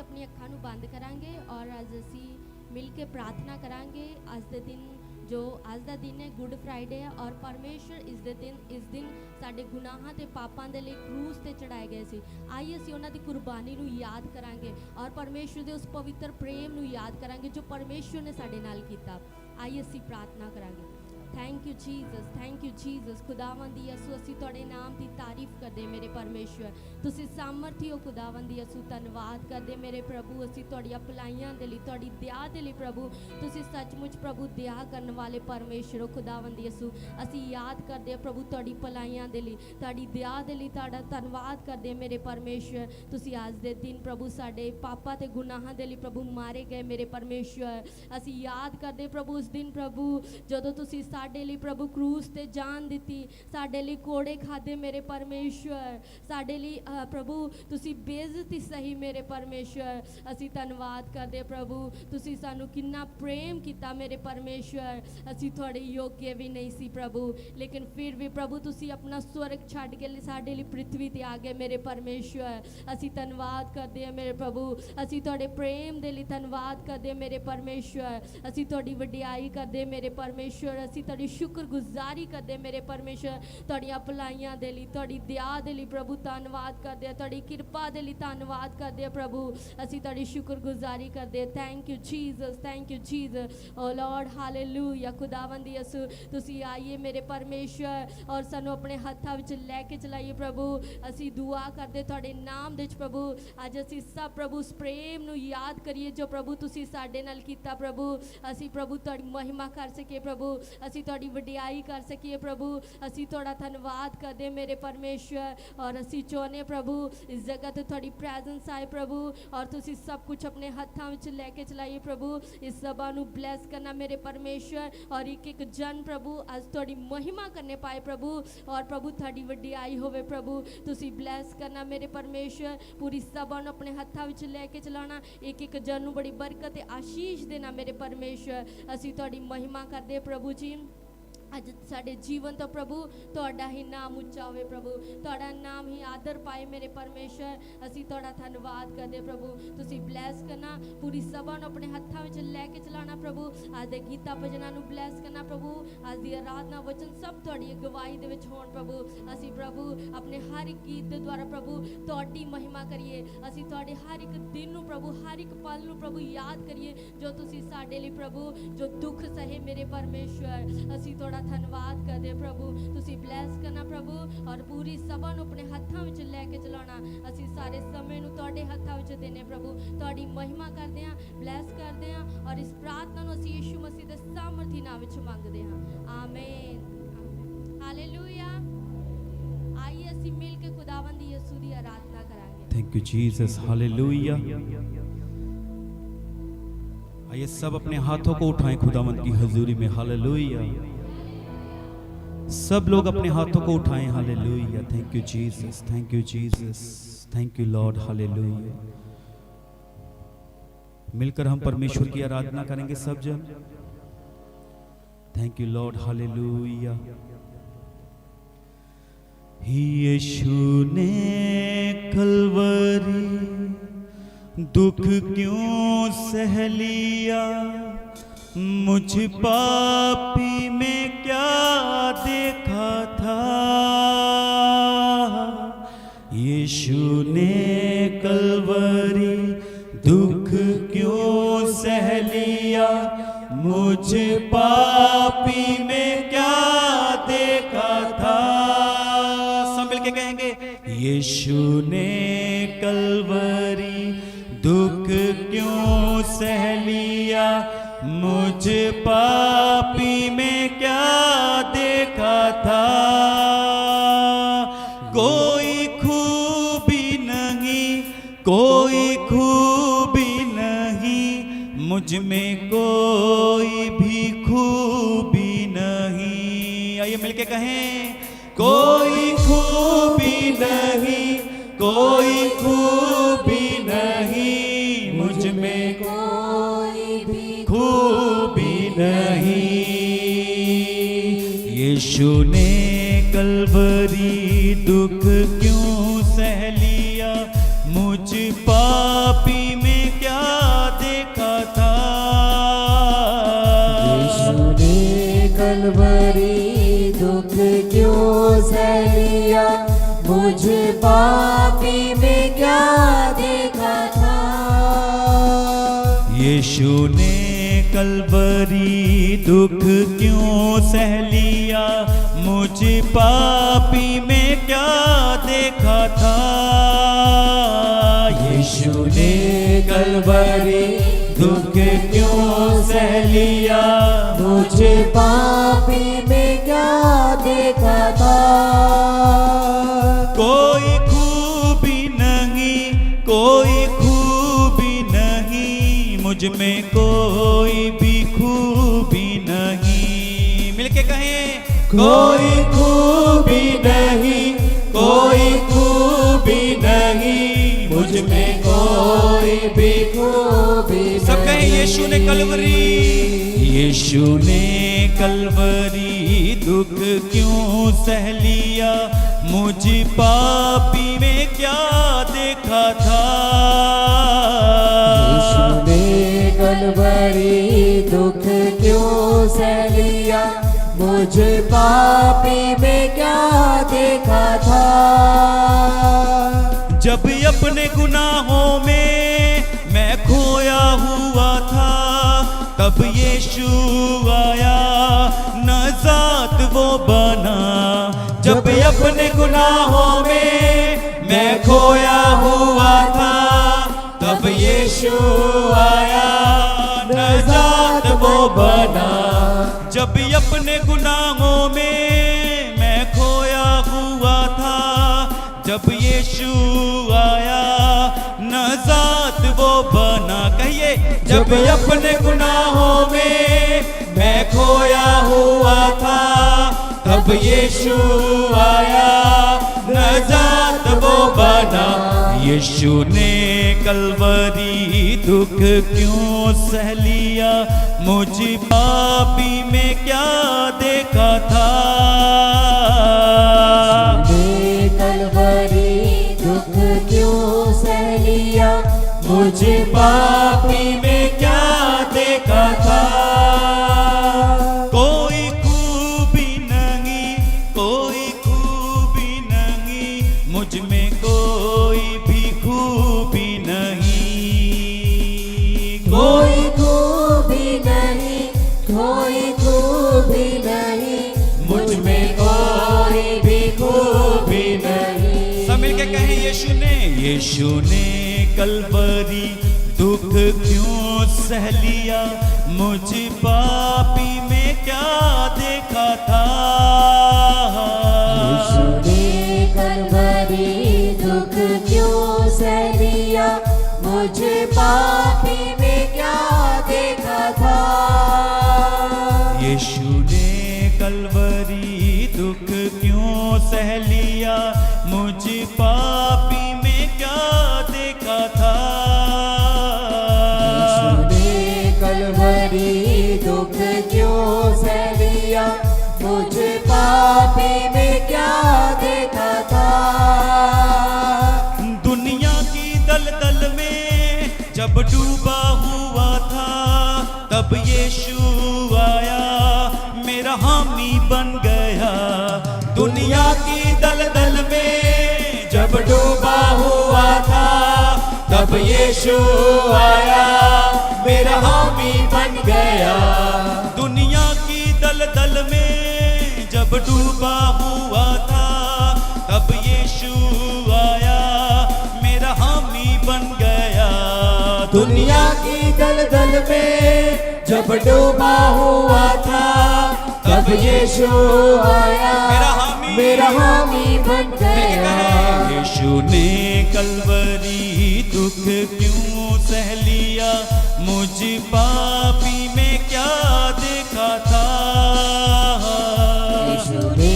अपनी अखां नूं बंद करांगे और अज असी मिल के प्रार्थना करांगे। अज दे दिन जो अज दा दिन है गुड फ्राइडे है और परमेश्वर इस दिन साडे गुनाहां ते पापां दे लई क्रूस ते चढ़ाए गए सी। आइए असीं उन्हां दी कुर्बानी नूं याद करांगे और परमेश्वर दे उस पवित्र प्रेम नूं याद करांगे जो परमेश्वर ने साडे नाल कीता। आइए असीं प्रार्थना करांगे। Thank you Jesus, thank you Jesus. खुदावंद यसू असीं तुहाडे नाम की तारीफ करदे मेरे परमेश्वर, तुसीं सामर्थी हो। खुदावंद यसू धन्नवाद करदे मेरे प्रभु, असीं तुहाडीआं भलाइयां दे लई तुहाडी दया दे लई प्रभु, तुसीं सचमुच प्रभु दया करन वाले परमेश्वर हो। खुदावंद यसू असीं याद करदे प्रभु तुहाडी भलाइयां दे लई तुहाडी दया दे लई तुहाडा धन्नवाद करदे मेरे परमेश्वर। तुसीं अज दे दिन प्रभु साडे पापां ते गुनाहां दे लई प्रभु मारे गए मेरे परमेश्वर। असीं याद करदे प्रभु उस दिन प्रभु जदों तुसीं साडे लई प्रभु क्रूस ते जान दित्ती, साडे लई कोड़े खादे मेरे परमेश्वर, साडे लई प्रभु तुसीं बेइज्जती सही मेरे परमेश्वर। असीं धन्नवाद करदे प्रभु, तुसीं सानू किन्ना प्रेम कीता मेरे परमेश्वर। असीं तुहाडे योग्य भी नहीं सी प्रभु, लेकिन फिर भी प्रभु तुसीं अपना स्वर्ग छड्ड के साडे लई पृथ्वी ते आ गए मेरे परमेश्वर। असीं धन्नवाद करदे हां मेरे प्रभु, असीं तुहाडे प्रेम दे लई धन्नवाद करदे मेरे परमेश्वर। असीं तुहाडी वडियाई करदे मेरे परमेश्वर, असीं तुहाडी शुक्रगुजारी करदे मेरे परमेश्वर। तुहाडीआं भलाइयां दे लई तुहाडी दया दे लई प्रभु धन्नवाद करदे, तुहाडी कृपा दे लई धन्नवाद करदे प्रभु। असीं तुहाडी शुक्रगुजारी करदे। Thank you Jesus, thank you Jesus. O Lord hallelujah. खुदावंद यसू तुसीं आइए मेरे परमेश्वर और सानू अपने हत्थां विच लैके चलाइए प्रभु। असीं दुआ करदे तुहाडे नाम दे प्रभु। अज असीं सब प्रभु उस प्रेम नूं याद करिए जो प्रभु तुसीं साडे नाल कीता प्रभु। असीं प्रभु तुहाडी महिमा कर सकीए प्रभु, असीं तुहाडी वडियाई कर सकीए प्रभु। असीं तुहाडा धन्नवाद करदे मेरे परमेश्वर और असीं चाहुंदे प्रभु इस जगह ते तुहाडी प्रेजेंस आए प्रभु और तुसीं सब कुछ अपने हत्थां विच लैके चलाइए प्रभु। इस सभा नूं ब्लैस करना मेरे परमेश्वर और एक एक जन प्रभु अज तुहाडी महिमा करने पाए प्रभु और प्रभु तुहाडी वडियाई होवे प्रभु। तुसीं ब्लैस करना मेरे परमेश्वर, पूरी सभा नूं अपने हत्थां विच लैके चलाना, एक एक जन नूं बड़ी बरकत ते आशीष देना मेरे परमेश्वर। असीं तुहाडी महिमा करदे प्रभु जी। अज साडे जीवन तो प्रभु तुहाडा ही नाम उच्चा होवे प्रभु, तुहाडा नाम ही आदर पाए मेरे परमेश्वर। असीं तुहाडा धन्नवाद करदे प्रभु। तुसीं ब्लैस करना, पूरी सभा नूं अपने हत्थां विच लैके चलाना प्रभु। अज दे गीतां भजनां नूं ब्लैस करना प्रभु। अज दी आराधना वचन सब तुहाडी अगवाई दे विच होण प्रभु। असीं प्रभु अपने हर एक गीत दे द्वारा प्रभु तुहाडी महिमा करिए। असीं तुहाडे हर एक दिन नूं प्रभु, हर एक पल नूं प्रभु याद करिए जो तुसीं साडे लई प्रभु जो दुख सहे मेरे परमेश्वर। असीं तुहाडा धन्नवाद करदे प्रभु। तुसीं ब्लैस करना प्रभु और पूरी सभा नूं अपने हत्थां विच लैके चलाना। असीं सारे समय नूं तुहाडे हत्थां विच देने प्रभु, तुहाडी महिमा करदे हां, ब्लैस करदे हां और इस प्रार्थना नूं असीं यीशु मसीह दे सामर्थी नाम विच मंगदे हां। आमीन, हालेलुया। आइए असीं मिल के खुदावंद यीशु दी आराधना करांगे। Thank you Jesus, hallelujah. आइए सब अपने हाथों को उठाएं खुदावंद की हजूरी में। हालेलुया। सब लोग अपने हाथों को उठाएं। Hallelujah. Thank you Jesus, thank you Jesus, thank you Lord. Hallelujah. मिलकर हम परमेश्वर की आराधना करेंगे सब जन। Thank you Lord. हालेलुया। यीशु ने कलवरी दुख क्यों सह लिया, मुझ पापी में क्या देखा था। यीशु ने कलवरी दुख क्यों सह लिया, मुझ पापी में क्या देखा था। सब मिलके कहेंगे यीशु ने कलवरी दुख क्यों सह लिया, मुझ पापी में क्या देखा था। कोई खूबी नहीं, कोई खूबी नहीं, मुझ में कोई भी खूबी नहीं। आइए मिलके कहें कोई खूबी नहीं, कोई खूबी नहीं, मुझ में कोई भी खूबी नहीं। यीशु ने कलवरी दुख क्यों सह लिया, मुझ पापी में कलवरी दुख क्यों सह लिया, मुझे पापी में क्या देखा था। यीशु ने कलवरी दुख क्यों सह लिया, मुझे पापी में क्या देखा था। यीशु ने कलवरी दुख क्यों सह लिया, मुझे पापी में क्या देखा था। कोई खूबी नहीं, कोई खूबी नहीं, मुझ में कोई भी खूबी नहीं। मिलके कहें, कोई खूबी नहीं, कोई खूबी नहीं, मुझ में कोई भी खूबी नहीं। सब कहें, यीशु ने कलवरी, यीशु ने कलवरी दुख क्यों सह लिया, मुझे पापी में क्या देखा था। यीशु ने कलवरी दुख क्यों सह लिया, मुझे पापी में क्या देखा था। जब अपने गुनाहों में मैं खोया हुआ था, तब यीशु आया, नजात वो बना। जब अपने गुनाहों में मैं खोया हुआ था, तब यीशु आया, नजात वो बना। जब अपने गुनाहों में मैं खोया हुआ था, जब यीशु आया, नजात वो बना। कहिए, जब अपने गुनाहों में मैं खोया हुआ था, तब यीशु आया, नजात वो बना। यीशु ने कलवरी दुख क्यों सह लिया, मुझे पापी में क्या देखा था। कलवरी दुख क्यों सह लिया, मुझे पापी में क्या देखा था। कोई खूबी नहीं, कोई खूबी नहीं, मुझ में कोई भी खूबी नहीं। कोई खूबी नहीं, कोई खूबी नहीं, मुझ में कोई भी खूबी नहीं। सब मिलके कहें, यीशु ने कलवरी दुख क्यों सह लिया, मुझे पापी में क्या देखा था। यीशु ने कलवरी दुख क्यों सह लिया, मुझे पापी में क्या देखा था। यीशु ने कलवरी दुख क्यों सह लिया, मुझे पापी में क्या देखा था। यीशु ने कलवरी दुख क्यों सह लिया, मुझे पापी में क्या देखा था। दुनिया की दलदल में जब डूबा हुआ था, तब यीशु आया, मेरा हामी बन गया। दुनिया की दलदल में जब डूबा हुआ था, तब यीशु आया, मेरा हामी बन गया। दुनिया की दलदल में जब डूबा हुआ था, तब यीशु आया, मेरा हामी बन गया। दुनिया की दलदल में जब डूबा हुआ था, तब यीशु आया, मेरा हामी बन गया। यीशु ने कलवरी दुख क्यों सह लिया, मुझे पापी में क्या देखा था। यीशु ने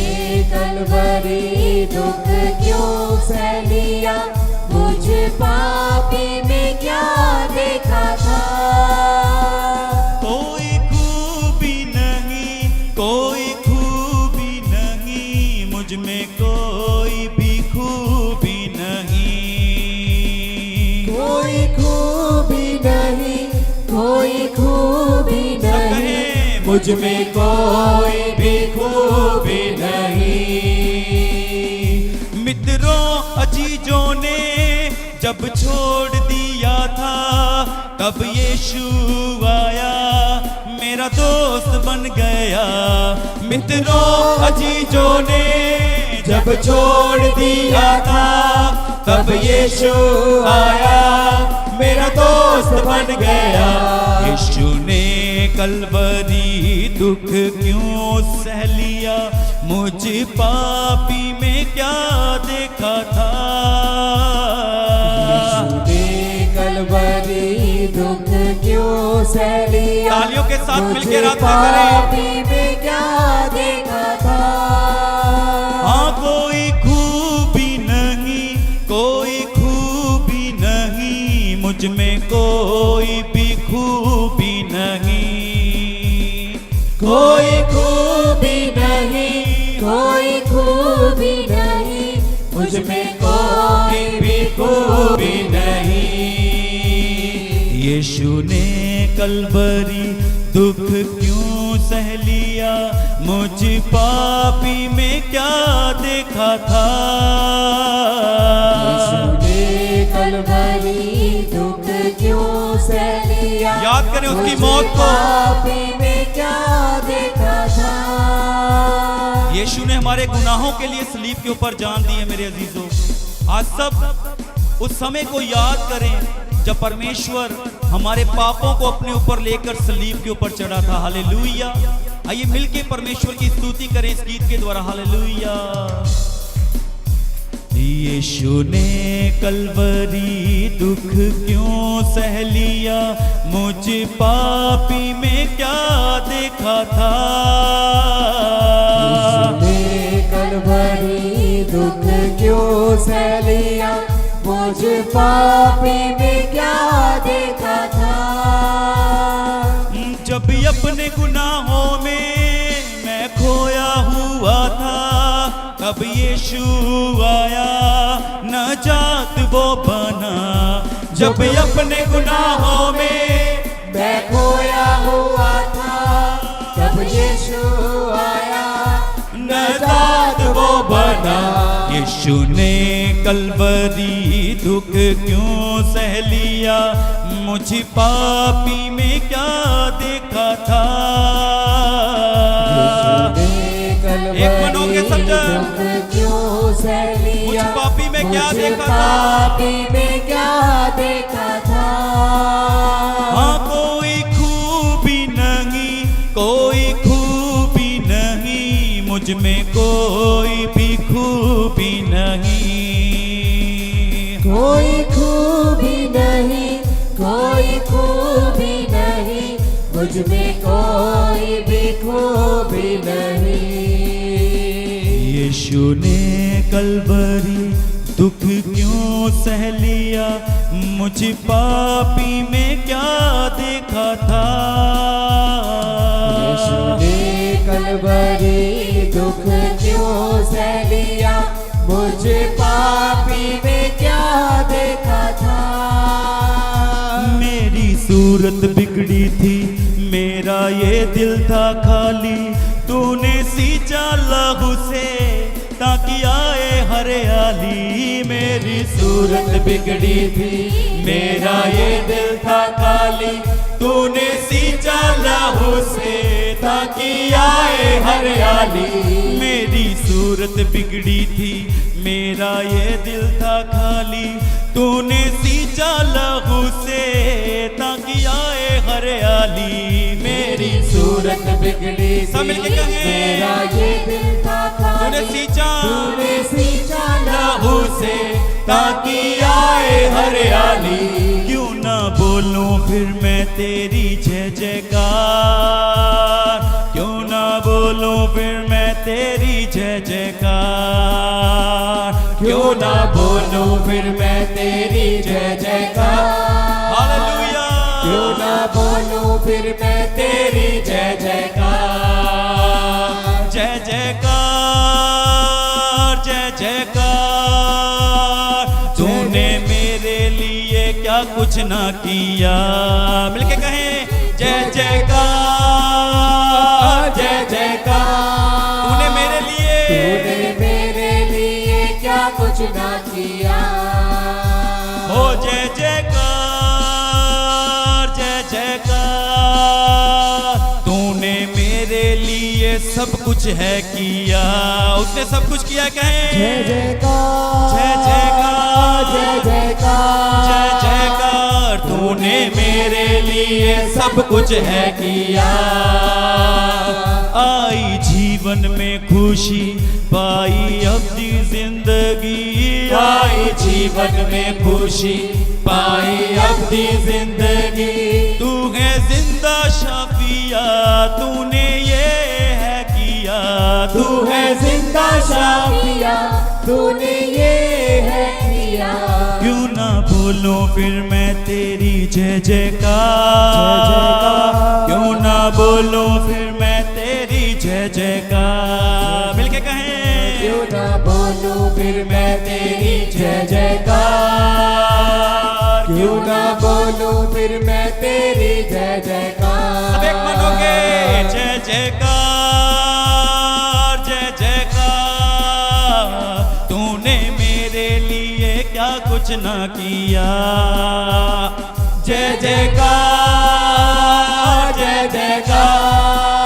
कलवरी दुख क्यों सह लिया, मुझे पापी में क्या देखा था। कोई खूबी नहीं, कोई खूबी नहीं, मुझ में कोई भी खूबी नहीं। कोई खूबी नहीं, कोई खूबी नहीं, मुझ में कोई भी खूबी नहीं। मित्रों अजीजों ने जब छोड़ दिया था, तब यीशु आया मेरा दोस्त बन गया। मित्रों अजीजों ने जब छोड़ दिया था, तब यीशु आया मेरा दोस्त बन गया। यीशु ने कलवरी दुख क्यों सह लिया, मुझ पापी में क्या देखा था। यीशु ने कलवरी दुख क्यों सह लिया, तालियों के साथ मुझ मिलकर आराधना करें। पापी में क्या देखा था। हाँ कोई खूबी नहीं, कोई खूबी नहीं, मुझ में कोई भी खूबी नहीं। कोई खूबी नहीं, कोई खूबी नहीं, मुझ में कोई भी खूबी नहीं। यीशु ने कलवरी दुख क्यों सह लिया, मुझ पापी में क्या देखा था। यीशु ने कलवरी दुख क्यों सह लिया, याद करें उसकी मुझ मौत को। पापी में क्या देखा था। यीशु ने हमारे गुनाहों के लिए सलीब के ऊपर जान दी है। मेरे अजीजों, आज सब उस समय को याद करें जब परमेश्वर हमारे पापों को अपने ऊपर लेकर सलीब के ऊपर चढ़ा था। हालेलुया। आइए मिलके परमेश्वर की स्तुति करें इस गीत के द्वारा। हालेलुया। यीशु ने कलवरी दुख क्यों सह लिया, मुझ पापी में क्या देखा था। यीशु ने कलवरी दुख क्यों सह लिया, मुझ पापी में क्या देखा था। जब अपने गुनाहों में मैं खोया हुआ था, तब यीशु आया नजात वो बना। जब अपने गुनाहों में मैं खोया हुआ था, तब यीशु आया नजात वो बना। यीशु ने कलवरी दुख क्यों सह लिया, मुझ पापी में क्या देखा था। एक मन होके समझा, दुख क्यों सह लिया, मुझ पापी में क्या मुझ देखा था। पापी में क्या देखा था। हाँ कोई खूबी नहीं, कोई खूबी नहीं, मुझ में कोई भी खूबी नहीं। कोई खूबी नहीं, कोई खूबी नहीं, मुझ में कोई भी खूबी नहीं। यीशु ने कलवरी दुख क्यों सह लिया, मुझ पापी में क्या देखा था। यीशु ने कलवरी दुख क्यों सह लिया, मुझ पापी में क्या देखा था। मेरी सूरत बिगड़ी थी, मेरा ये दिल था खाली, तूने सींचा लहू से ताकि आए हरियाली। मेरी सूरत बिगड़ी थी, मेरा ये दिल था खाली, तूने सींचा लहू से ताकि आए हरियाली। मेरी सूरत बिगड़ी थी, मेरा ये दिल था खाली, तूने सींचा लहू से ताकि आए हरियाली। मेरी सूरत बिगड़ी सब मिलके थी, कहें। मेरा ये दिल था खाली, तूने सींचा लहू से ताकि आए हरियाली। क्यों ना बोलूं फिर मैं तेरी जय जयकार, क्यों ना बोलूं फिर मैं तेरी जय जयकार, क्यों ना बोलूं फिर मैं तेरी जय जयकार। हालेलुया। क्यों ना बोलूं फिर मैं तेरी जय जयकार। जय जयकार, जय जयकार, तूने मेरे लिए क्या कुछ ना किया। मिलके कहें जय जयकार, लिए सब कुछ है किया। उसने सब कुछ किया, कहें जय जयकार, जय जयकार, जय जयकार, जय जयकार। तूने मेरे लिए सब कुछ है किया। आई जीवन में खुशी, पाई अपनी जिंदगी। आई जीवन में खुशी, पाई अपनी जिंदगी। तू है जिंदा शाफिया, तूने ये है किया। तू है जिंदा शाफिया, तूने ये है किया। क्यों ना बोलूं फिर मैं तेरी जय जयकार, क्यों ना बोलूं फिर मैं तेरी जय जयकार। मिलके कहें क्यों ना बोलूं फिर मैं तेरी जय जयकार। क्यों ना बोलूं फिर मैं तेरी जय जयकार। सब एक मनोगे जय जयकार, जय जयकार। तूने मेरे लिए क्या कुछ ना किया। जय जयकार, जय जयकार।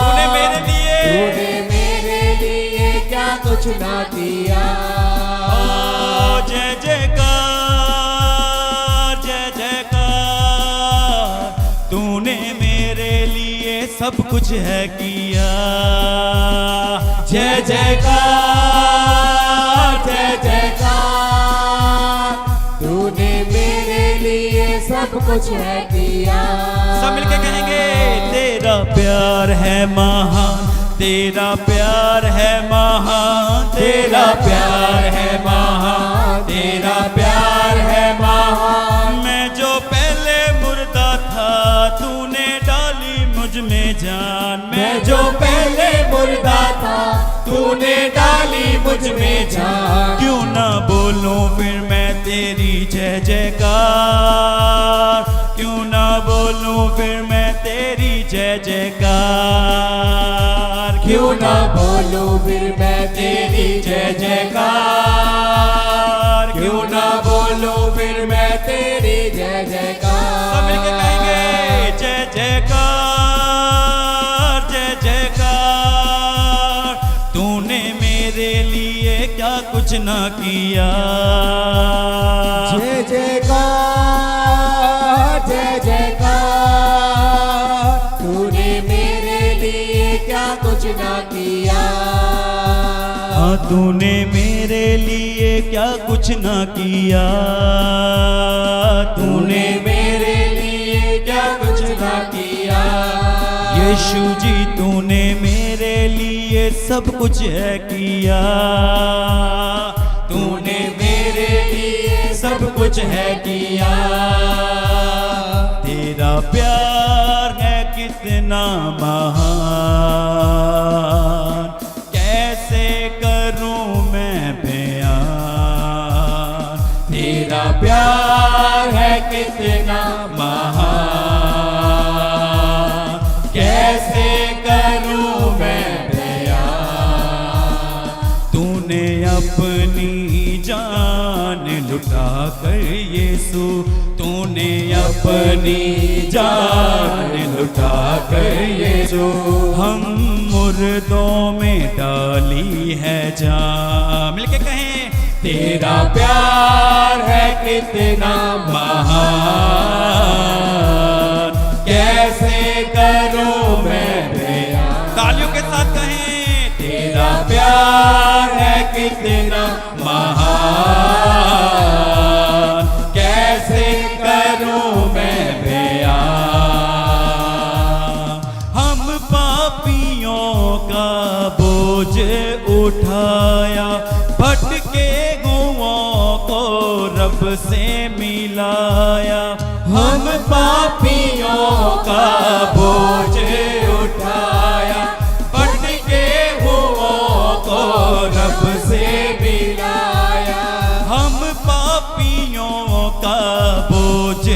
तूने मेरे लिए, तूने मेरे लिए क्या कुछ ना किया। ओ जय जयकार, जय जयकार। तूने मेरे लिए सब कुछ है किया। जय जयकार, जय जयकार। तूने मेरे लिए सब कुछ है किया। सब मिलके कहेंगे तेरा प्यार है महान, तेरा प्यार है महान, तेरा प्यार है महान, तेरा प्यार है महान। मैं जो पहले मुर्दा था, तूने डाली मुझ में जान। मैं जो पहले मुर्दा था, तूने डाली मुझ में जान। क्यों ना बोलूं फिर मैं तेरी जय जयकार, क्यों ना बोलूं फिर मैं तेरी जय जयकार। क्यों ना बोलूं फिर मैं तेरी जय जयकार। क्यों ना बोलूं फिर मैं तेरी जय जयकार। सब मिलके कहेंगे जय जयकार, जय जयकार। तूने मेरे लिए क्या कुछ ना किया। जय जयकार, जय जयकार। तूने मेरे लिए क्या कुछ ना किया। हाँ तूने मेरे लिए क्या कुछ ना किया। तूने मेरे लिए क्या कुछ ना किया। यीशु जी तूने मेरे लिए सब कुछ है किया। तूने मेरे लिए सब कुछ है किया। तेरा प्यार है कितना महान, कैसे करूं मैं बयान। तेरा प्यार है कितना महान, कैसे करूं मैं बयान। तूने अपनी जान लुटा कर यीशु, तूने अपनी जान लुटा कर यीशु हम मुर्दों में डाली है जान। मिलके कहें तेरा प्यार है कितना महान, कैसे करूं मैं बयान। तालियों के साथ कहें तेरा प्यार है कितना महान, कैसे करूं मैं बयान। हम पापियों का बोझ उठाया, भटके हुओं को रब से मिलाया। हम पापियों का बोझ उठाया, भटके हुओं को रब से मिलाया। हम पापियों का बोझ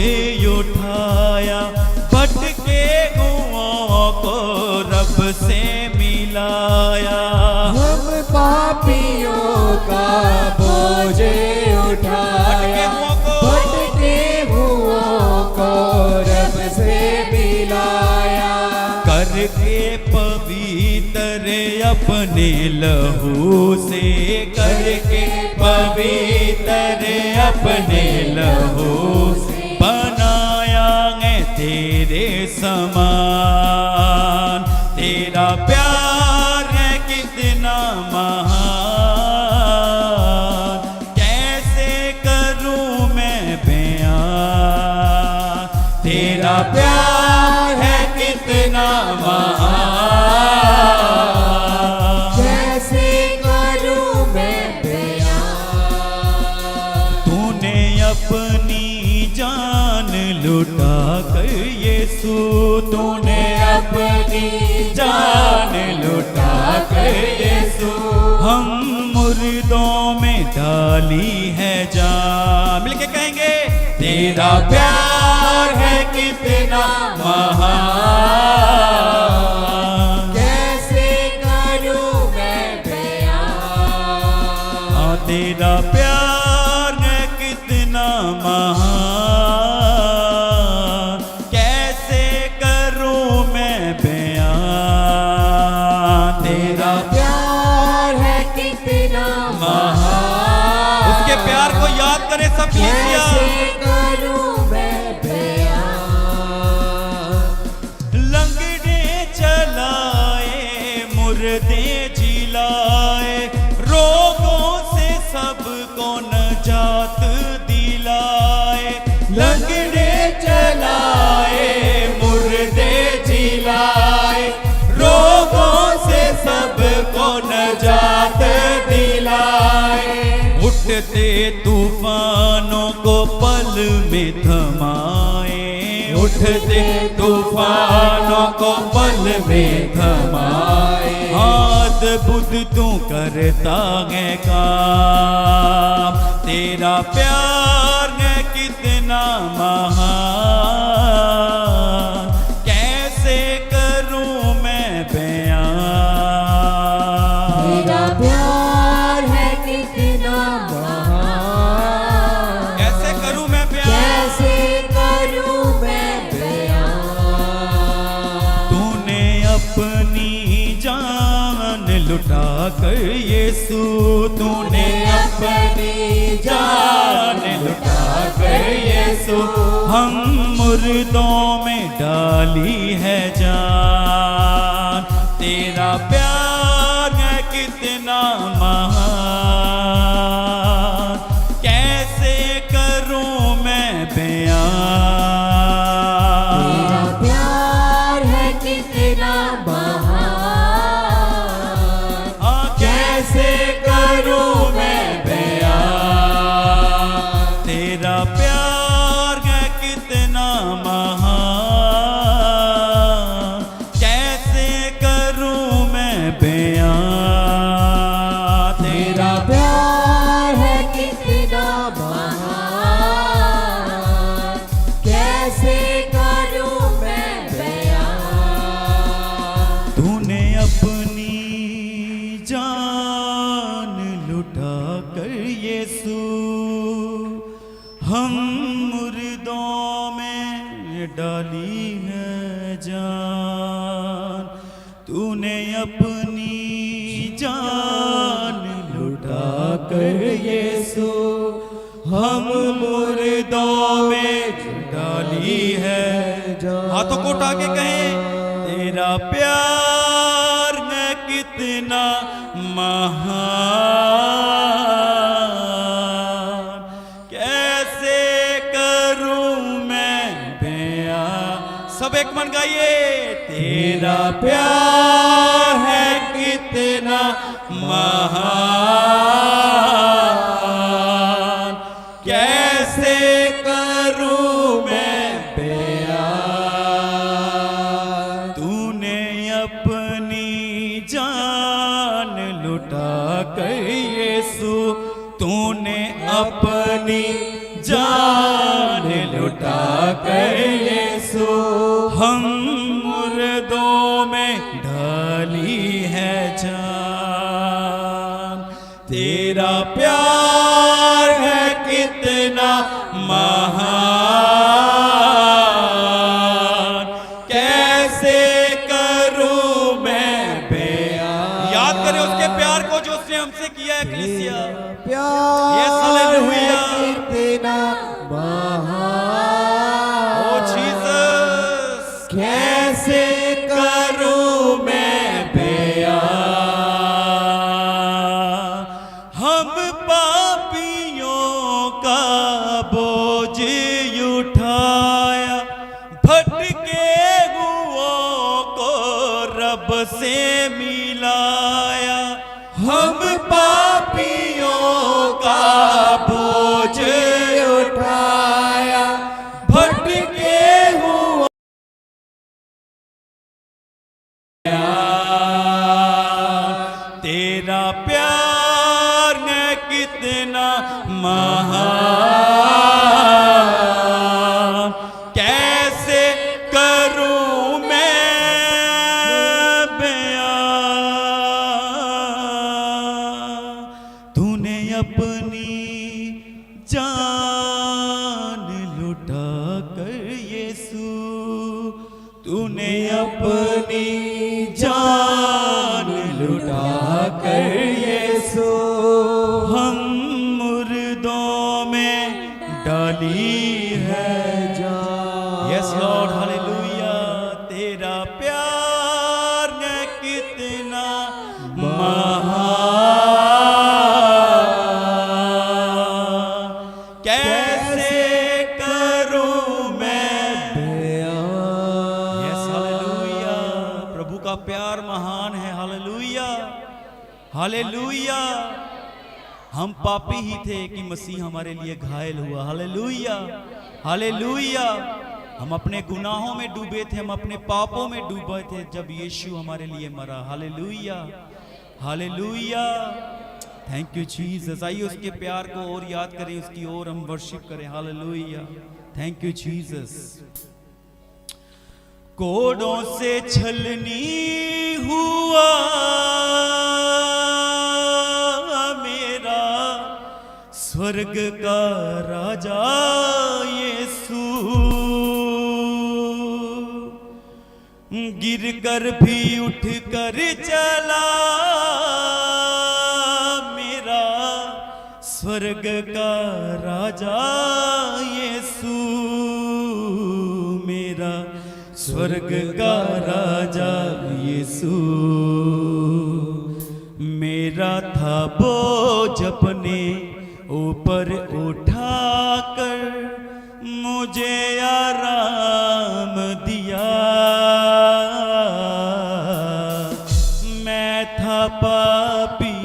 उठाया, भटके हुओं को रब से मिलाया। हम पापियों का बोझ उठाया, भटके हुओं को रब से मिलाया। करके पवित्र अपने लहू से करके पवित्र अपने लहू से बनाया है तेरे समान। तेरा प्यार है कितना महान, कैसे करूं मैं बयान। तेरा प्यार है कितना महान, कैसे करूं मैं बयान। तूने अपनी जान लुटा कर यीशु, तूने अपनी जान लुटा कर यीशु हम मुर्दों में डाली है जान। मिलके कहेंगे तेरा प्यार है कितना महान, कैसे करूं मैं बयान। तेरा प्यार है कितना महान, कैसे करूं मैं बयान। तेरा प्यार है कितना महान, उसके प्यार को याद करें सब कलीसिया। कैसे करूं मैं बयान। लंगड़े चलाए, मुर्दे जिलाए, रोगों से सबको नजात दिलाए। लंगड़े चलाए, मुर्दे जिलाए, रोगों से सबको नजात दिलाए। उठते तूफानों को पल में थमाए, उठते तूफानों को पल में थमाए। हाथ बुद्ध तू करता है काम, तेरा प्यार है कितना महान, कैसे करूं मैं बयान। तेरा प्यार है कितना महान, कैसे करूं मैं बयान। कैसे करूं मैं बयान। तूने अपनी जान लुटा कर यीशु, तूने अपनी जान लुटा कर यीशु हम मुर्दों में डाली है जान। तेरा प्यार है कितना महान, कैसे करूं मैं बयान। तेरा प्यार है कितना महान, कैसे करूं मैं बयान। तेरा प्यार है कितना महान, कैसे करूं मैं बयान। तेरा प्यार है कितना महान, कैसे करूं मैं बयान। तूने अपनी जान लुटा कर यीशु हम मुर्दों में डाली है जान। तूने अपनी जान लुटा कर यीशु हम मुर्दों में डाली है जान। हाथों को उठा के कहें तेरा प्यार है कितना महान, कैसे करूं मैं बयान। सब एक मन गाइए तेरा प्यार है कितना महान, कैसे करूं मैं बयान। तूने अपनी जान लुटा कर यीशु, तूने अपनी जान लुटा कर यीशु हम मुर्दों में डाली है जान। तेरा प्यार है कितना महान, कैसे करूं मैं बयान। याद करें उसके प्यार को जो उसने हमसे किया है कलीसिया। प्यार हालेलुया। कितना महान, ओ जीसस, कैसे करूं मैं बयान, हम पापियों का बोझ उठाया, भटके हुओं को रब से मिलाया। हम पापियों का बोझ उठाया, भटके हुआ तेरा प्यार है कितना महान, कैसे करूं मैं बयान। तूने अपनी जान लुटा कर यीशु, तूने अपनी जान लुटा कर यीशु, हम मुर्दों में डाली है जान। Yes Lord, hallelujah. तेरा प्यार है कितना महान, कैसे करूं मैं बयान। Yes hallelujah. प्रभु का प्यार महान है। Hallelujah, hallelujah. हम पापी ही थे कि मसीह हमारे लिए घायल हुआ। Hallelujah, hallelujah. हम अपने गुनाहों में डूबे थे, हम अपने पापों में डूबे थे जब यीशु हमारे लिए मरा। Hallelujah, hallelujah. Thank you Jesus. आइए उसके प्यार को और याद करें, उसकी ओर हम वर्शिप करें। Hallelujah, thank you Jesus. कोड़ों से छलनी हुआ मेरा स्वर्ग का राजा यीशु, गिर कर भी उठ कर चला मेरा स्वर्ग का राजा यीशु, मेरा स्वर्ग का राजा यीशु। मेरा था बोझ अपने ऊपर उठाकर मुझे आराम दिया। मैं था पापी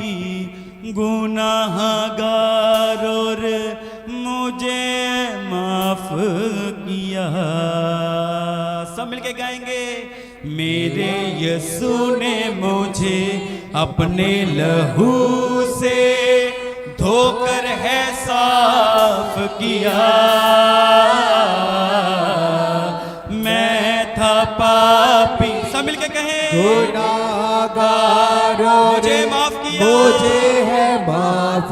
गुनाहगार और मुझे माफ किया। सब मिलके गाएंगे। मेरे यीशु ने मुझे अपने लहू से धोकर है साफ किया। मैं था पापी, सब मिलके कहें, गुनाहगार मुझे माफ किया, मुझे है माफ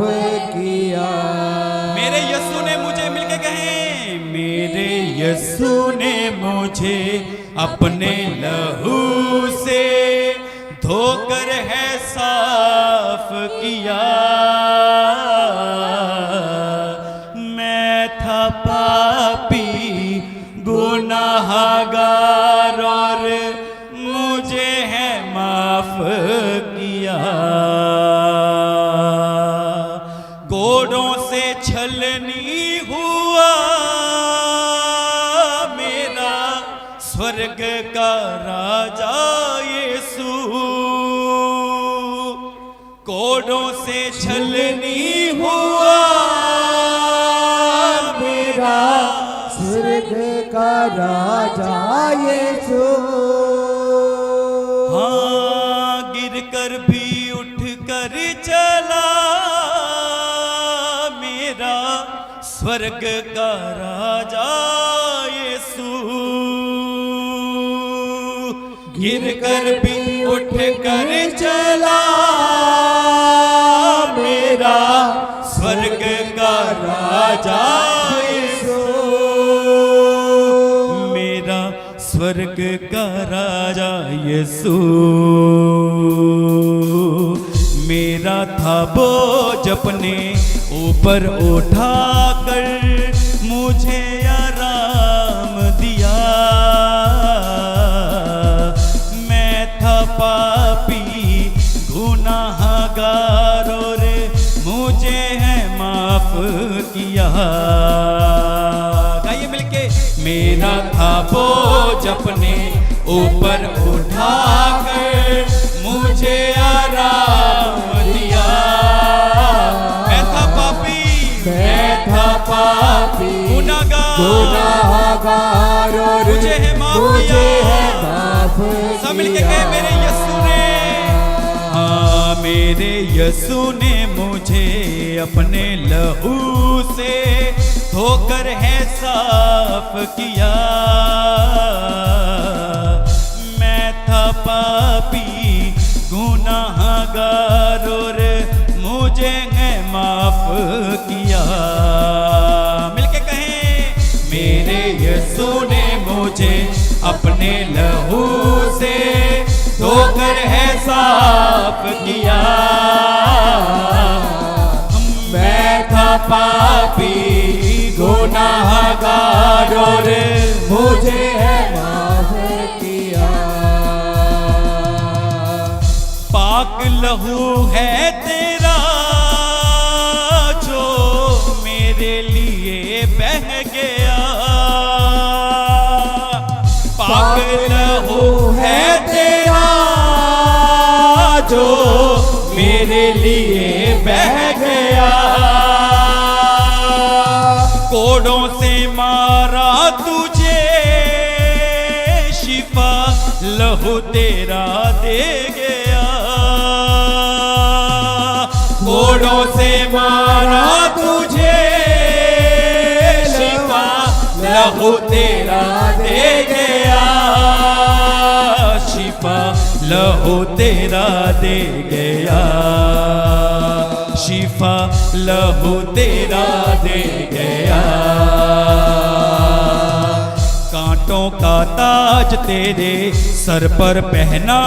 किया। मेरे यीशु ने मुझे, मिलके कहें, मेरे यीशु ने मुझे अपने लहू से धोकर है साफ किया। मैं था पापी गुनाहगार और मुझे है माफ किया। कोड़ों से छलनी हुआ मेरा स्वर्ग का राजा यीशु, कोड़ों से छलनी हुआ मेरा स्वर्ग का राजा यीशु। हाँ, गिर कर भी उठ कर चला मेरा स्वर्ग का राजा यीशु, गिर कर भी उठ कर चला मेरा स्वर्ग का राजा यीशु, मेरा स्वर्ग का राजा यीशु। मेरा था बोझ अपने ऊपर उठाकर मुझे आराम दिया। मैं था पापी गुनाहगार और मुझे है माफ किया। गाइए मिलके। मेरा था बोझ अपने ऊपर उठाकर मुझे आराम दिया। मैं था पापी गुनाहगार और मुझे है माफ किया। सब मिलके कहे मेरे यीशु ने, हाँ मेरे यीशु ने मुझे अपने लहू से धोकर है साफ किया। मैं था पापी गुनाहगार और मुझे है माफ किया। मिलके कहें मेरे यीशु ने मुझे अपने लहू से धोकर है साफ किया। मैं था पापी गुनाहगार और मुझे है माफ किया। पाक लहू है तेरा जो मेरे लिए बह गया। पाक लहू है तेरा जो मेरे लिए बह गया। कोड़ों से मारा तुझे शिफा लहू तेरा दे गया। कोड़ों से मारा तुझे शिफा लहू तेरा दे गया। शिफा लहू तेरा दे गया। शिफा लहू तेरा दे गया। कांटों का ताज तेरे सर पर पहना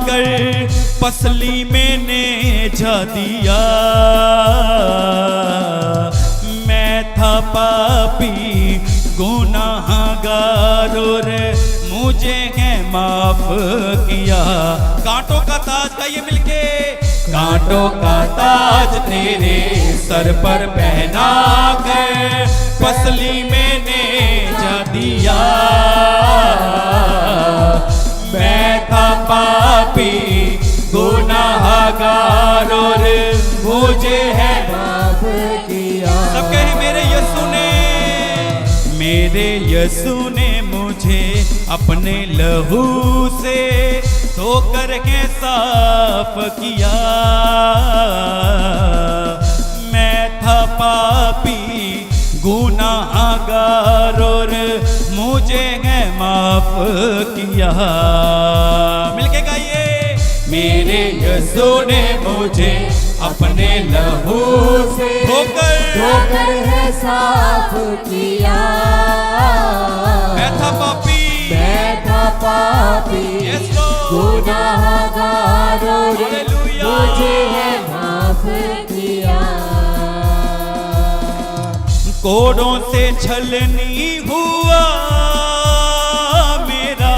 कर पसली मैंने जा दिया। मैं था पापी गुनाहगार और मुझे है माफ किया। कांटों का ताज गाइए मिलके। कांटों का ताज तेरे सर पर पहना कर पसली मैंने जा दिया। मैं था पापी गुनाहगार और मुझे है माफ किया। सब कहे मेरे यीशु ने, मेरे यीशु ने मुझे अपने लहू से धोकर के साफ किया। मैं था पापी गुनाहगार और मुझे है माफ किया। मिलके गाइए। मेरे यीशु ने मुझे अपने लहू से धोकर है साफ किया। मैं था पापी Yes, Lord. गुनाहगार और Hallelujah. मुझे है माफ किया। कोड़ों से छलनी हुआ मेरा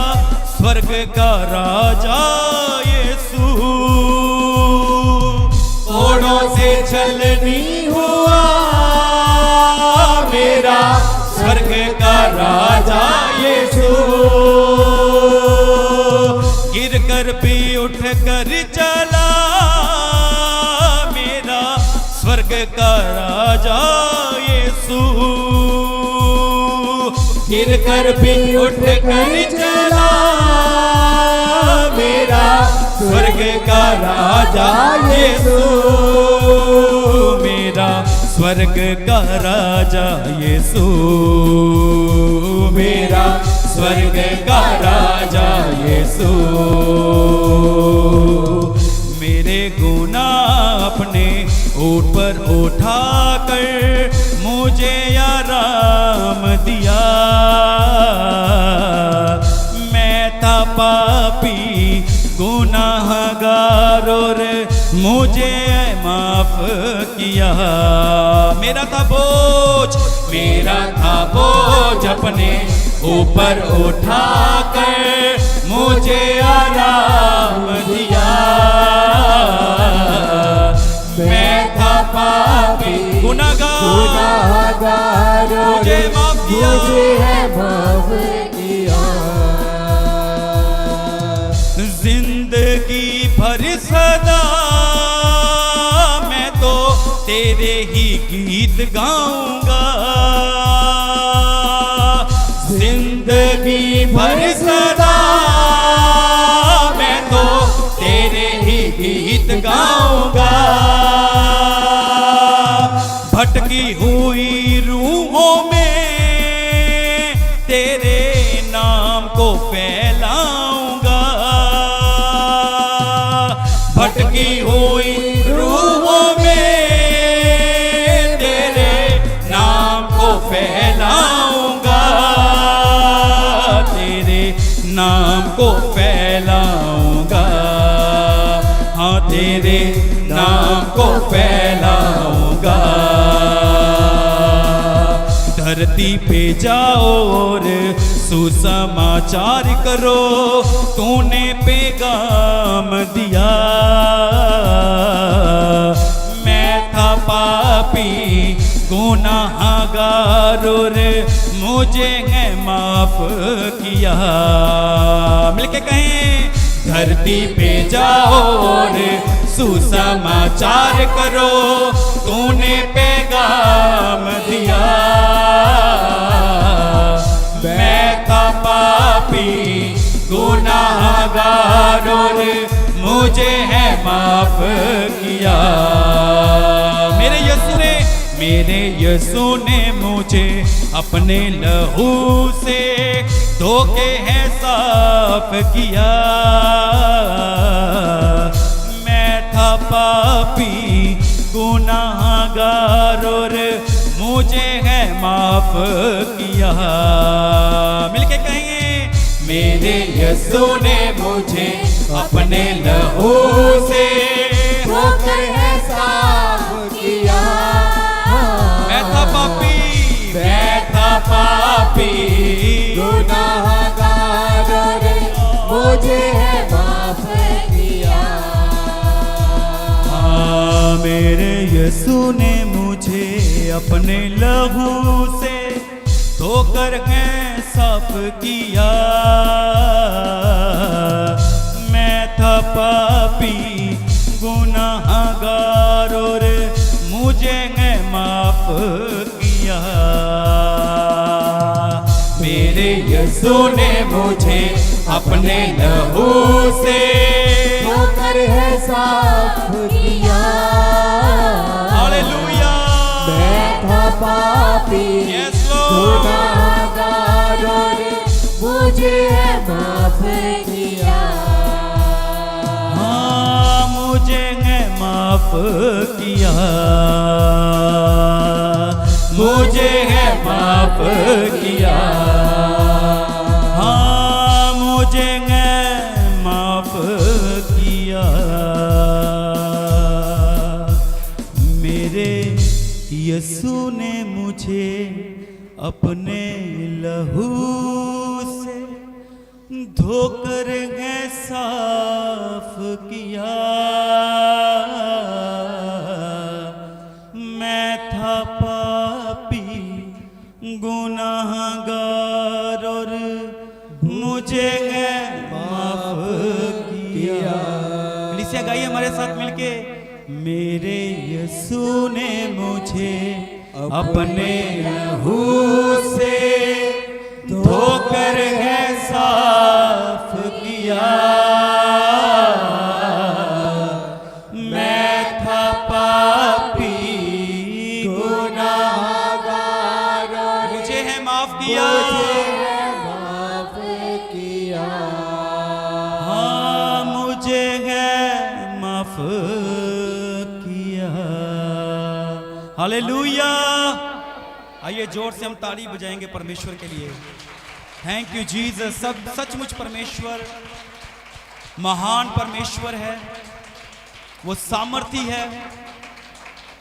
स्वर्ग का राजा यीशु। कोड़ों से छलनी हुआ मेरा स्वर्ग का राजा यीशु। गिर कर भी उठ कर चला मेरा स्वर्ग का राजा यीशु। गिर कर भी उठ कर चला मेरा स्वर्ग का राजा यीशु। मेरा स्वर्ग का राजा यीशु। मेरा स्वर्ग का राजा यीशु। मेरे गुनाह अपने ऊपर उठाकर मुझे आराम दिया। मैं था पापी गुनाहगार और मुझे माफ किया। मेरा था बोझ अपने ऊपर उठा कर मुझे आराम दिया। मैं था पापी गुनाहगार, मुझे माफ किया, मुझे है माफ किया। जिंदगी भर सदा मैं तो तेरे ही गीत गाऊंगा। जिंदगी भर सदा मैं तो तेरे ही गीत गाऊंगा। भटकी हुई रूहों में तेरे नाम को फैलाऊंगा। भटकी हुई रूहों में तेरे नाम को फैलाऊंगा। तेरे नाम को फैलाऊंगा। हाँ, तेरे नाम को फैलाऊंगा। धरती पे जाओ और सुसमाचार करो, तूने पैगाम दिया। मैं था पापी गुनाहगार और मुझे है माफ किया। मिलके कहें, धरती पे जाओ और सुसमाचार करो, तूने पैगाम दिया। मैं था पापी गुनाहगार और मुझे है माफ किया। मेरे यीशु ने मुझे अपने लहू से धोके है साफ किया। मैं था पापी गुनाहगार और मुझे है माफ किया। मिलके कहेंगे, मेरे यीशु ने मुझे अपने लहू से धोकर है साफ किया। मैं था पापी गुनाहगार और मुझे है माफ किया। मेरे यीशु ने मुझे अपने लहू से धोकर है साफ किया। मैं था पापी गुनाहगार और मुझे है माफ किया। मेरे यीशु ने मुझे अपने लहू से धोकर है साफ किया। हालेलुया। मैं था पापी गुनाहगार और मुझे है माफ किया। हाँ, मुझे है माफ किया। मुझे है माफ किया। हाँ, मुझे है माफ किया। मेरे यीशु ने मुझे अपने लहू से धोकर है साफ किया। मैं था पापी गुनाहगार और मुझे है माफ किया। कलीसिया गाइए हमारे साथ मिलके, मेरे यीशु ने मुझे अपने लहू से धोकर है साफ किया। मैं था पापी गुनाहगार और मुझे है माफ किया। माफ किया। हाँ, मुझे है माफ किया। हालेलुया। आइए जोर से हम ताली बजाएंगे परमेश्वर के लिए। Thank you Jesus. सब सचमुच परमेश्वर महान परमेश्वर है, वो सामर्थी है,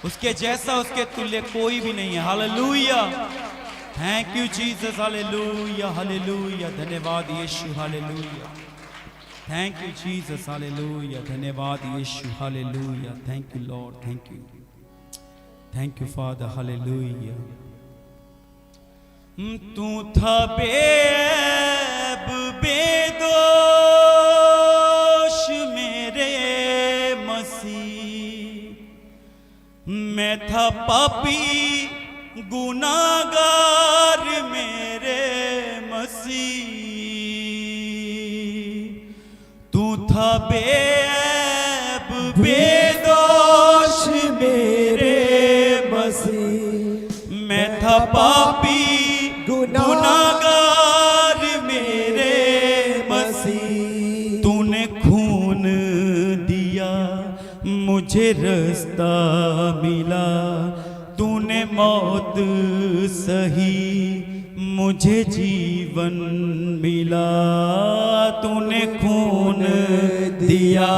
उसके जैसा उसके तुल्य कोई भी नहीं है। Hallelujah, thank you Jesus, hallelujah hallelujah, धन्यवाद यीशु, hallelujah, thank you Jesus, hallelujah, धन्यवाद यीशु, hallelujah, thank you lord, thank you father, hallelujah. तू था बेऐब बेदोष मेरे मसीह, मैं था पापी गुनाहगार मेरे मसीह, तू था बेऐब बेदोष मेरे मसीह, मैं था पापी गुनाहगार मेरे मसीह, तूने खून दिया मुझे रास्ता मिला, तूने मौत सही मुझे जीवन मिला, तूने खून दिया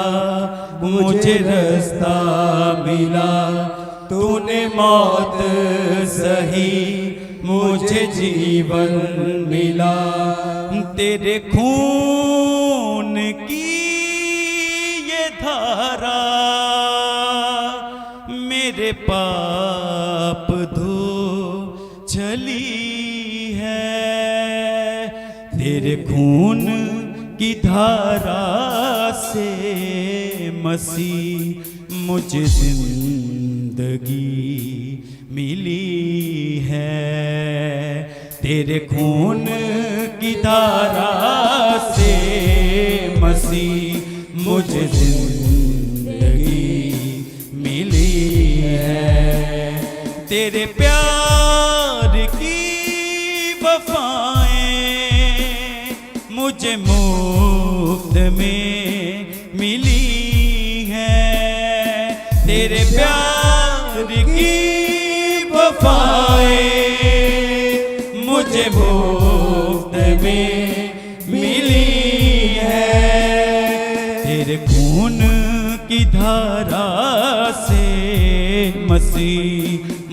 मुझे रास्ता मिला, तूने मौत सही मुझे जीवन मिला, तेरे खून की ये धारा मेरे पाप धो चली है, तेरे खून की धारा से मसीह मुझे जिंदगी मिली है, तेरे खून की धारा से मसीह मुझे जिंदगी मिली है, तेरे प्यार की वफाएं मुझे मुफ्त में मिली है, तेरे प्यार की वफाएं मुझे मुफ्त में मिली है, तेरे खून की धारा से मसीह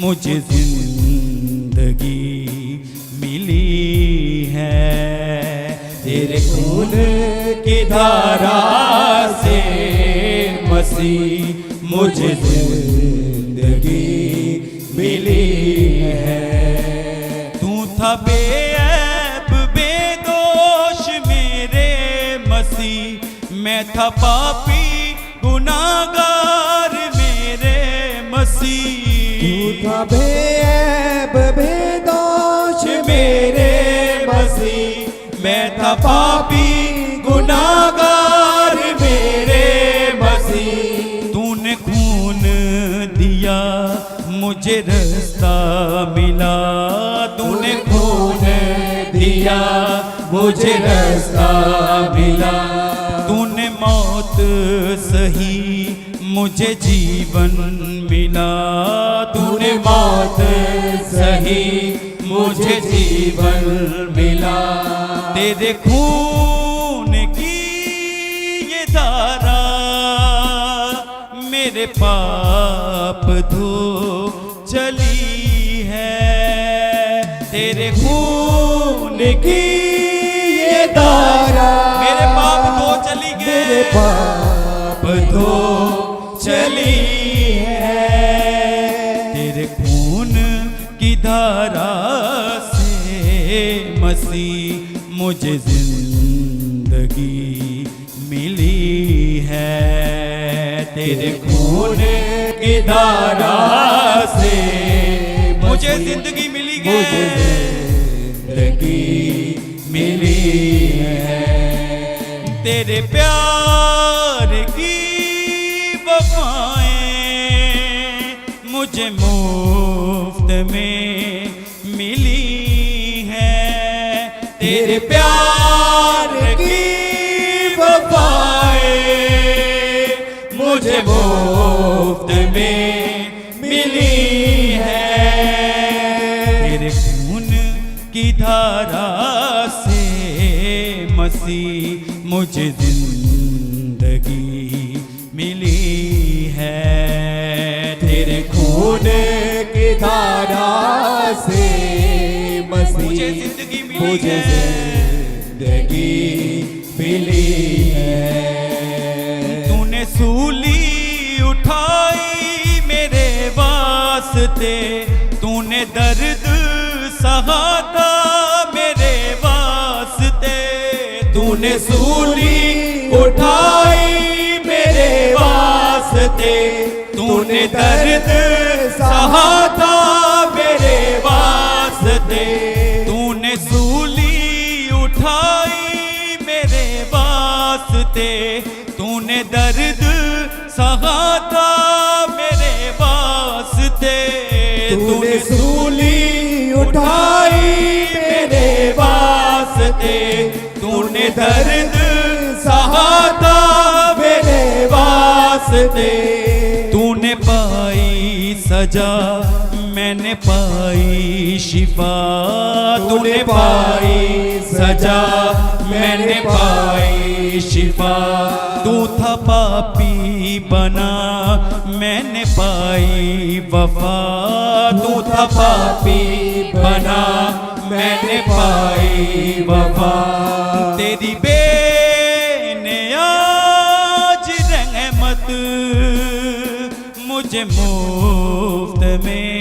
मुझे जिंदगी मिली है, तेरे खून की धारा से मसीह मुझे जिंदगी मिली है, तू था बेऐब बेदोष मेरे मसीह, मैं था पापी गुनाहगार मेरे मसीह, तू था बेऐब बेदोष मेरे मसीह, मैं था पापी गुनाहगार मेरे मसीह, तूने खून दिया मुझे रास्ता मिला, तूने खून दिया मुझे रास्ता मिला, तूने मौत सही मुझे जीवन मिला, तूने मौत सही मुझे जीवन मिला, तेरे खून की ये धारा मेरे पाप धो चली है, तेरे खून की ये धारा मेरे पाप धो चली गए, मेरे पाप धो चली है, तेरे खून की धारा से मसीह मुझे जिंदगी मिली है, तेरे खून की धारा से मुझे जिंदगी मिली है, जिंदगी मिली है, तेरे प्यार की वफाएं मुझे मुफ्त में मिली है, तेरे प्यार की वफाएं मुझे मुफ्त में मिली है, तेरे खून की धारा से मसीह मुझे जिंदगी मिली है, तेरे खून खून की धारा से मुझे मसीह जिंदगी मिली मुझे है। जिंदगी मिली है। तूने सूली उठाई मेरे वास्ते, तूने दर्द सहा था मेरे वास्ते। तूने सूली उठाई मेरे वास्ते, तूने दर्द सहा था मेरे वास्ते। तूने सूली उठाई मेरे वास्ते, तूने दर्द सहा था मेरे वास्ते। तूने सूली उठाई मेरे वास्ते, तूने दर्द सहा था मेरे वास्ते। तूने पाई सजा मैंने पाई शिफा, तूने पाई सजा मैंने पाई शिफा। तू था पापी बना मैंने पाई वफा, तू था पापी बना मैंने पाई वफा। तेरी बेनियाज रहमत मुझे मुफ्त में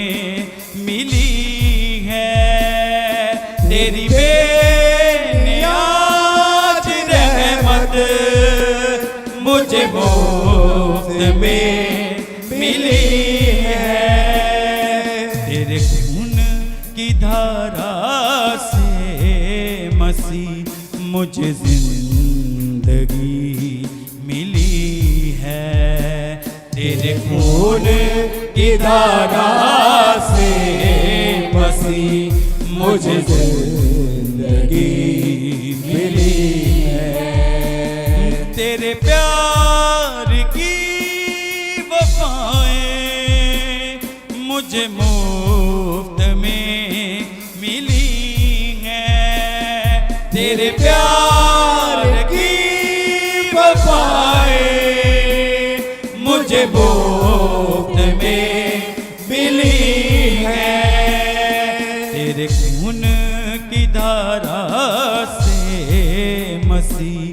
मिली है। तेरी बेनियाज रहमत मुझे मुफ्त में मिली है। तेरे खून की धारा से मसीह मुझे जिंदगी मिली है। तेरे खून की धारा से मसीह मुझे जिंदगी मिली है। तेरे प्यार की वफाएं मुझे मुफ्त में मिली हैं। तेरे प्यार की वफाएं मुझे मुफ्त में मिली हैं। तेरे खून की धारा से मसीह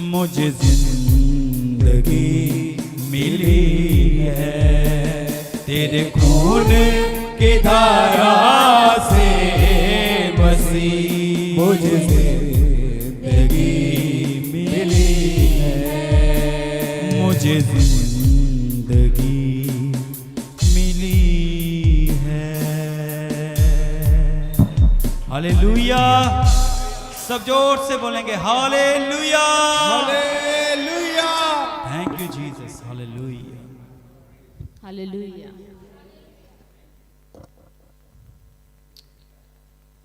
मुझे जिंदगी मिली है। तेरे खून की धारा से मसीह मुझे जिंदगी मिली है। मुझे जिंदगी मिली है। हालेलुया। सब जोर से बोलेंगे hallelujah. Hallelujah. Thank you Jesus. Hallelujah. Hallelujah.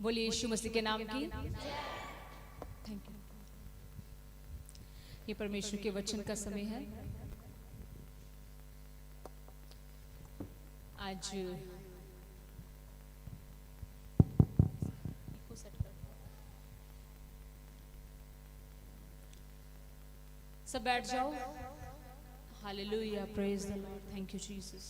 बोलिए यीशु मसीह के नाम की। Thank you. ये परमेश्वर के वचन का समय है। आज सब बैठ जाओ। Hallelujah. Praise the Lord. Thank you Jesus.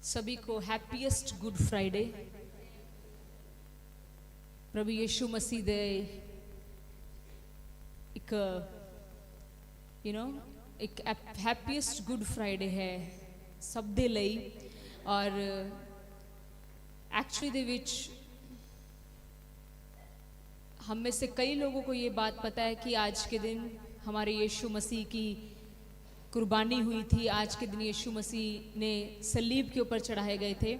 सभी को हैप्पीएस्ट गुड फ्राइडे। प्रभु यीशु मसीह दे एक एक हैप्पीएस्ट गुड फ्राइडे है सब दे ਲਈ। और एक्चुअली ਦੇ ਵਿੱਚ हम में से कई लोगों को ये बात पता है कि आज के दिन हमारे यीशु मसीह की कुर्बानी हुई थी। आज के दिन यीशु मसीह ने सलीब के ऊपर चढ़ाए गए थे।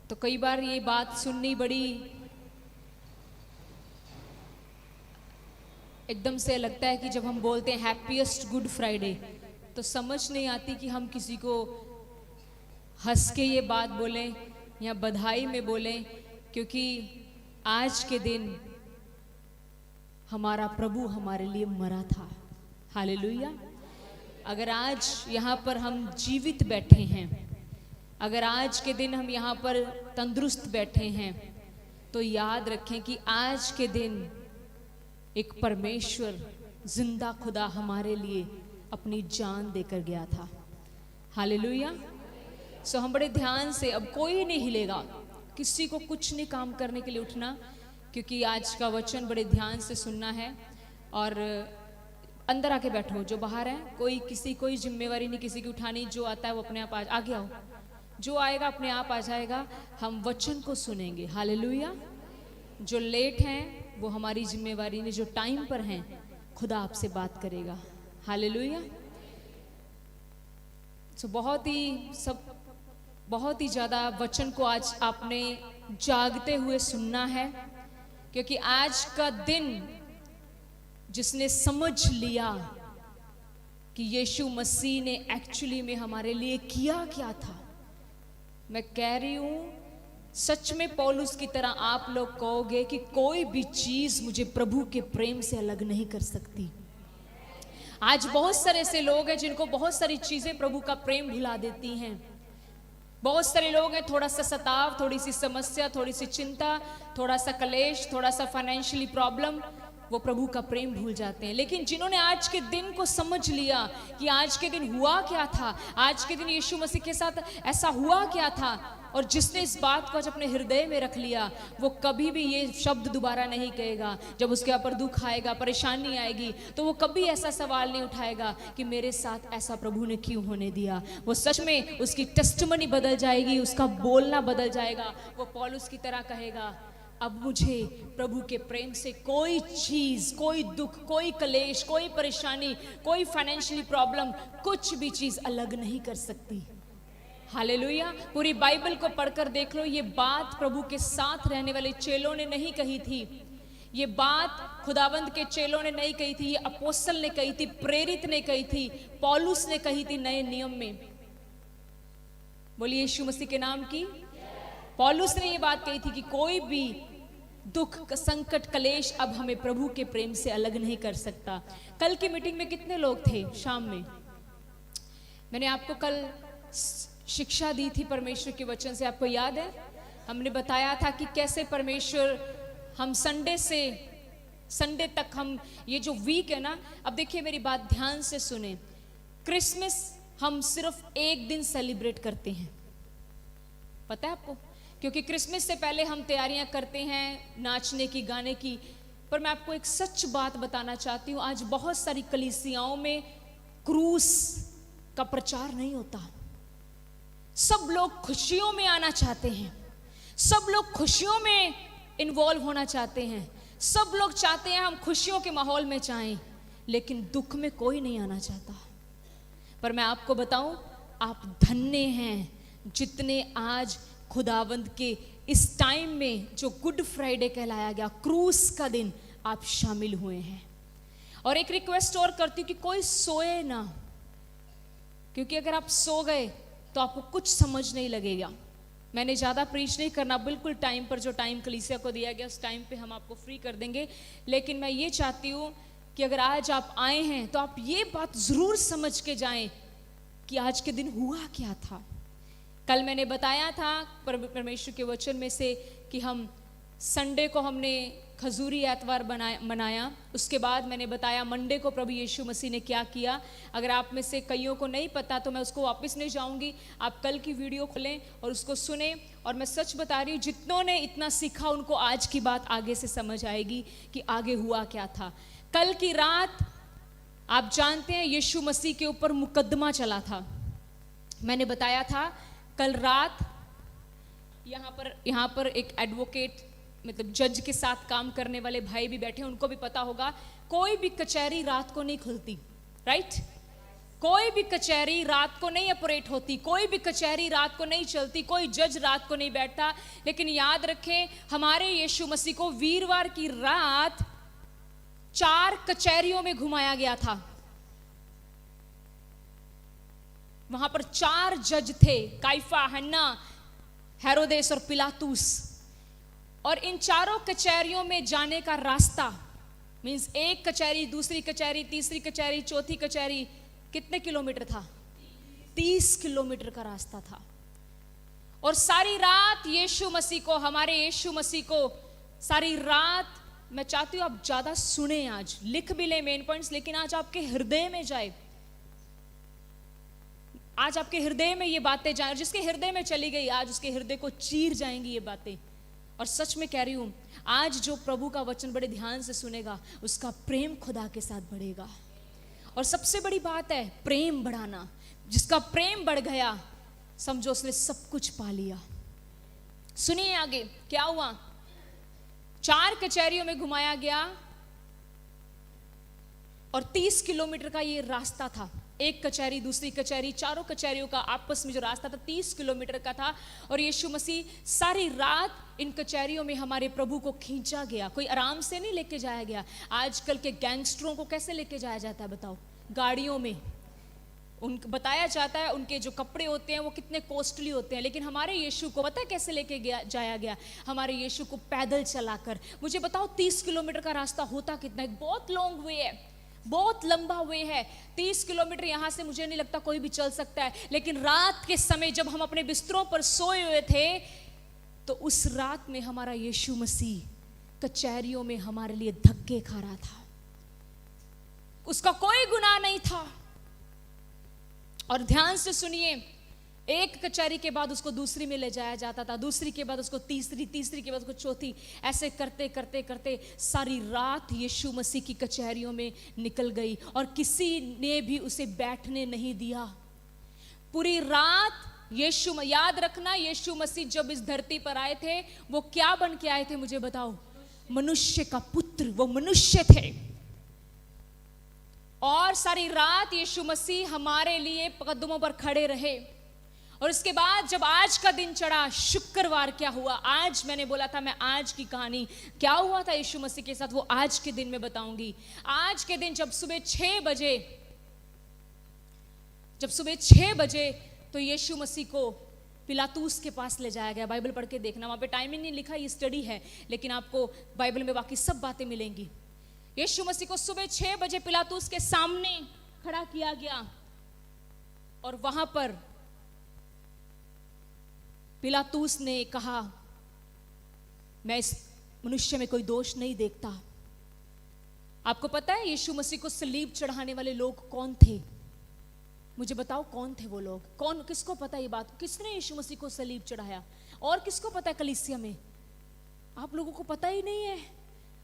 तो कई बार ये बात सुननी बड़ी एकदम से लगता है कि जब हम बोलते हैं हैप्पीएस्ट गुड फ्राइडे तो समझ नहीं आती कि हम किसी को हंस के ये बात बोलें या बधाई में बोलें, क्योंकि आज के दिन हमारा प्रभु हमारे लिए मरा था। हालेलुया। अगर आज यहाँ पर हम जीवित बैठे हैं, अगर आज के दिन हम यहाँ पर तंदुरुस्त बैठे हैं, तो याद रखें कि आज के दिन एक परमेश्वर जिंदा खुदा हमारे लिए अपनी जान देकर गया था। हालेलुया। सो हम बड़े ध्यान से, अब कोई नहीं हिलेगा, किसी को कुछ नहीं काम करने के लिए उठना, क्योंकि आज का वचन बड़े ध्यान से सुनना है। और अंदर आके बैठो, जो बाहर है कोई जिम्मेवारी नहीं किसी की उठानी, जो आता है वो अपने आप आगे आओ, जो आएगा अपने आप आ जाएगा। हम वचन को सुनेंगे। हालेलुया। जो लेट हैं वो हमारी जिम्मेवारी नहीं, जो टाइम पर हैं खुदा आपसे बात करेगा। हालेलुया। सो बहुत ही ज़्यादा वचन को आज आपने जागते हुए सुनना है, क्योंकि आज का दिन जिसने समझ लिया कि यीशु मसीह ने एक्चुअली में हमारे लिए किया क्या था, मैं कह रही हूं सच में पौलुस की तरह आप लोग कहोगे कि कोई भी चीज मुझे प्रभु के प्रेम से अलग नहीं कर सकती। आज बहुत सारे ऐसे लोग हैं जिनको बहुत सारी चीजें प्रभु का प्रेम भुला देती हैं। बहुत सारे लोग हैं, थोड़ा सा सताव, थोड़ी सी समस्या, थोड़ी सी चिंता, थोड़ा सा कलेश, थोड़ा सा फाइनेंशियली प्रॉब्लम, वो प्रभु का प्रेम भूल जाते हैं। लेकिन जिन्होंने आज के दिन को समझ लिया कि आज के दिन हुआ क्या था, आज के दिन यीशु मसीह के साथ ऐसा हुआ क्या था, और जिसने इस बात को आज अपने हृदय में रख लिया, वो कभी भी ये शब्द दोबारा नहीं कहेगा। जब उसके ऊपर दुख आएगा, परेशानी आएगी, तो वो कभी ऐसा सवाल नहीं उठाएगा कि मेरे साथ ऐसा प्रभु ने क्यों होने दिया। वो सच में उसकी टेस्टिमनी बदल जाएगी, उसका बोलना बदल जाएगा। वो पौलुस की तरह कहेगा, अब मुझे प्रभु के प्रेम से कोई चीज, कोई दुख, कोई कलेश, कोई परेशानी, कोई फाइनेंशियली प्रॉब्लम, कुछ भी चीज अलग नहीं कर सकती। हालेलुया। पूरी बाइबल को पढ़कर देख लो, ये बात प्रभु के साथ रहने वाले चेलों ने नहीं कही थी, ये बात खुदावंद के चेलों ने नहीं कही थी, ये अपोस्तल ने कही थी, प्रेरित ने कही थी, पौलुस ने कही थी नए नियम में। बोलिए यीशु मसीह के नाम की। पौलुस ने ये बात कही थी कि कोई भी दुख, संकट, कलेश अब हमें प्रभु के प्रेम से अलग नहीं कर सकता। कल की मीटिंग में कितने लोग थे? शाम में मैंने आपको कल शिक्षा दी थी परमेश्वर के वचन से, आपको याद है? हमने बताया था कि कैसे परमेश्वर, हम संडे से संडे तक, हम ये जो वीक है ना, अब देखिए मेरी बात ध्यान से सुने, क्रिसमस हम सिर्फ एक दिन सेलिब्रेट करते हैं, पता है आपको? क्योंकि क्रिसमस से पहले हम तैयारियां करते हैं नाचने की, गाने की। पर मैं आपको एक सच बात बताना चाहती हूँ, आज बहुत सारी कलीसियाओं में क्रूस का प्रचार नहीं होता। सब लोग खुशियों में आना चाहते हैं, सब लोग खुशियों में इन्वॉल्व होना चाहते हैं, सब लोग चाहते हैं हम खुशियों के माहौल में जाएं, लेकिन दुख में कोई नहीं आना चाहता। पर मैं आपको बताऊं, आप धन्य हैं जितने आज खुदावंद के इस टाइम में, जो गुड फ्राइडे कहलाया गया, क्रूस का दिन, आप शामिल हुए हैं। और एक रिक्वेस्ट और करती हूँ कि कोई सोए ना, क्योंकि अगर आप सो गए तो आपको कुछ समझ नहीं लगेगा। मैंने ज़्यादा प्रीच नहीं करना, बिल्कुल टाइम पर, जो टाइम कलीसिया को दिया गया उस टाइम पे हम आपको फ्री कर देंगे। लेकिन मैं ये चाहती हूँ कि अगर आज आप आए हैं तो आप ये बात ज़रूर समझ के जाएं कि आज के दिन हुआ क्या था। कल मैंने बताया था परमेश्वर के वचन में से कि हम संडे को हमने खजूरी एतवार मनाया। उसके बाद मैंने बताया मंडे को प्रभु यीशु मसीह ने क्या किया। अगर आप में से कईयों को नहीं पता तो मैं उसको वापस नहीं जाऊंगी, आप कल की वीडियो खोलें और उसको सुने। और मैं सच बता रही हूँ, जितनों ने इतना सीखा उनको आज की बात आगे से समझ आएगी कि आगे हुआ क्या था। कल की रात आप जानते हैं यीशु मसीह के ऊपर मुकदमा चला था। मैंने बताया था कल रात यहाँ पर एक एडवोकेट, मतलब जज के साथ काम करने वाले भाई भी बैठे, उनको भी पता होगा कोई भी कचहरी रात को नहीं खुलती, राइट? कोई भी कचहरी रात को नहीं ऑपरेट होती, कोई भी कचहरी रात को नहीं चलती, कोई जज रात को नहीं बैठता। लेकिन याद रखें, हमारे यीशु मसीह को वीरवार की रात 4 कचहरियों में घुमाया गया था। वहां पर 4 जज थे, काइफा, हन्ना, हेरोदेस और पिलातुस। और इन चारों कचहरियों में जाने का रास्ता, मींस एक कचहरी, दूसरी कचहरी, तीसरी कचहरी, चौथी कचहरी, कितने किलोमीटर था? 30 किलोमीटर का रास्ता था। और सारी रात यीशु मसीह को, हमारे यीशु मसीह को सारी रात मैं चाहती हूँ आप ज्यादा सुने, आज लिख भी ले मेन पॉइंट्स, लेकिन आज आपके हृदय में जाए, आज आपके हृदय में ये बातें जाए। जिसके हृदय में चली गई आज उसके हृदय को चीर जाएंगी ये बातें। और सच में कह रही हूं, आज जो प्रभु का वचन बड़े ध्यान से सुनेगा उसका प्रेम खुदा के साथ बढ़ेगा। और सबसे बड़ी बात है प्रेम बढ़ाना। जिसका प्रेम बढ़ गया समझो उसने सब कुछ पा लिया। सुनिए आगे क्या हुआ। 4 कचहरियों में घुमाया गया और 30 किलोमीटर का ये रास्ता था। एक कचहरी, दूसरी कचहरी, चारों कचहरियों का आपस में जो रास्ता था 30 किलोमीटर का था। और यीशु मसीह सारी रात इन कचहरियों में हमारे प्रभु को खींचा गया। कोई आराम से नहीं लेके जाया गया। आजकल के गैंगस्टरों को कैसे लेके जाया जाता है बताओ? गाड़ियों में। बताया जाता है उनके जो कपड़े होते हैं वो कितने कॉस्टली होते हैं, लेकिन हमारे यीशु को पता है कैसे लेके जाया गया? हमारे यीशु को पैदल चलाकर। मुझे बताओ 30 किलोमीटर का रास्ता होता कितना है? बहुत लॉन्ग वे है, बहुत लंबा वे है। 30 किलोमीटर यहाँ से मुझे नहीं लगता कोई भी चल सकता है। लेकिन रात के समय जब हम अपने बिस्तरों पर सोए हुए थे तो उस रात में हमारा यीशु मसीह कचहरियों में हमारे लिए धक्के खा रहा था। उसका कोई गुनाह नहीं था। और ध्यान से सुनिए, एक कचहरी के बाद उसको दूसरी में ले जाया जाता था, दूसरी के बाद उसको तीसरी, तीसरी के बाद उसको चौथी, ऐसे करते करते करते सारी रात यीशु मसीह की कचहरियों में निकल गई और किसी ने भी उसे बैठने नहीं दिया। पूरी रात यीशु, याद रखना यीशु मसीह जब इस धरती पर आए थे वो क्या बन के आए थे मुझे बताओ? मनुष्य का पुत्र, वो मनुष्य थे। और सारी रात यीशु मसीह हमारे लिए कदमों पर खड़े रहे। और उसके बाद जब आज का दिन चढ़ा, शुक्रवार, क्या हुआ? आज मैंने बोला था मैं आज की कहानी क्या हुआ था यीशु मसीह के साथ वो आज के दिन में बताऊंगी। आज के दिन जब सुबह 6 बजे तो यीशु मसीह को पिलातूस के पास ले जाया गया। बाइबल पढ़ के देखना, वहां पे टाइमिंग नहीं लिखा, ये स्टडी है, लेकिन आपको बाइबल में बाकी सब बातें मिलेंगी। यीशु मसीह को सुबह 6 बजे पिलातूस के सामने खड़ा किया गया और वहां पर पिलातूस ने कहा मैं इस मनुष्य में कोई दोष नहीं देखता। आपको पता है यीशु मसीह को सलीब चढ़ाने वाले लोग कौन थे? मुझे बताओ कौन थे वो लोग? कौन, किसको पता ये बात? किसने यीशु मसीह को सलीब चढ़ाया? और किसको पता है कलीसिया में? आप लोगों को पता ही नहीं है।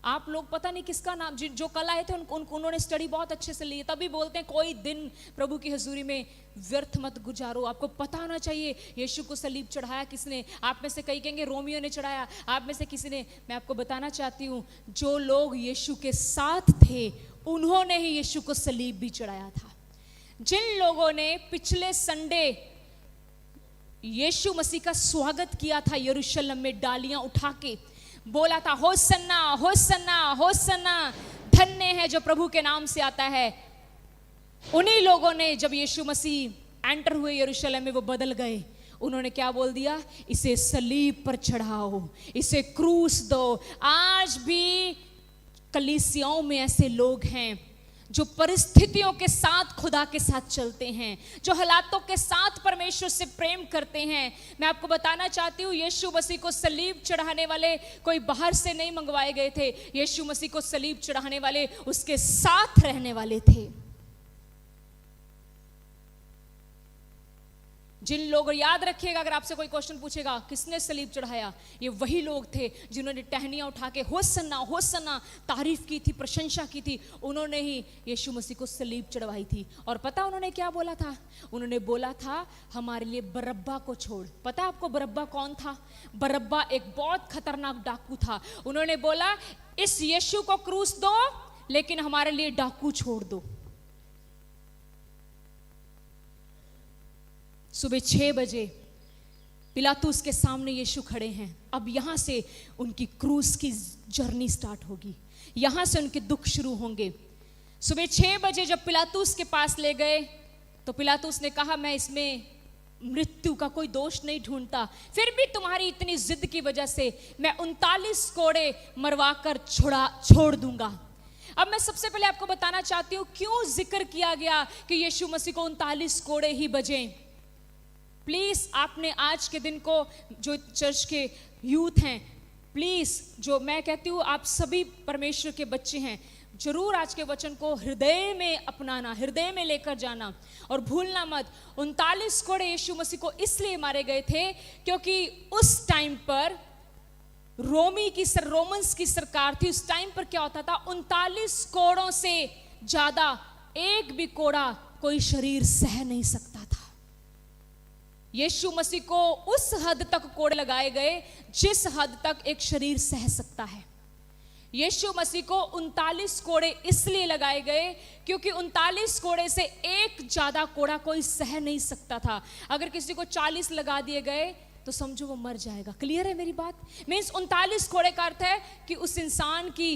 आप लोग पता नहीं किसका नाम, जो कल आए थे उन्होंने स्टडी बहुत अच्छे से ली, तभी बोलते हैं कोई दिन प्रभु की हजूरी में व्यर्थ मत गुजारो। आपको पता होना चाहिए यीशु को सलीब चढ़ाया किसने। आप में से कई कहेंगे रोमियो ने चढ़ाया, आप में से किसी ने। मैं आपको बताना चाहती हूँ जो लोग यीशु के साथ थे उन्होंने ही यीशु को सलीब भी चढ़ाया था। जिन लोगों ने पिछले संडे यीशु मसीह का स्वागत किया था यरूशलेम में डालियां उठा के, बोला था होसन्ना होसन्ना होसन्ना, धन्य है जो प्रभु के नाम से आता है, उन्हीं लोगों ने जब यीशु मसीह एंटर हुए यरूशलेम में वो बदल गए। उन्होंने क्या बोल दिया? इसे सलीब पर चढ़ाओ, इसे क्रूस दो। आज भी कलीसियाओं में ऐसे लोग हैं जो परिस्थितियों के साथ खुदा के साथ चलते हैं, जो हालातों के साथ परमेश्वर से प्रेम करते हैं। मैं आपको बताना चाहती हूँ यीशु मसीह को सलीब चढ़ाने वाले कोई बाहर से नहीं मंगवाए गए थे। यीशु मसीह को सलीब चढ़ाने वाले उसके साथ रहने वाले थे। जिन लोग, याद रखिएगा अगर आपसे कोई क्वेश्चन पूछेगा किसने सलीब चढ़ाया, ये वही लोग थे जिन्होंने टहनियां उठा के होसन्ना होसन्ना तारीफ की थी, प्रशंसा की थी। उन्होंने ही यीशु मसीह को सलीब चढ़वाई थी। और पता उन्होंने क्या बोला था? उन्होंने बोला था हमारे लिए बरअब्बा को छोड़। पता आपको बरअब्बा कौन था? बरअब्बा एक बहुत खतरनाक डाकू था। उन्होंने बोला इस यीशु को क्रूस दो लेकिन हमारे लिए डाकू छोड़ दो। सुबह 6 बजे पिलातूस के सामने यीशु खड़े हैं। अब यहां से उनकी क्रूस की जर्नी स्टार्ट होगी, यहां से उनके दुख शुरू होंगे। सुबह 6 बजे जब पिलातूस के पास ले गए तो पिलातूस ने कहा मैं इसमें मृत्यु का कोई दोष नहीं ढूंढता, फिर भी तुम्हारी इतनी जिद की वजह से मैं 39 कोड़े मरवा कर छोड़ दूंगा। अब मैं सबसे पहले आपको बताना चाहती हूं क्यों जिक्र किया गया कि यीशु मसीह को 39 कोड़े ही बजे। प्लीज आपने आज के दिन को, जो चर्च के यूथ हैं, प्लीज, जो मैं कहती हूँ, आप सभी परमेश्वर के बच्चे हैं, जरूर आज के वचन को हृदय में अपनाना, हृदय में लेकर जाना और भूलना मत। 39 कोड़े यीशु मसीह को इसलिए मारे गए थे क्योंकि उस टाइम पर रोमन्स की सरकार थी। उस टाइम पर क्या होता था, 39 कोड़ों से ज्यादा एक भी कोड़ा कोई शरीर सह नहीं सकता था। यीशु मसीह को उस हद तक कोड़े लगाए गए जिस हद तक एक शरीर सह सकता है। यीशु मसीह को 39 कोड़े इसलिए लगाए गए क्योंकि 39 कोड़े से एक ज्यादा कोड़ा कोई सह नहीं सकता था। अगर किसी को 40 लगा दिए गए तो समझो वो मर जाएगा। क्लियर है मेरी बात? मीन्स 39 कोड़े का अर्थ है कि उस इंसान की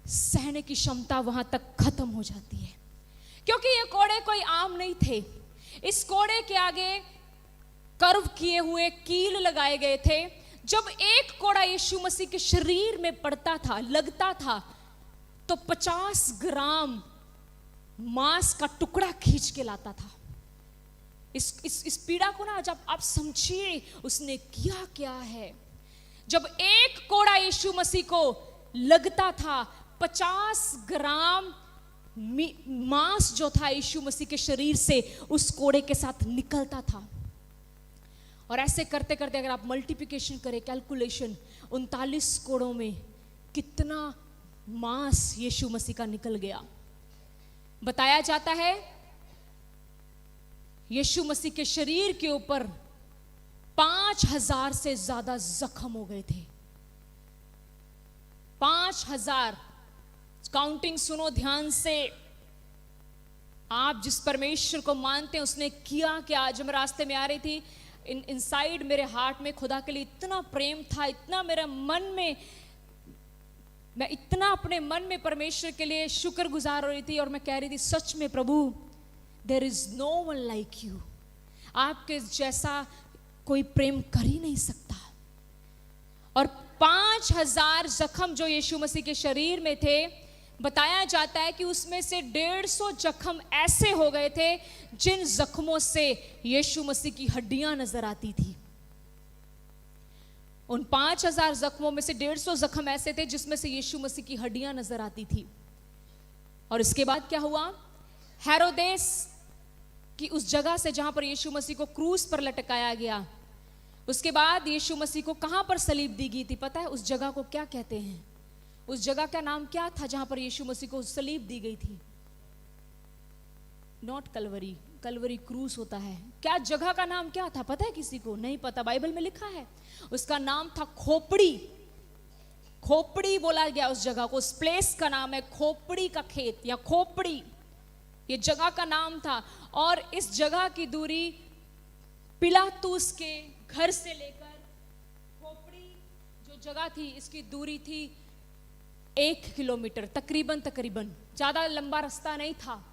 सहने की क्षमता वहां तक खत्म हो जाती है, क्योंकि ये कोड़े कोई आम नहीं थे। इस कोड़े के आगे कर्व किए हुए कील लगाए गए थे। जब एक कोड़ा यीशु मसीह के शरीर में पड़ता था, लगता था, तो 50 ग्राम मांस का टुकड़ा खींच के लाता था। इस पीड़ा को ना जब आप समझिए उसने किया क्या है। जब एक कोड़ा यीशु मसीह को लगता था, 50 ग्राम मांस जो था यीशु मसीह के शरीर से उस कोड़े के साथ निकलता था। और ऐसे करते करते अगर आप मल्टीप्लिकेशन करें, कैलकुलेशन, 39 कोड़ों में कितना मांस यीशु मसीह का निकल गया। बताया जाता है यीशु मसीह के शरीर के ऊपर 5000 से ज्यादा जख्म हो गए थे। 5000। काउंटिंग सुनो ध्यान से। आप जिस परमेश्वर को मानते हैं उसने किया क्या। आज मैं रास्ते में आ रही थी, इनसाइड मेरे हार्ट में खुदा के लिए इतना प्रेम था, इतना मेरे मन में, मैं इतना अपने मन में परमेश्वर के लिए शुक्रगुजार हो रही थी और मैं कह रही थी, सच में प्रभु, there is no one like you. आपके जैसा कोई प्रेम कर ही नहीं सकता। और 5000 जख्म जो यीशु मसीह के शरीर में थे, बताया जाता है कि उसमें से 150 जख्म ऐसे हो गए थे जिन जख्मों से यीशु मसीह की हड्डियां नजर आती थी। उन 5000 जख्मों में से 150 जख्म ऐसे थे जिसमें से यीशु मसीह की हड्डियां नजर आती थी। और इसके बाद क्या हुआ, हेरोदेस की उस जगह से जहां पर यीशु मसीह को क्रूस पर लटकाया गया, उसके बाद यीशु मसीह को कहां पर सलीब दी गई थी पता है? उस जगह को क्या कहते हैं? उस जगह का नाम क्या था जहां पर यीशु मसीह को सलीब दी गई थी? नॉट कलवरी, कलवरी क्रूस होता है। क्या जगह का नाम क्या था पता है किसी को? नहीं पता, बाइबल में लिखा है। उसका नाम था खोपड़ी। खोपड़ी बोला गया उस जगह को। उस प्लेस का नाम है खोपड़ी का खेत या खोपड़ी, ये जगह का नाम था। और इस जगह की दूरी पिलातूस के घर से लेकर खोपड़ी जो जगह थी, इसकी दूरी थी 1 किलोमीटर तकरीबन। ज्यादा लंबा रास्ता नहीं था।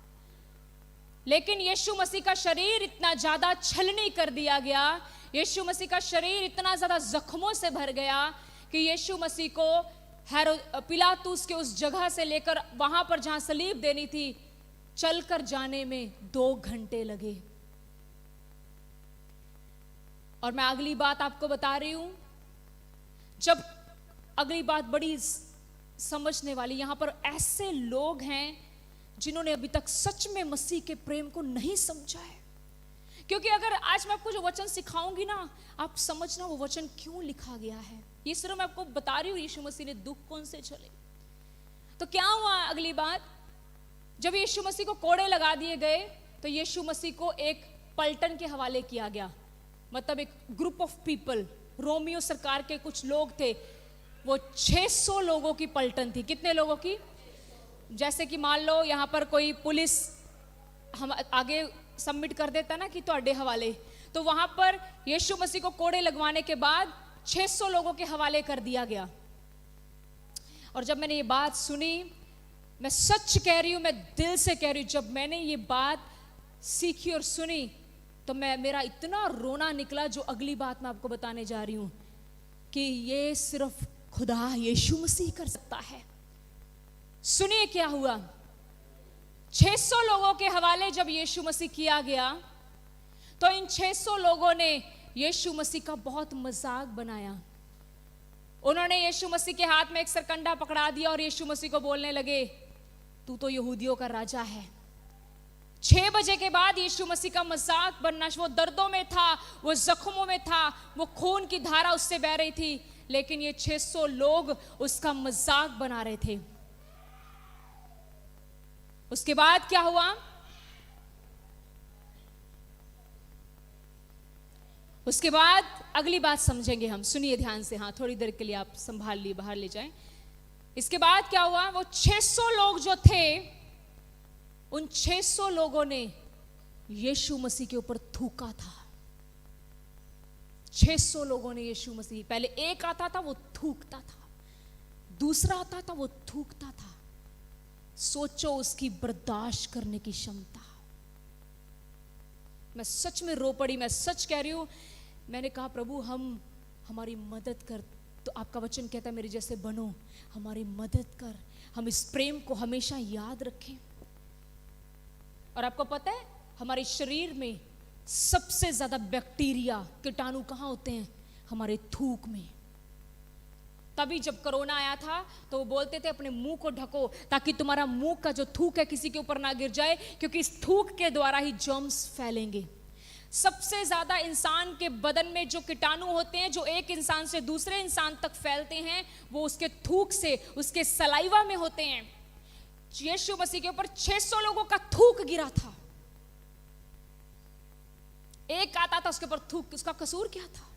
लेकिन यीशु मसीह का शरीर इतना ज्यादा छलनी कर दिया गया, यीशु मसीह का शरीर इतना ज्यादा जख्मों से भर गया कि यीशु मसीह को पिलातूस के उस जगह से लेकर वहां पर जहां सलीब देनी थी, चलकर जाने में 2 घंटे लगे। और मैं अगली बात आपको बता रही हूं, जब अगली बात बड़ी समझने वाली, यहां पर ऐसे लोग हैं जिन्होंने अभी तक सच में मसीह के प्रेम को नहीं समझा है। क्योंकि अगर आज मैं आपको जो वचन सिखाऊंगी ना, आप समझना वो वचन क्यों लिखा गया है। ये सिर्फ मैं आपको बता रही हूँ यीशु मसीह ने दुख कौन से झेले। तो क्या हुआ अगली बात, जब यीशु मसीह को कोड़े लगा दिए गए तो यीशु मसीह को एक पलटन के हवाले किया गया। मतलब एक ग्रुप ऑफ पीपल, रोमियो सरकार के कुछ लोग थे, वो 600 लोगों की पलटन थी। कितने लोगों की? जैसे कि मान लो यहाँ पर कोई पुलिस हम आगे सबमिट कर देता ना कि ਤੁਹਾਡੇ हवाले, तो वहां पर यीशु मसीह को कोड़े लगवाने के बाद 600 लोगों के हवाले कर दिया गया। और जब मैंने ये बात सुनी, मैं सच कह रही हूं, मैं दिल से कह रही हूं, जब मैंने ये बात सीखी और सुनी तो मेरा इतना रोना निकला, जो अगली बात मैं आपको बताने जा रही हूं कि ये सिर्फ खुदा यीशु मसीह कर सकता है। सुनिए क्या हुआ। 600 लोगों के हवाले जब यीशु मसीह किया गया तो इन 600 लोगों ने यीशु मसीह का बहुत मजाक बनाया। उन्होंने यीशु मसीह के हाथ में एक सरकंडा पकड़ा दिया और यीशु मसीह को बोलने लगे, तू तो यहूदियों का राजा है। 6 बजे के बाद यीशु मसीह का मजाक बनना, वो दर्दों में था, वो जख्मों में था, वो खून की धारा उससे बह रही थी, लेकिन ये 600 लोग उसका मजाक बना रहे थे। उसके बाद क्या हुआ? उसके बाद अगली बात समझेंगे हम, सुनिए ध्यान से। हाँ, थोड़ी देर के लिए आप संभाल लिए, बाहर ले जाएं। इसके बाद क्या हुआ? वो 600 लोग जो थे, उन 600 लोगों ने यीशु मसीह के ऊपर थूका था। 600 लोगों ने यीशु मसीह, पहले एक आता था वो थूकता था, दूसरा आता था वो थूकता था। सोचो उसकी बर्दाश्त करने की क्षमता। मैं सच में रो पड़ी, मैं सच कह रही हूं। मैंने कहा, प्रभु हमारी मदद कर। तो आपका वचन कहता है, मेरे जैसे बनो, हमारी मदद कर, हम इस प्रेम को हमेशा याद रखें। और आपको पता है, हमारे शरीर में सबसे ज्यादा बैक्टीरिया, कीटाणु कहाँ होते हैं? हमारे थूक में। तभी जब कोरोना आया था तो वो बोलते थे अपने मुंह को ढको, ताकि तुम्हारा मुंह का जो थूक है किसी के ऊपर ना गिर जाए, क्योंकि इस थूक के द्वारा ही जर्म्स फैलेंगे। सबसे ज्यादा इंसान के बदन में जो कीटाणु होते हैं, जो एक इंसान से दूसरे इंसान तक फैलते हैं, वो उसके थूक से, उसके सलाइवा में होते हैं। यीशु मसीह के ऊपर 600 लोगों का थूक गिरा था। एक आता था उसके ऊपर थूक, उसका कसूर क्या था?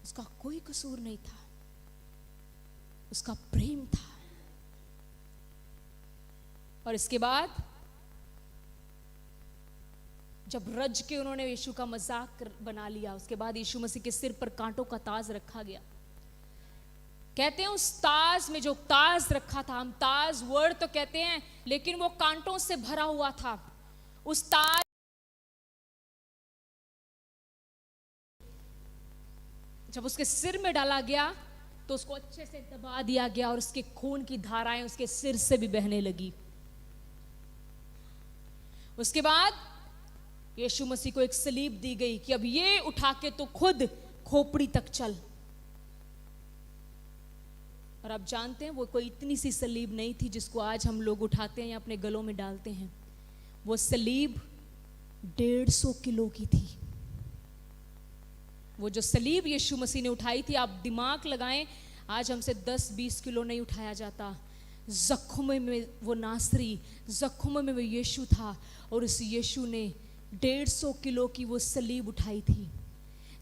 उसका कोई कसूर नहीं था, उसका प्रेम था। और इसके बाद जब रज के उन्होंने यीशु का मजाक बना लिया, उसके बाद यीशु मसीह के सिर पर कांटों का ताज रखा गया। कहते हैं उस ताज में जो ताज रखा था, हम ताज वर्ड तो कहते हैं, लेकिन वो कांटों से भरा हुआ था। उस ताज जब उसके सिर में डाला गया तो उसको अच्छे से दबा दिया गया और उसके खून की धाराएं उसके सिर से भी बहने लगी। उसके बाद यीशु मसीह को एक सलीब दी गई कि अब ये उठा के तो खुद खोपड़ी तक चल। और आप जानते हैं, वो कोई इतनी सी सलीब नहीं थी जिसको आज हम लोग उठाते हैं या अपने गलों में डालते हैं। वो सलीब 150 किलो की थी। वो जो सलीब यीशु मसीह ने उठाई थी, आप दिमाग लगाएं, आज हमसे 10-20 किलो नहीं उठाया जाता। जख्म में वो नासरी, जख्म में वो यीशु था, और उस यीशु ने 150 किलो की वो सलीब उठाई थी।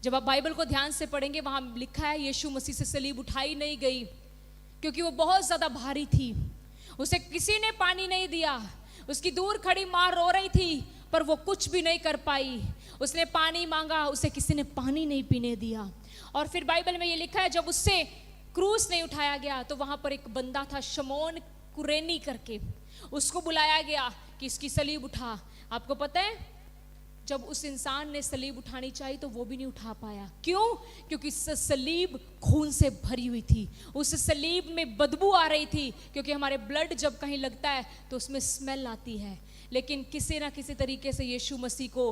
जब आप बाइबल को ध्यान से पढ़ेंगे, वहां लिखा है यीशु मसीह से सलीब उठाई नहीं गई क्योंकि वो बहुत ज्यादा भारी थी। उसे किसी ने पानी नहीं दिया। उसकी दूर खड़ी मां रो रही थी, पर वो कुछ भी नहीं कर पाई। उसने पानी मांगा, उसे किसी ने पानी नहीं पीने दिया। और फिर बाइबल में ये लिखा है, जब उससे क्रूस नहीं उठाया गया तो वहां पर एक बंदा था, शमौन कुरेनी करके, उसको बुलाया गया कि इसकी सलीब उठा। आपको पता है, जब उस इंसान ने सलीब उठानी चाहिए तो वो भी नहीं उठा पाया। क्यों? क्योंकि सलीब खून से भरी हुई थी। उस सलीब में बदबू आ रही थी, क्योंकि हमारे ब्लड जब कहीं लगता है तो उसमें स्मेल आती है। लेकिन किसी ना किसी तरीके से यीशु मसीह को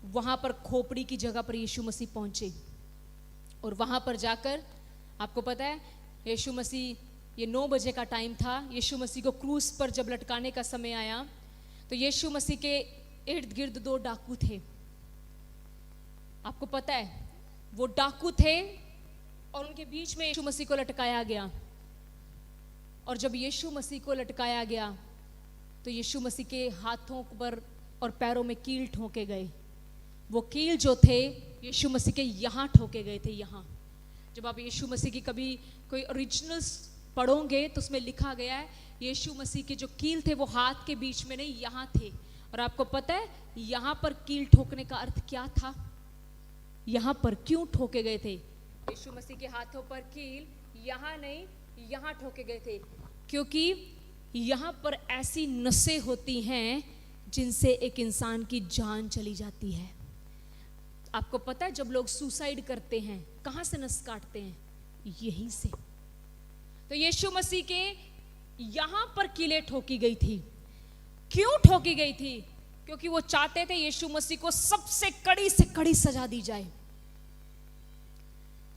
वहां पर खोपड़ी की जगह पर यीशु मसीह पहुंचे, और वहां पर जाकर आपको पता है, यीशु मसीह, ये 9 बजे का टाइम था। यीशु मसीह को क्रूस पर जब लटकाने का समय आया तो यीशु मसीह के इर्द गिर्द 2 डाकू थे। आपको पता है, वो डाकू थे और उनके बीच में यीशु मसीह को लटकाया गया। और जब यीशु मसीह को लटकाया गया तो यीशु मसीह के हाथों पर और पैरों में कील ठोके गए। वो कील जो थे यीशु मसीह के यहाँ ठोके गए थे, यहाँ। जब आप यीशु मसीह की कभी कोई ओरिजिनल्स पढ़ोगे तो उसमें लिखा गया है, यीशु मसीह के जो कील थे वो हाथ के बीच में नहीं, यहाँ थे। और आपको पता है यहाँ पर कील ठोकने का अर्थ क्या था? यहाँ पर क्यों ठोके गए थे? यीशु मसीह के हाथों पर कील यहाँ नहीं, यहाँ ठोके गए थे, क्योंकि यहाँ पर ऐसी नसें होती हैं जिनसे एक इंसान की जान चली जाती है। आपको पता है, जब लोग सुसाइड करते हैं कहाँ से नस काटते हैं? यहीं से। तो यीशु मसीह के यहाँ पर कीलें ठोकी गई थी। क्यों ठोकी गई थी? क्योंकि वो चाहते थे यीशु मसीह को सबसे कड़ी से कड़ी सजा दी जाए।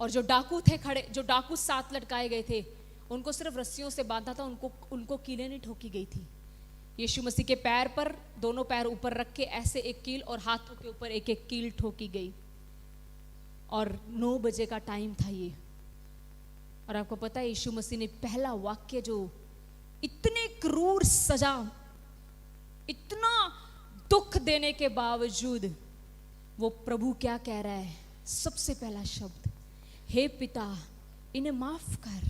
और जो डाकू थे खड़े, जो डाकू साथ लटकाए गए थे, उनको सिर्फ रस्सियों से बांधा था, उनको कीलें नहीं ठोकी गई थी। यीशु मसीह के पैर पर दोनों पैर ऊपर रख के ऐसे एक कील और हाथों के ऊपर एक एक कील ठोकी गई। और 9 बजे का टाइम था ये। और आपको पता है यीशु मसीह ने पहला वाक्य, जो इतने क्रूर सजा, इतना दुख देने के बावजूद वो प्रभु क्या कह रहा है? सबसे पहला शब्द, हे पिता इन्हें माफ कर,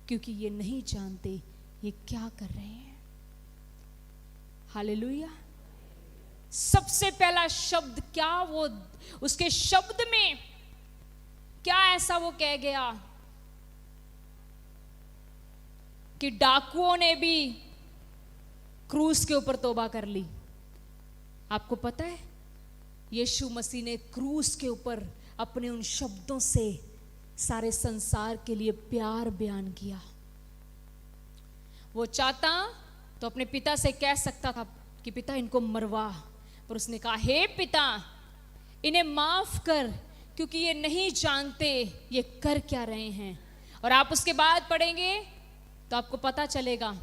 क्योंकि ये नहीं जानते ये क्या कर रहे हैं। हालेलुया। सबसे पहला शब्द क्या, वो उसके शब्द में क्या ऐसा वो कह गया कि डाकुओं ने भी क्रूस के ऊपर तौबा कर ली। आपको पता है यीशु मसीह ने क्रूस के ऊपर अपने उन शब्दों से सारे संसार के लिए प्यार बयान किया। वो चाहता तो अपने पिता से कह सकता था कि पिता इनको मरवा, पर उसने कहा हे पिता इन्हें माफ कर, क्योंकि ये नहीं जानते ये कर क्या रहे हैं। और आप उसके बाद पढ़ेंगे तो आपको पता चलेगा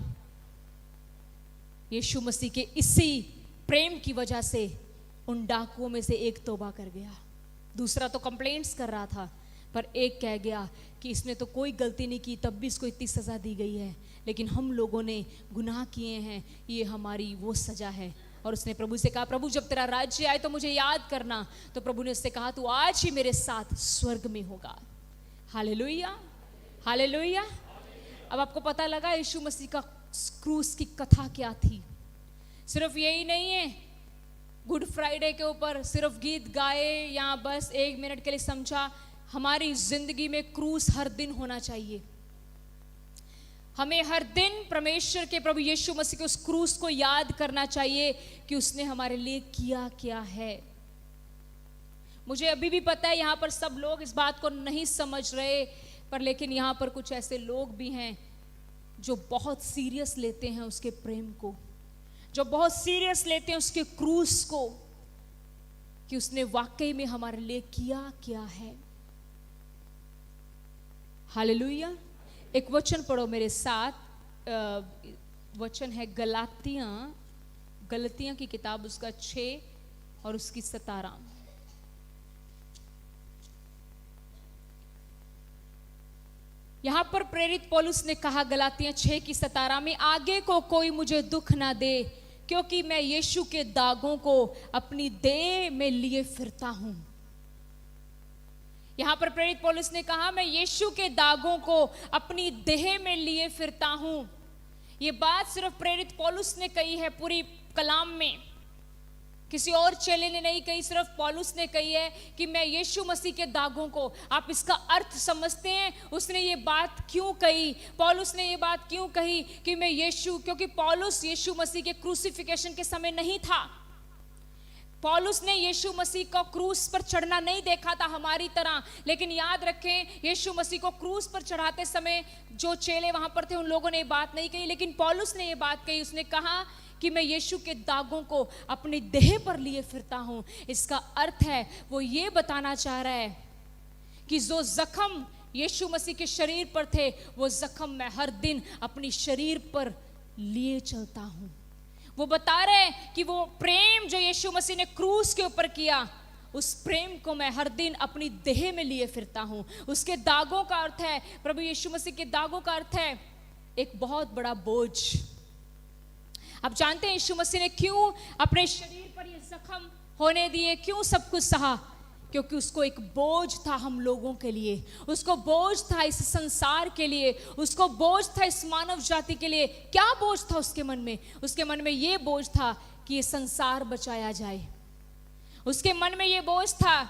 यीशु मसीह के इसी प्रेम की वजह से उन डाकुओं में से एक तौबा कर गया। दूसरा तो कंप्लेंट्स कर रहा था, पर एक कह गया कि इसने तो कोई गलती नहीं की, तब भी इसको इतनी सजा दी गई है, लेकिन हम लोगों ने गुनाह किए हैं, ये हमारी वो सजा है। और उसने प्रभु से कहा, प्रभु जब तेरा राज्य आए तो मुझे याद करना। तो प्रभु ने उससे कहा, तू आज ही मेरे साथ स्वर्ग में होगा। Hallelujah, hallelujah. अब आपको पता लगा यीशु मसीह का क्रूस की कथा क्या थी। सिर्फ यही नहीं है, गुड फ्राइडे के ऊपर सिर्फ गीत गाए या बस 1 मिनट के लिए समझा। हमारी जिंदगी में क्रूस हर दिन होना चाहिए। हमें हर दिन परमेश्वर के प्रभु यीशु मसीह के उस क्रूस को याद करना चाहिए कि उसने हमारे लिए किया क्या है। मुझे अभी भी पता है यहाँ पर सब लोग इस बात को नहीं समझ रहे, पर लेकिन यहाँ पर कुछ ऐसे लोग भी हैं जो बहुत सीरियस लेते हैं उसके प्रेम को, जो बहुत सीरियस लेते हैं उसके क्रूस को, कि उसने वाकई में हमारे लिए किया क्या है। हालेलुया। एक वचन पढ़ो मेरे साथ, वचन है गलतियां की किताब, उसका 6 और उसकी 17। यहां पर प्रेरित पौलुस ने कहा गलातियां 6 की 17 में, आगे को कोई मुझे दुख ना दे, क्योंकि मैं यीशु के दागों को अपनी देह में लिए फिरता हूं। यहां पर प्रेरित पौलुस ने कहा, मैं यीशु के दागों को अपनी देह में लिए फिरता हूं। यह बात सिर्फ प्रेरित पौलुस ने कही है पूरी कलाम में, किसी और चेले ने नहीं कही, सिर्फ पौलुस ने कही है कि मैं यीशु मसीह के दागों को। आप इसका अर्थ समझते हैं उसने ये बात क्यों कही? पौलुस ने ये बात क्यों कही कि मैं यीशु, क्योंकि पौलुस यीशु मसीह के क्रूसिफिकेशन के समय नहीं था। पौलुस ने यीशु मसीह को क्रूस पर चढ़ना नहीं देखा था हमारी तरह। लेकिन याद रखें, यीशु मसीह को क्रूस पर चढ़ाते समय जो चेले वहां पर थे उन लोगों ने ये बात नहीं कही, लेकिन पौलुस ने ये बात कही। उसने कहा कि मैं यीशु के दागों को अपनी देह पर लिए फिरता हूं। इसका अर्थ है वो ये बताना चाह रहा है कि जो जख्म यीशु मसीह के शरीर पर थे, वो जख्म मैं हर दिन अपनी शरीर पर लिए चलता हूं। वो बता रहे हैं कि वो प्रेम जो यीशु मसीह ने क्रूस के ऊपर किया, उस प्रेम को मैं हर दिन अपनी देह में लिए फिरता हूं। उसके दागों का अर्थ है, प्रभु यीशु मसीह के दागों का अर्थ है एक बहुत बड़ा बोझ। आप जानते हैं यीशु मसीह ने क्यों अपने शरीर पर ये जख्म होने दिए, क्यों सब कुछ सहा? क्योंकि उसको एक बोझ था हम लोगों के लिए, उसको बोझ था इस संसार के लिए, उसको बोझ था इस मानव जाति के लिए। क्या बोझ था उसके मन में? उसके मन में ये बोझ था कि ये संसार बचाया जाए। उसके मन में ये बोझ था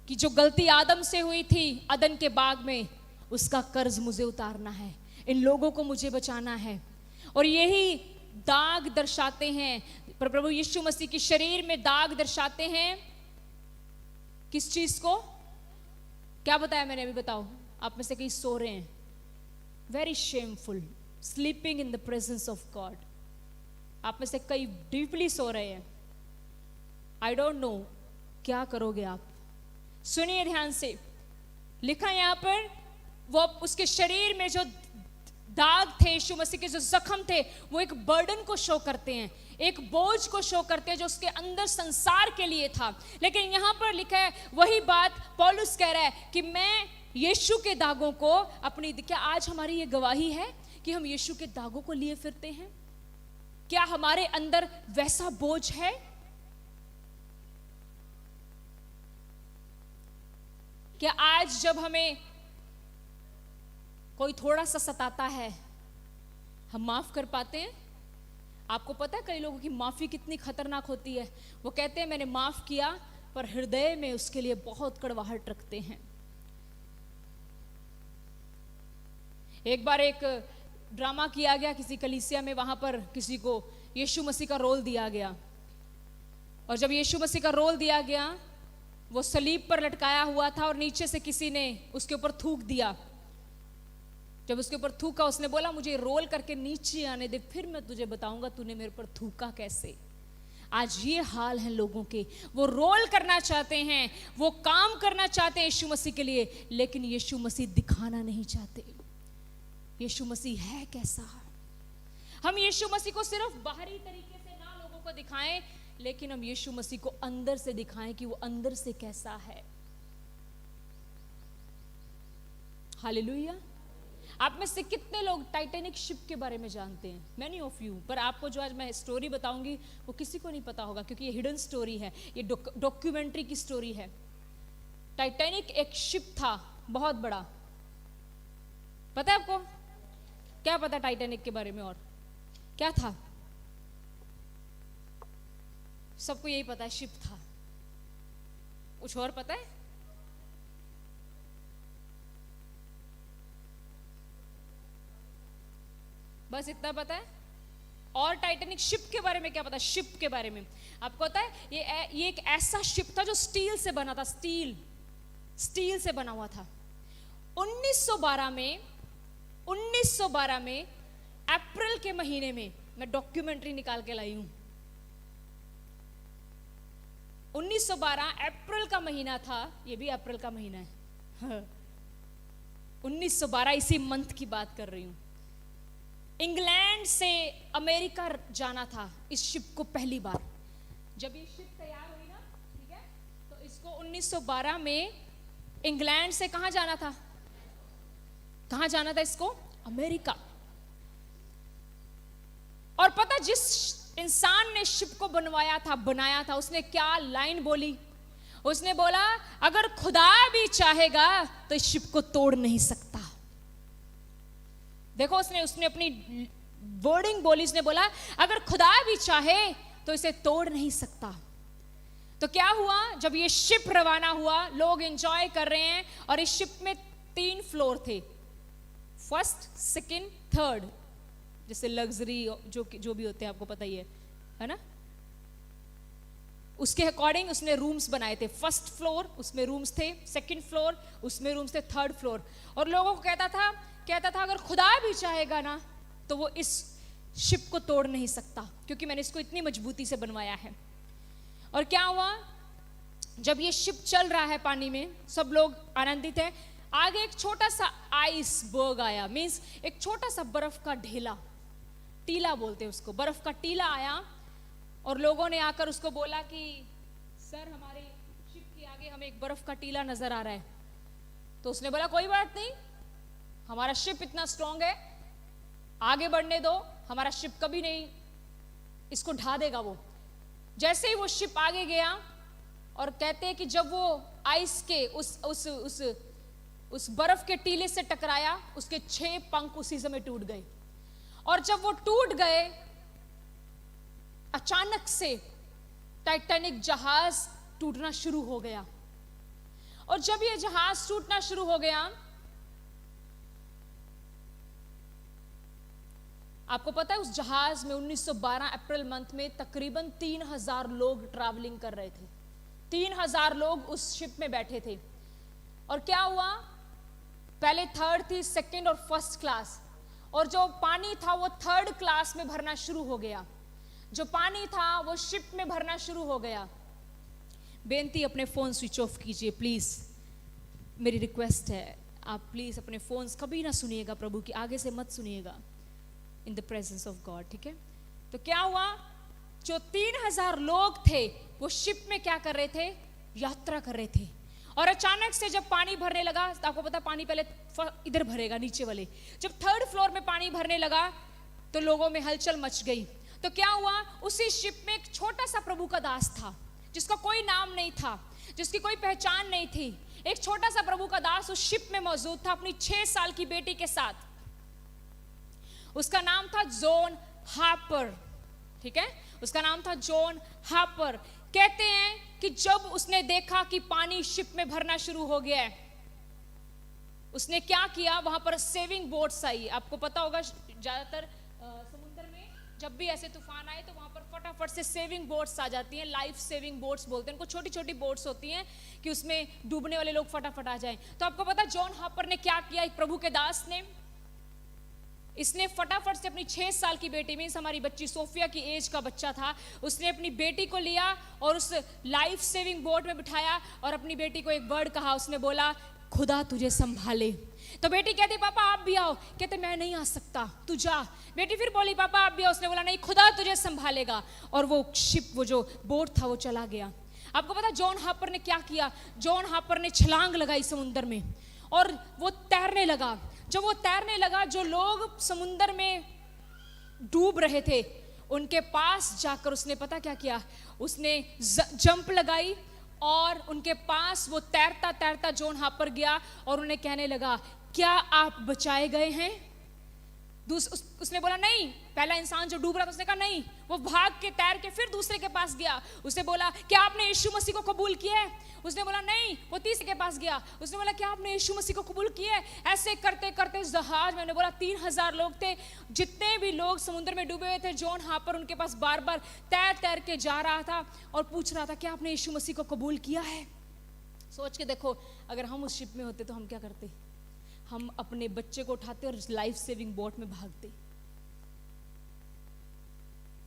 कि जो गलती आदम से हुई थी अदन के बाग में, उसका कर्ज मुझे उतारना है, इन लोगों को मुझे बचाना है। और यही दाग दर्शाते हैं, प्रभु यीशु मसीह के शरीर में दाग दर्शाते हैं किस चीज को? क्या बताया मैंने अभी? बताओ। आप में से कई सो रहे हैं, very shameful, sleeping in the presence of God. आप में से कई डीपली सो रहे हैं। आई डोंट नो क्या करोगे आप। सुनिए ध्यान से, लिखा यहाँ पर, वो उसके शरीर में जो दाग थे, यीशु मसीह के जो जख्म थे, वो एक बर्डन को शो करते हैं, एक बोझ को शो करते हैं जो उसके अंदर संसार के लिए था। लेकिन यहाँ पर लिखा है वही बात पौलुस कह रहा है कि मैं यीशु के दागों को अपनी, क्या आज हमारी ये गवाही है कि हम यीशु के दागों को लिए फिरते हैं? क्या हमारे अंदर वैसा बोझ है? क्या आज जब हमें कोई थोड़ा सा सताता है हम माफ कर पाते हैं? आपको पता है कई लोगों की माफी कितनी खतरनाक होती है। वो कहते हैं मैंने माफ किया, पर हृदय में उसके लिए बहुत कड़वाहट रखते हैं। एक बार एक ड्रामा किया गया किसी कलीसिया में, वहां पर किसी को यीशु मसीह का रोल दिया गया, और जब यीशु मसीह का रोल दिया गया, वो सलीब पर लटकाया हुआ था और नीचे से किसी ने उसके ऊपर थूक दिया। जब उसके ऊपर थूका, उसने बोला मुझे रोल करके नीचे आने दे, फिर मैं तुझे बताऊंगा तूने मेरे पर थूका कैसे। आज ये हाल है लोगों के, वो रोल करना चाहते हैं, वो काम करना चाहते हैं यीशु मसीह के लिए, लेकिन यीशु मसीह दिखाना नहीं चाहते यीशु मसीह है कैसा। हम यीशु मसीह को सिर्फ बाहरी तरीके से ना लोगों को दिखाएं, लेकिन हम यीशु मसीह को अंदर से दिखाएं कि वो अंदर से कैसा है। हालेलुया। आप में से कितने लोग टाइटैनिक शिप के बारे में जानते हैं? Many of you. पर आपको जो आज मैं स्टोरी बताऊंगी वो किसी को नहीं पता होगा, क्योंकि ये हिडन स्टोरी है, ये डॉक्यूमेंट्री की स्टोरी है। टाइटैनिक एक शिप था बहुत बड़ा। पता है आपको? क्या पता टाइटैनिक के बारे में? और क्या था? सबको यही पता है, शिप था। कुछ और पता है? बस इतना पता है। और टाइटैनिक शिप के बारे में क्या पता? शिप के बारे में आपको पता है ये एक ऐसा शिप था जो स्टील से बना था, स्टील से बना हुआ था। 1912 में अप्रैल के महीने में, मैं डॉक्यूमेंट्री निकाल के लाई हूं, 1912 अप्रैल का महीना था। ये भी अप्रैल का महीना है। 1912 इसी मंथ की बात कर रही हूं। इंग्लैंड से अमेरिका जाना था इस शिप को पहली बार। जब ये शिप तैयार हुई ना, ठीक है, तो इसको 1912 में इंग्लैंड से कहां जाना था? कहां जाना था इसको? अमेरिका। और पता जिस इंसान ने शिप को बनाया था, उसने क्या लाइन बोली? उसने बोला अगर खुदा भी चाहेगा तो इस शिप को तोड़ नहीं सकता। देखो उसने अपनी वर्डिंग बोली, उसने बोला अगर खुदा भी चाहे तो इसे तोड़ नहीं सकता। तो क्या हुआ? जब ये शिप रवाना हुआ, लोग एंजॉय कर रहे हैं, और इस शिप में 3 फ्लोर थे, फर्स्ट, सेकंड, थर्ड, जैसे लग्जरी जो भी होते हैं आपको पता ही है ना। उसके अकॉर्डिंग उसने रूम्स बनाए थे। फर्स्ट फ्लोर उसमें रूम्स थे, सेकंड फ्लोर उसमें रूम्स थे, थर्ड फ्लोर। और लोगों को कहता था अगर खुदा भी चाहेगा ना तो वो इस शिप को तोड़ नहीं सकता, क्योंकि मैंने इसको इतनी मजबूती से बनवाया है। और क्या हुआ? जब ये शिप चल रहा है पानी में, सब लोग आनंदित हैं। आगे एक छोटा सा आइसबर्ग आया, मींस एक छोटा सा बर्फ का ढेला, टीला बोलते हैं उसको, बर्फ का टीला आया। और लोगों ने आकर उसको बोला कि सर हमारे शिप के आगे हमें एक बर्फ का टीला नजर आ रहा है। तो उसने बोला कोई बात नहीं, हमारा शिप इतना स्ट्रांग है, आगे बढ़ने दो, हमारा शिप कभी नहीं इसको ढा देगा वो। जैसे ही वो शिप आगे गया, और कहते हैं कि जब वो आइस के उस बर्फ के टीले से टकराया, उसके 6 पंख उसी समय टूट गए। और जब वो टूट गए, अचानक से टाइटैनिक जहाज टूटना शुरू हो गया। और जब ये जहाज टूटना शुरू हो गया, आपको पता है उस जहाज में 1912 अप्रैल मंथ में तकरीबन 3000 लोग ट्रैवलिंग कर रहे थे। 3000 लोग उस शिप में बैठे थे। और क्या हुआ? पहले थर्ड थी, सेकंड और फर्स्ट क्लास, और जो पानी था वो थर्ड क्लास में भरना शुरू हो गया। जो पानी था वो शिप में भरना शुरू हो गया। बेनती, अपने फ़ोन स्विच ऑफ कीजिए प्लीज़, मेरी रिक्वेस्ट है। आप प्लीज़ अपने फ़ोन्स कभी ना सुनिएगा, प्रभु की आगे से मत सुनिएगा in the presence of God, ठीक है। तो क्या हुआ, जो 3000 लोग थे वो शिप में क्या कर रहे थे, यात्रा कर रहे थे, और अचानक से जब पानी भरने लगा, तो आपको पता पानी पहले इधर भरेगा नीचे वाले, जब 3rd फ्लोर में पानी भरने लगा तो लोगों में हलचल मच गई। तो क्या हुआ, उसी शिप में एक छोटा सा प्रभु का दास था जिसका कोई नाम नहीं था, जिसकी कोई पहचान नहीं थी। एक छोटा सा प्रभु का दास उस शिप में मौजूद था अपनी 6 साल की बेटी के साथ। उसका नाम था जॉन हार्पर, ठीक है, उसका नाम था जॉन हार्पर। कहते हैं कि जब उसने देखा कि पानी शिप में भरना शुरू हो गया है, उसने क्या किया, वहां पर सेविंग बोट्स आई। आपको पता होगा ज्यादातर समुद्र में जब भी ऐसे तूफान आए तो वहां पर फटाफट से सेविंग बोट्स आ जाती हैं, लाइफ सेविंग बोट्स बोलते हैं उनको, छोटी छोटी बोट्स होती हैं कि उसमें डूबने वाले लोग फटाफट आ जाएं। तो आपको पता जॉन हार्पर ने क्या किया, एक प्रभु के दास ने, इसने फटाफट से अपनी 6 साल की बेटी, मीन्स हमारी बच्ची सोफिया की एज का बच्चा था, उसने अपनी बेटी को लिया और उस लाइफ सेविंग बोट में बिठाया और अपनी बेटी को एक वर्ड कहा, उसने बोला खुदा तुझे संभाले। तो बेटी कहती पापा आप भी आओ, कहते मैं नहीं आ सकता, तू जा। बेटी फिर बोली पापा आप भी आओ, उसने बोला नहीं खुदा तुझे संभालेगा, और वो शिप, वो जो बोट था वो चला गया। आपको पता जॉन हार्पर ने क्या किया, जॉन हार्पर ने छलांग लगाई समुद्र में और वो तैरने लगा। जब वो तैरने लगा, जो लोग समुद्र में डूब रहे थे उनके पास जाकर उसने पता क्या किया, उसने जंप लगाई और उनके पास वो तैरता तैरता जॉन हार्पर गया और उन्हें कहने लगा क्या आप बचाए गए हैं। उसने बोला नहीं, पहला इंसान जो डूब रहा था उसने कहा नहीं। वो भाग के तैर के फिर दूसरे के पास गया, उसने बोला क्या आपने यीशु मसीह को कबूल किया है, उसने बोला नहीं। वो तीसरे के पास गया, उसने बोला क्या आपने यीशु मसीह को कबूल किया है। ऐसे करते करते जहाज, मैंने बोला 3000 लोग थे, जितने भी लोग समुद्र में डूबे हुए थे, जॉन हार्पर उनके पास बार बार तैर तैर के जा रहा था और पूछ रहा था क्या आपने यीशु मसीह को कबूल किया है। सोच के देखो, अगर हम उस शिप में होते तो हम क्या करते, हम अपने बच्चे को उठाते और लाइफ सेविंग बोट में भागते।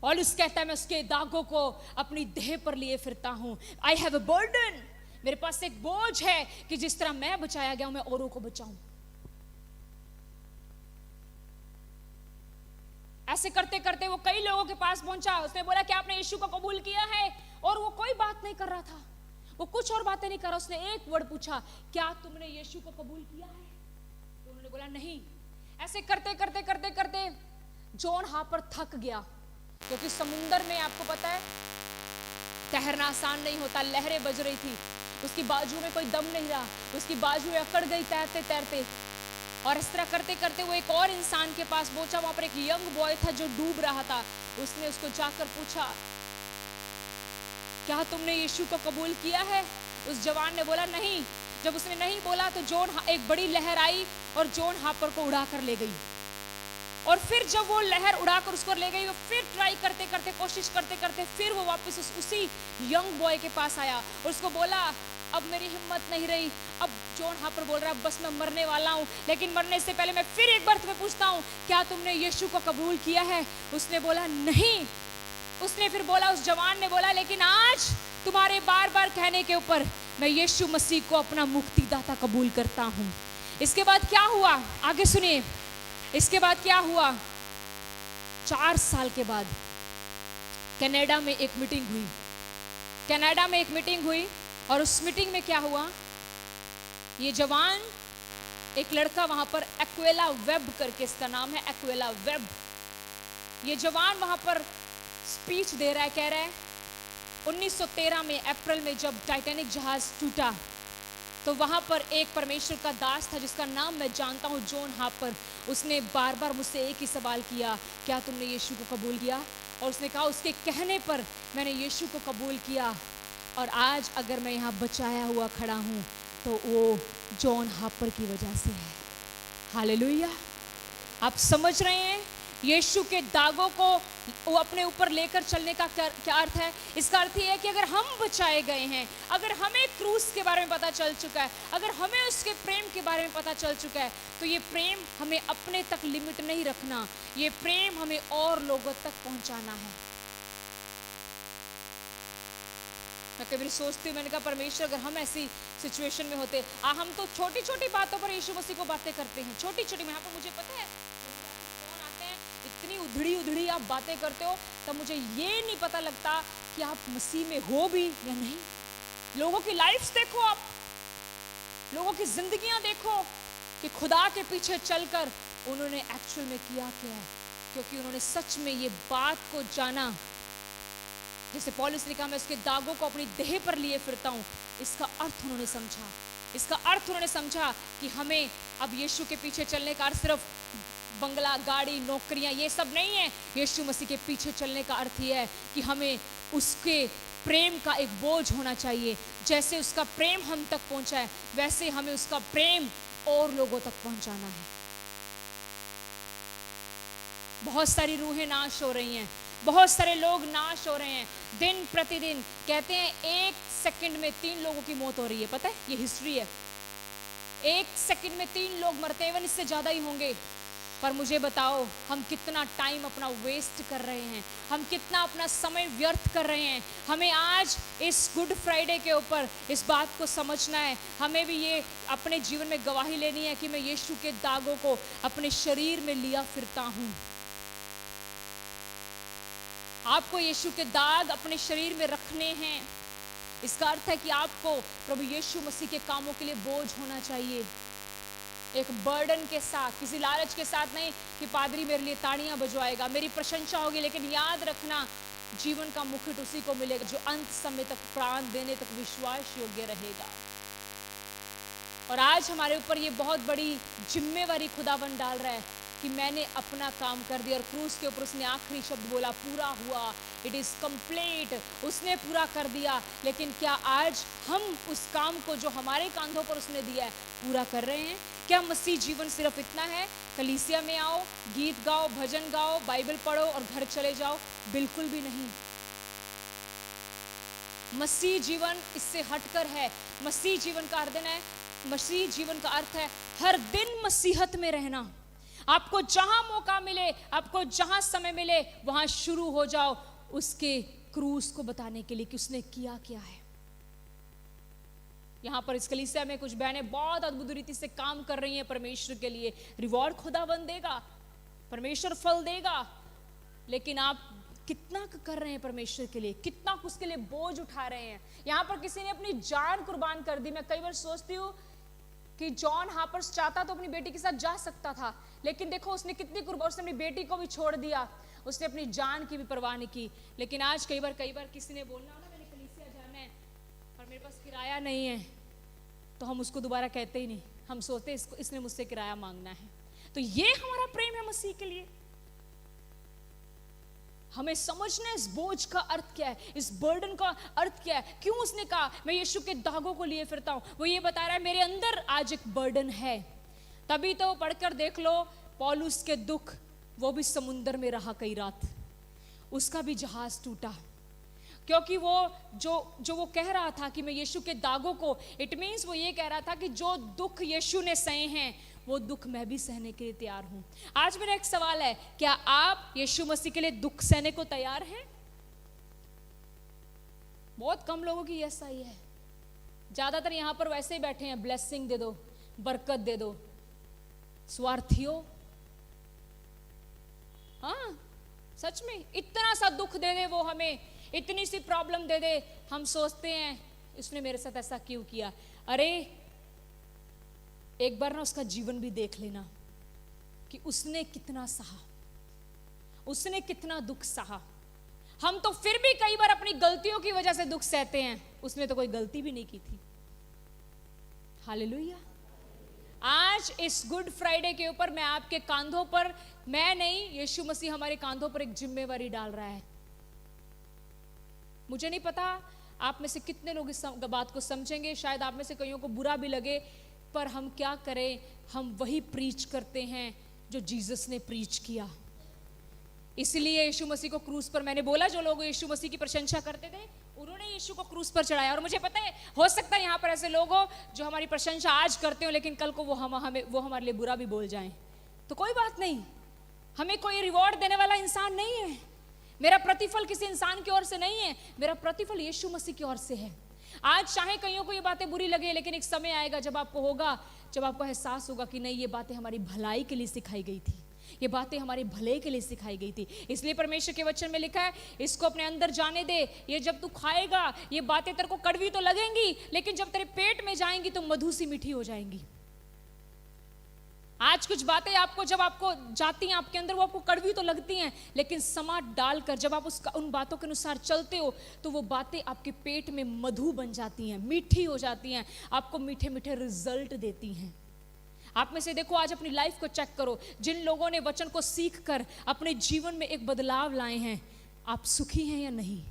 पौलुस कहता है मैं उसके दागों को अपनी देह पर लिए फिरता हूं। आई हैव अ बर्डन, मेरे पास एक बोझ है कि जिस तरह मैं बचाया गया हूं मैं औरों को बचाऊं। ऐसे करते करते वो कई लोगों के पास पहुंचा, उसने बोला क्या आपने यीशु को कबूल किया है, और वो कोई बात नहीं कर रहा था, वो कुछ और बातें नहीं कर रहा, उसने एक वर्ड पूछा क्या तुमने यीशु को कबूल किया है, तो उन्होंने बोला नहीं। ऐसे करते करते करते करते जॉन हार्पर थक गया, क्योंकि समुंदर में आपको पता है तैरना आसान नहीं होता, लहरें बज रही थी, उसकी बाजू में कोई दम नहीं रहा, उसकी बाजू अकड़ गई तैरते तैरते। और इस तरह करते करते वो एक और इंसान के पास पहुंचा, वहां पर एक यंग बॉय था जो डूब रहा था। उसने उसको जाकर पूछा क्या तुमने यीशु को कबूल किया है। उस जवान ने बोला नहीं। जब उसने नहीं बोला तो एक बड़ी लहर आई और जॉन हार्पर को उड़ाकर ले गई। और फिर जब वो लहर उड़ाकर उसको ले गई, वो फिर ट्राई करते करते, कोशिश करते करते फिर वो वापस उसी यंग बॉय के पास आया और उसको बोला अब मेरी हिम्मत नहीं रही। अब जॉन हार्पर बोल रहा बस मैं मरने वाला हूँ, लेकिन मरने से पहले मैं फिर एक बार तुम्हें पूछता हूँ क्या तुमने यीशु को कबूल किया है। उसने बोला नहीं। उसने फिर बोला, उस जवान ने बोला लेकिन आज तुम्हारे बार बार कहने के ऊपर मैं यीशु मसीह को अपना मुक्तिदाता कबूल करता हूँ। इसके बाद क्या हुआ आगे सुनिए। इसके बाद क्या हुआ, 4 साल के बाद कनाडा में एक मीटिंग हुई। कनाडा में एक मीटिंग हुई और उस मीटिंग में क्या हुआ, ये जवान, एक लड़का वहां पर एक्वेला वेब करके इसका नाम है, एक्वेला वेब। ये जवान वहां पर स्पीच दे रहा है, कह रहा है 1913 में अप्रैल में जब टाइटैनिक जहाज टूटा तो वहां पर एक परमेश्वर का दास था जिसका नाम मैं जानता हूं, जॉन हार्पर। उसने बार बार मुझसे एक ही सवाल किया, क्या तुमने यीशु को कबूल किया। और उसने कहा उसके कहने पर मैंने यीशु को कबूल किया और आज अगर मैं यहाँ बचाया हुआ खड़ा हूँ तो वो जॉन हार्पर की वजह से है। हालेलुया। आप समझ रहे हैं यीशु के दागों को वो अपने ऊपर लेकर चलने का क्या अर्थ है। इसका अर्थ ये है कि अगर हम बचाए गए हैं, अगर हमें क्रूस के बारे में पता चल चुका है, अगर हमें उसके प्रेम के बारे में पता चल चुका है, तो ये प्रेम हमें अपने तक लिमिट नहीं रखना, ये प्रेम हमें और लोगों तक पहुंचाना है। मैं कभी सोचती हूँ, मैंने कहा परमेश्वर अगर हम ऐसी सिचुएशन में होते, हम तो छोटी छोटी बातों पर यीशु मसीह को बातें करते हैं, छोटी छोटी। यहाँ पर मुझे पता है फोन आते हैं, इतनी उधड़ी उधड़ी आप बातें करते हो, तब मुझे ये नहीं पता लगता कि आप मसीह में हो भी या नहीं। लोगों की लाइफ्स देखो, आप लोगों की जिंदगियां देखो कि खुदा के पीछे चलकर उन्होंने एक्चुअल में किया क्या है, क्योंकि उन्होंने सच में ये बात को जाना। जैसे पौलुस ने कहा, मैं उसके दागों को अपनी देह पर लिए फिरता हूं। इसका अर्थ उन्होंने समझा, इसका अर्थ उन्होंने समझा कि हमें अब यीशु के पीछे चलने का अर्थ सिर्फ बंगला, गाड़ी, नौकरियां ये सब नहीं है। यीशु मसीह के पीछे चलने का अर्थ ये है कि हमें उसके प्रेम का एक बोझ होना चाहिए। जैसे उसका प्रेम हम तक पहुंचा है, वैसे हमें उसका प्रेम और लोगों तक पहुंचाना है। बहुत सारी रूहें नाश हो रही हैं, बहुत सारे लोग नाश हो रहे हैं दिन प्रतिदिन। कहते हैं 1 सेकंड में 3 लोगों की मौत हो रही है, पता है, ये हिस्ट्री है। 1 सेकंड में 3 लोग मरते हैं, इससे ज्यादा ही होंगे। पर मुझे बताओ, हम कितना टाइम अपना वेस्ट कर रहे हैं, हम कितना अपना समय व्यर्थ कर रहे हैं। हमें आज इस गुड फ्राइडे के ऊपर इस बात को समझना है। हमें भी ये अपने जीवन में गवाही लेनी है कि मैं यीशु के दागों को अपने शरीर में लिया फिरता हूं। आपको यीशु के दाग अपने शरीर में रखने हैं। इसका अर्थ है कि आपको प्रभु यीशु मसीह के कामों के लिए बोझ होना चाहिए, एक बर्डन के साथ, किसी लालच के साथ नहीं कि पादरी मेरे लिए ताड़ियां बजवाएगा, मेरी प्रशंसा होगी। लेकिन याद रखना, जीवन का मुकुट उसी को मिलेगा जो अंत समय तक, प्राण देने तक विश्वास योग्य रहेगा। और आज हमारे ऊपर ये बहुत बड़ी जिम्मेवारी खुदावन डाल रहा है कि मैंने अपना काम कर दिया। और क्रूस के ऊपर उसने आखिरी शब्द बोला, पूरा हुआ, इट इज कंप्लीट। उसने पूरा कर दिया। लेकिन क्या आज हम उस काम को जो हमारे कांधों पर उसने दिया है पूरा कर रहे हैं? क्या मसीह जीवन सिर्फ इतना है, कलीसिया में आओ, गीत गाओ, भजन गाओ, बाइबल पढ़ो और घर चले जाओ? बिल्कुल भी नहीं। मसीह जीवन इससे हटकर है। मसीह जीवन का अर्थ है, मसीह जीवन का अर्थ है हर दिन मसीहत में रहना। आपको जहां मौका मिले, आपको जहां समय मिले, वहां शुरू हो जाओ उसके क्रूस को बताने के लिए कि उसने किया क्या है। यहां पर इस कलीसिया में कुछ बहनें बहुत अद्भुत रीति से काम कर रही हैं परमेश्वर के लिए। रिवॉर्ड खुदावन देगा, परमेश्वर फल देगा। लेकिन आप कितना कर रहे हैं परमेश्वर के लिए? कितना उसके लिए बोझ उठा रहे हैं? यहां पर किसी ने अपनी जान कुर्बान कर दी। मैं कई बार सोचती हूँ कि जॉन हापर्स चाहता तो अपनी बेटी के साथ जा सकता था, लेकिन देखो उसने कितनी कुर्बान, उसने अपनी बेटी को भी छोड़ दिया, उसने अपनी जान की भी परवाह नहीं की। लेकिन आज कई बार किसी ने बोलना हो ना, मैंने कलीसिया जाना है पर मेरे पास किराया नहीं है, तो हम उसको दोबारा कहते ही नहीं। हम सोचते इसने मुझसे किराया मांगना है। तो ये हमारा प्रेम है मसीह के लिए। हमें समझना है इस बोझ का अर्थ क्या है, इस बर्डन का अर्थ क्या है। क्यों उसने कहा मैं यीशु के दागों को लिए फिरता हूं? वो ये बता रहा है मेरे अंदर आज एक बर्डन है। तभी तो पढ़कर देख लो पौलुस के दुख, वो भी समुंदर में रहा कई रात, उसका भी जहाज टूटा, क्योंकि वो जो वो कह रहा था कि मैं यीशु के दागों को, इट मीन्स वो ये कह रहा था कि जो दुख यीशु ने सहे हैं वो दुख मैं भी सहने के लिए तैयार हूं। आज मेरा एक सवाल है, क्या आप यीशु मसीह के लिए दुख सहने को तैयार हैं? बहुत कम लोगों की यस आई है। ज्यादातर यहां पर वैसे ही बैठे हैं, ब्लेसिंग दे दो, बरकत दे दो, स्वार्थियों। हाँ, सच में इतना सा दुख दे दे वो हमें, इतनी सी प्रॉब्लम दे दे, हम सोचते हैं इसने मेरे साथ ऐसा क्यों किया। अरे एक बार ना उसका जीवन भी देख लेना कि उसने कितना सहा, उसने कितना दुख सहा। हम तो फिर भी कई बार अपनी गलतियों की वजह से दुख सहते हैं, उसने तो कोई गलती भी नहीं की थी। हालेलुया। आज इस गुड फ्राइडे के ऊपर मैं आपके कांधों पर, मैं नहीं, यीशु मसीह हमारे कांधों पर एक जिम्मेवारी डाल रहा है। मुझे नहीं पता आप में से कितने लोग इस बात को समझेंगे, शायद आप में से कईयों को बुरा भी लगे, पर हम क्या करें, हम वही प्रीच करते हैं जो जीसस ने प्रीच किया। इसलिए यीशु मसीह को क्रूस पर, मैंने बोला जो लोग यीशु मसीह की प्रशंसा करते थे उन्होंने यीशु को क्रूस पर चढ़ाया। और मुझे पता है, हो सकता है यहाँ पर ऐसे लोग हो जो हमारी प्रशंसा आज करते हो लेकिन कल को वो हमारे लिए बुरा भी बोल जाएं, तो कोई बात नहीं, हमें कोई रिवॉर्ड देने वाला इंसान नहीं है। मेरा प्रतिफल किसी इंसान की ओर से नहीं है, मेरा प्रतिफल यीशु मसीह की ओर से है। आज चाहे कईयों को ये बातें बुरी लगे, लेकिन एक समय आएगा जब आपको होगा, जब आपको एहसास होगा कि नहीं, ये बातें हमारी भलाई के लिए सिखाई गई थी, ये बातें हमारे भले के लिए सिखाई गई थी। इसलिए परमेश्वर के वचन में लिखा है, इसको अपने अंदर जाने दे। ये जब तू खाएगा, ये बातें तेरे को कड़वी तो लगेंगी, लेकिन जब तेरे पेट में जाएंगी तो मधु सी मीठी हो जाएंगी। आज कुछ बातें आपको जब आपको जाती हैं आपके अंदर, वो आपको कड़वी तो लगती हैं, लेकिन समाट डालकर जब आप उन बातों के अनुसार चलते हो तो वो बातें आपके पेट में मधु बन जाती हैं, मीठी हो जाती हैं, आपको मीठे मीठे रिजल्ट देती हैं। आप में से देखो, आज अपनी लाइफ को चेक करो, जिन लोगों ने वचन को सीख कर अपने जीवन में एक बदलाव लाए हैं, आप सुखी हैं या नहीं?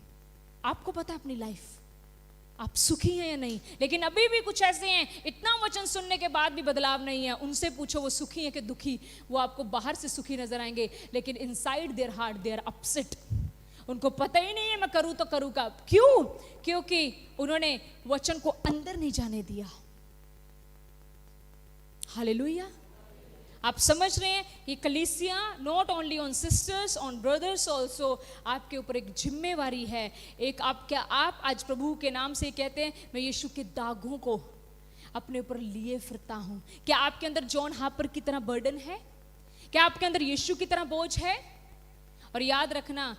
आपको पता है अपनी लाइफ, आप सुखी हैं या नहीं? लेकिन अभी भी कुछ ऐसे हैं, इतना वचन सुनने के बाद भी बदलाव नहीं है। उनसे पूछो वो सुखी हैं कि दुखी, वो आपको बाहर से सुखी नजर आएंगे, लेकिन inside their heart they are upset. उनको पता ही नहीं है मैं करूं तो करूं का। क्यों? क्योंकि उन्होंने वचन को अंदर नहीं जाने दिया। हालेलुया। आप समझ रहे हैं, ये कलीसिया not only on sisters, on brothers also, आपके ऊपर एक जिम्मेवारी है। एक आप आज प्रभु के नाम से कहते हैं, मैं यीशु के दागों को अपने ऊपर लिए फिरता हूं। क्या आपके अंदर जॉन हापर की तरह बर्डन है? क्या आपके अंदर यीशु की तरह बोझ है? और याद रखना,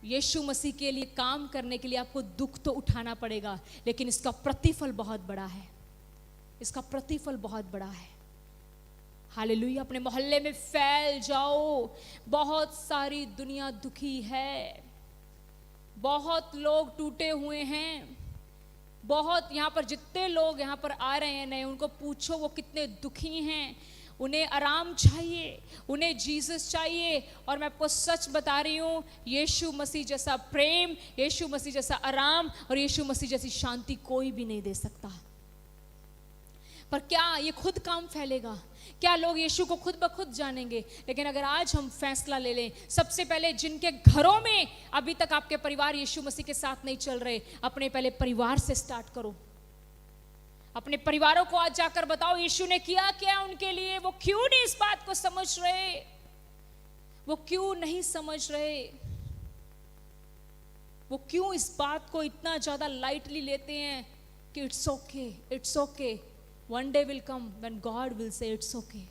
यीशु मसीह के लिए काम करने के लिए आपको दुख तो उठाना पड़ेगा, लेकिन इसका प्रतिफल बहुत बड़ा है, इसका प्रतिफल बहुत बड़ा है। हालेलुया। अपने मोहल्ले में फैल जाओ। बहुत सारी दुनिया दुखी है, बहुत लोग टूटे हुए हैं, बहुत यहाँ पर जितने लोग यहाँ पर आ रहे हैं नए, उनको पूछो वो कितने दुखी हैं। उन्हें आराम चाहिए, उन्हें जीसस चाहिए। और मैं आपको सच बता रही हूँ, यीशु मसीह जैसा प्रेम, यीशु मसीह जैसा आराम और यीशु मसीह जैसी शांति कोई भी नहीं दे सकता। पर क्या ये खुद काम फैलेगा? क्या लोग यीशु को खुद ब खुद जानेंगे? लेकिन अगर आज हम फैसला ले लें, सबसे पहले जिनके घरों में अभी तक आपके परिवार यीशु मसीह के साथ नहीं चल रहे, अपने पहले परिवार से स्टार्ट करो। अपने परिवारों को आज जाकर बताओ यीशु ने किया क्या उनके लिए। वो क्यों नहीं इस बात को समझ रहे? वो क्यों नहीं समझ रहे? वो क्यों इस बात को इतना ज्यादा लाइटली लेते हैं कि it's okay, it's okay, one day will come when God will say it's okay।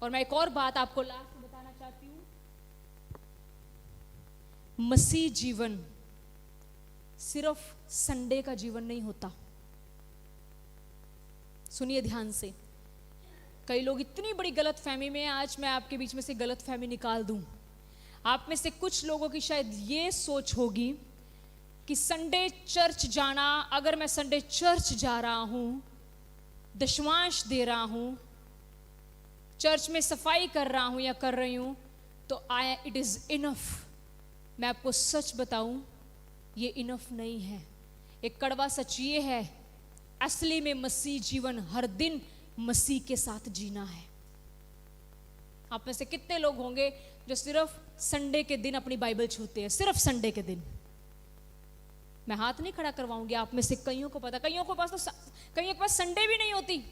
और मैं एक और बात आपको लास्ट में बताना चाहती हूँ, मसीह जीवन सिर्फ संडे का जीवन नहीं होता। सुनिए ध्यान से, कई लोग इतनी बड़ी गलत फहमी में हैं। आज मैं आपके बीच में से गलत फहमी निकाल दूं। आप में से कुछ लोगों की शायद ये सोच होगी कि संडे चर्च जाना, अगर मैं संडे चर्च जा रहा हूं, दशमांश दे रहा हूं, चर्च में सफाई कर रहा हूं या कर रही हूं, तो इट इज इनफ। मैं आपको सच बताऊं, ये इनफ नहीं है। एक कड़वा सच ये है, असली में मसीह जीवन हर दिन मसीह के साथ जीना है। आप में से कितने लोग होंगे जो सिर्फ संडे के दिन अपनी बाइबल छूते हैं? सिर्फ संडे के दिन। मैं हाथ नहीं खड़ा करवाऊंगी, आप में से कईयों को पता, कईयों के पास संडे भी नहीं होती।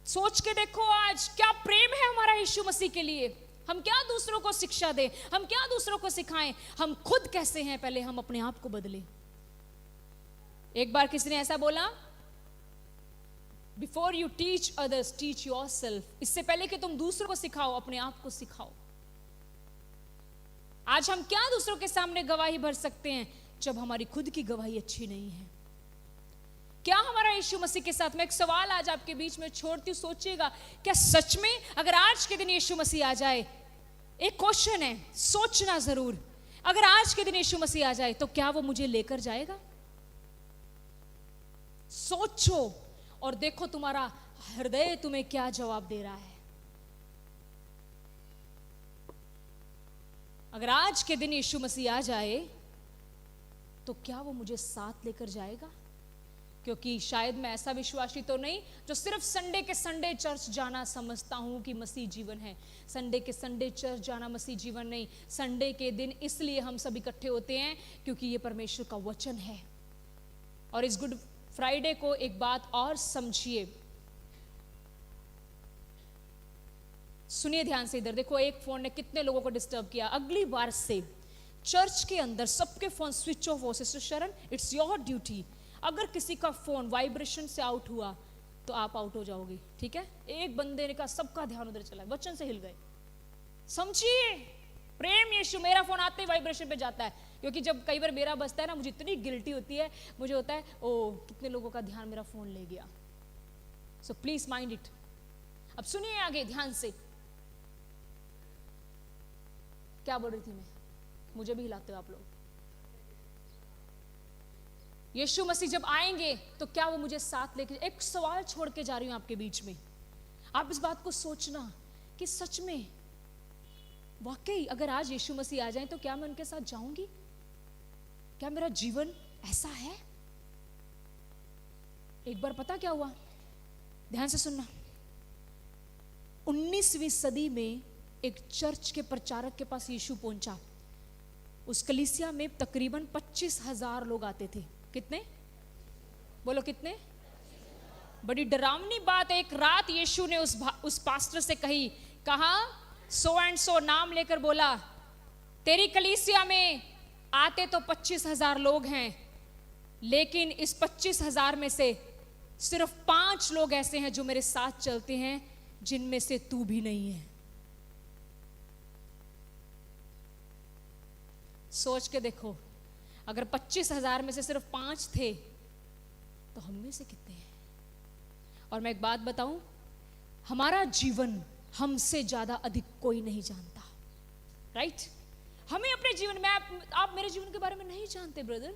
सोच के देखो आज क्या प्रेम है हमारा यीशु मसीह के लिए। हम क्या दूसरों को शिक्षा दें, हम क्या दूसरों को सिखाएं, हम खुद कैसे हैं, पहले हम अपने आप को बदलें। एक बार किसी ने ऐसा बोला, before you teach others teach yourself. इससे पहले कि तुम दूसरों को सिखाओ, अपने आप को सिखाओ। आज हम क्या दूसरों के सामने गवाही भर सकते हैं जब हमारी खुद की गवाही अच्छी नहीं है? क्या हमारा यीशु मसीह के साथ? मैं एक सवाल आज आपके बीच में छोड़ती हूं, सोचिएगा, क्या सच में अगर आज के दिन यीशु मसीह आ जाए, एक क्वेश्चन है, सोचना जरूर, अगर आज के दिन यीशु मसीह आ जाए तो क्या वो मुझे लेकर जाएगा? सोचो और देखो तुम्हारा हृदय तुम्हें क्या जवाब दे रहा है। अगर आज के दिन यीशु मसीह आ जाए तो क्या वो मुझे साथ लेकर जाएगा? क्योंकि शायद मैं ऐसा विश्वासी तो नहीं जो सिर्फ संडे के संडे चर्च जाना समझता हूं कि मसीह जीवन है। संडे के संडे चर्च जाना मसीह जीवन नहीं। संडे के दिन इसलिए हम सब इकट्ठे होते हैं क्योंकि ये परमेश्वर का वचन है। और इस गुड फ्राइडे को एक बात और समझिए, सुनिए ध्यान से, इधर देखो, एक फोन ने कितने लोगों को डिस्टर्ब किया। अगली बार से चर्च के अंदर सबके फोन स्विच ऑफ हो। सिस्टर शरण, इट्स योर ड्यूटी, अगर किसी का फोन वाइब्रेशन से आउट हुआ तो आप आउट हो जाओगे, ठीक है? एक बंदे ने कहा, सबका ध्यान उधर चला, वचन से हिल गए। समझिए प्रेम यीशु, मेरा फोन आते ही वाइब्रेशन पे जाता है, क्योंकि जब कई बार मेरा बजता है ना, मुझे इतनी गिल्टी होती है, मुझे होता है ओ कितने लोगों का ध्यान मेरा फोन ले गया। So please mind it. अब सुनिए आगे ध्यान से, क्या बोल रही थी मैं? मुझे भी हिलाते हो आप लोग। यीशु मसीह जब आएंगे तो क्या वो मुझे साथ लेके, एक सवाल छोड़ के जा रही हूं आपके बीच में, आप इस बात को सोचना कि सच में वाकई अगर आज यीशु मसीह आ जाएं तो क्या मैं उनके साथ जाऊंगी? क्या मेरा जीवन ऐसा है? एक बार पता क्या हुआ, ध्यान से सुनना। 19वीं सदी में एक चर्च के प्रचारक के पास यीशु पहुंचा। उस कलीसिया में तकरीबन 25,000 लोग आते थे। कितने? बोलो कितने? बड़ी डरावनी बात, एक रात यीशु ने उस पास्टर से कहा सो एंड सो नाम लेकर बोला, तेरी कलीसिया में आते तो 25,000 लोग हैं, लेकिन इस 25,000 में से सिर्फ 5 लोग ऐसे हैं जो मेरे साथ चलते हैं, जिनमें से तू भी नहीं है। सोच के देखो, अगर 25,000 में से सिर्फ 5 थे तो हम में से कितने हैं? और मैं एक बात बताऊं, हमारा जीवन हमसे ज्यादा अधिक कोई नहीं जानता, राइट? हमें अपने जीवन में, आप मेरे जीवन के बारे में नहीं जानते ब्रदर,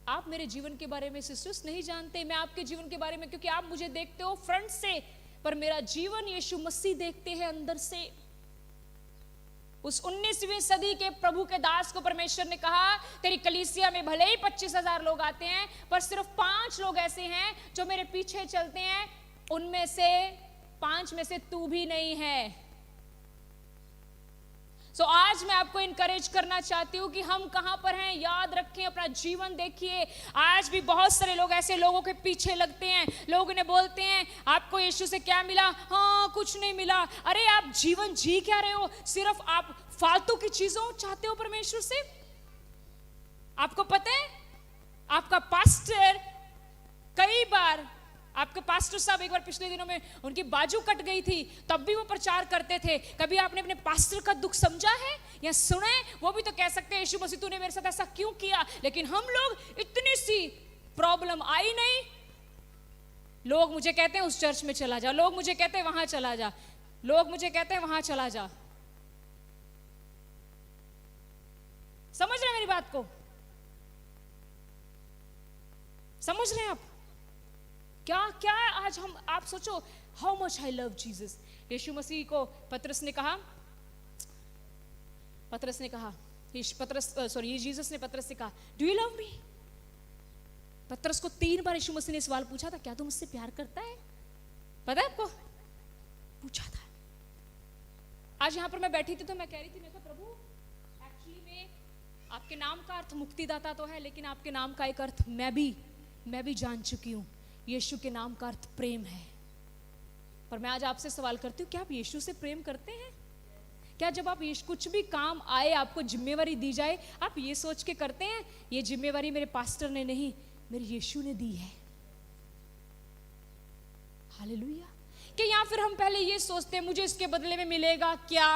आप मेरे जीवन के बारे में सिस्टर्स नहीं जानते, मैं आपके जीवन के बारे में, क्योंकि आप मुझे देखते हो फ्रंट से, पर मेरा जीवन यीशु मसीह देखते हैं अंदर से। उस 19वीं सदी के प्रभु के दास को परमेश्वर ने कहा, तेरी कलीसिया में भले ही 25,000 लोग आते हैं, पर सिर्फ 5 लोग ऐसे हैं जो मेरे पीछे चलते हैं, उनमें से 5 में से तू भी नहीं है। तो आज मैं आपको इनकरेज करना चाहती हूं कि हम कहां पर हैं, याद रखें, अपना जीवन देखिए। आज भी बहुत सारे लोग ऐसे लोगों के पीछे लगते हैं, लोग उन्हें बोलते हैं आपको यीशु से क्या मिला? हाँ कुछ नहीं मिला। अरे आप जीवन जी क्या रहे हो? सिर्फ आप फालतू की चीजों चाहते हो परमेश्वर से। आपको पता है, आपका पास्टर कई बार, आपके पास्टर साहब एक बार पिछले दिनों में उनकी बाजू कट गई थी, तब भी वो प्रचार करते थे। कभी आपने अपने पास्टर का दुख समझा है या सुना है? वो भी तो कह सकते हैं यीशु मसीह तूने मेरे साथ ऐसा क्यों किया, लेकिन हम लोग इतनी सी प्रॉब्लम आई नहीं, लोग मुझे कहते हैं उस चर्च में चला जा, लोग मुझे कहते हैं वहां चला जा, लोग मुझे कहते हैं वहां चला जा। समझ रहे हैं मेरी बात को? समझ रहे हैं आप? क्या क्या आज हम, आप सोचो how much I love Jesus. यीशु मसीह को पतरस ने कहा, जीसस ने पतरस से कहा डू यू लव मी? पतरस को 3 बार यीशु मसीह ने सवाल पूछा था, क्या तू मुझसे प्यार करता है? पता है आपको? पूछा था। आज यहां पर मैं बैठी थी तो मैं कह रही थी, मैं कहा प्रभु एक्चुअली में आपके नाम का अर्थ मुक्तिदाता तो है, लेकिन आपके नाम का एक अर्थ मैं भी जान चुकी हूं, यीशु के नाम का अर्थ प्रेम है। पर मैं आज आपसे सवाल करती हूँ, क्या आप यीशु से प्रेम करते हैं? क्या जब आप कुछ भी काम आए, आपको जिम्मेवारी दी जाए, आप ये सोच के करते हैं ये जिम्मेवारी मेरे पास्टर ने नहीं, मेरे यीशु ने दी है? हालेलुया। कि या फिर हम पहले ये सोचते हैं मुझे इसके बदले में मिलेगा क्या?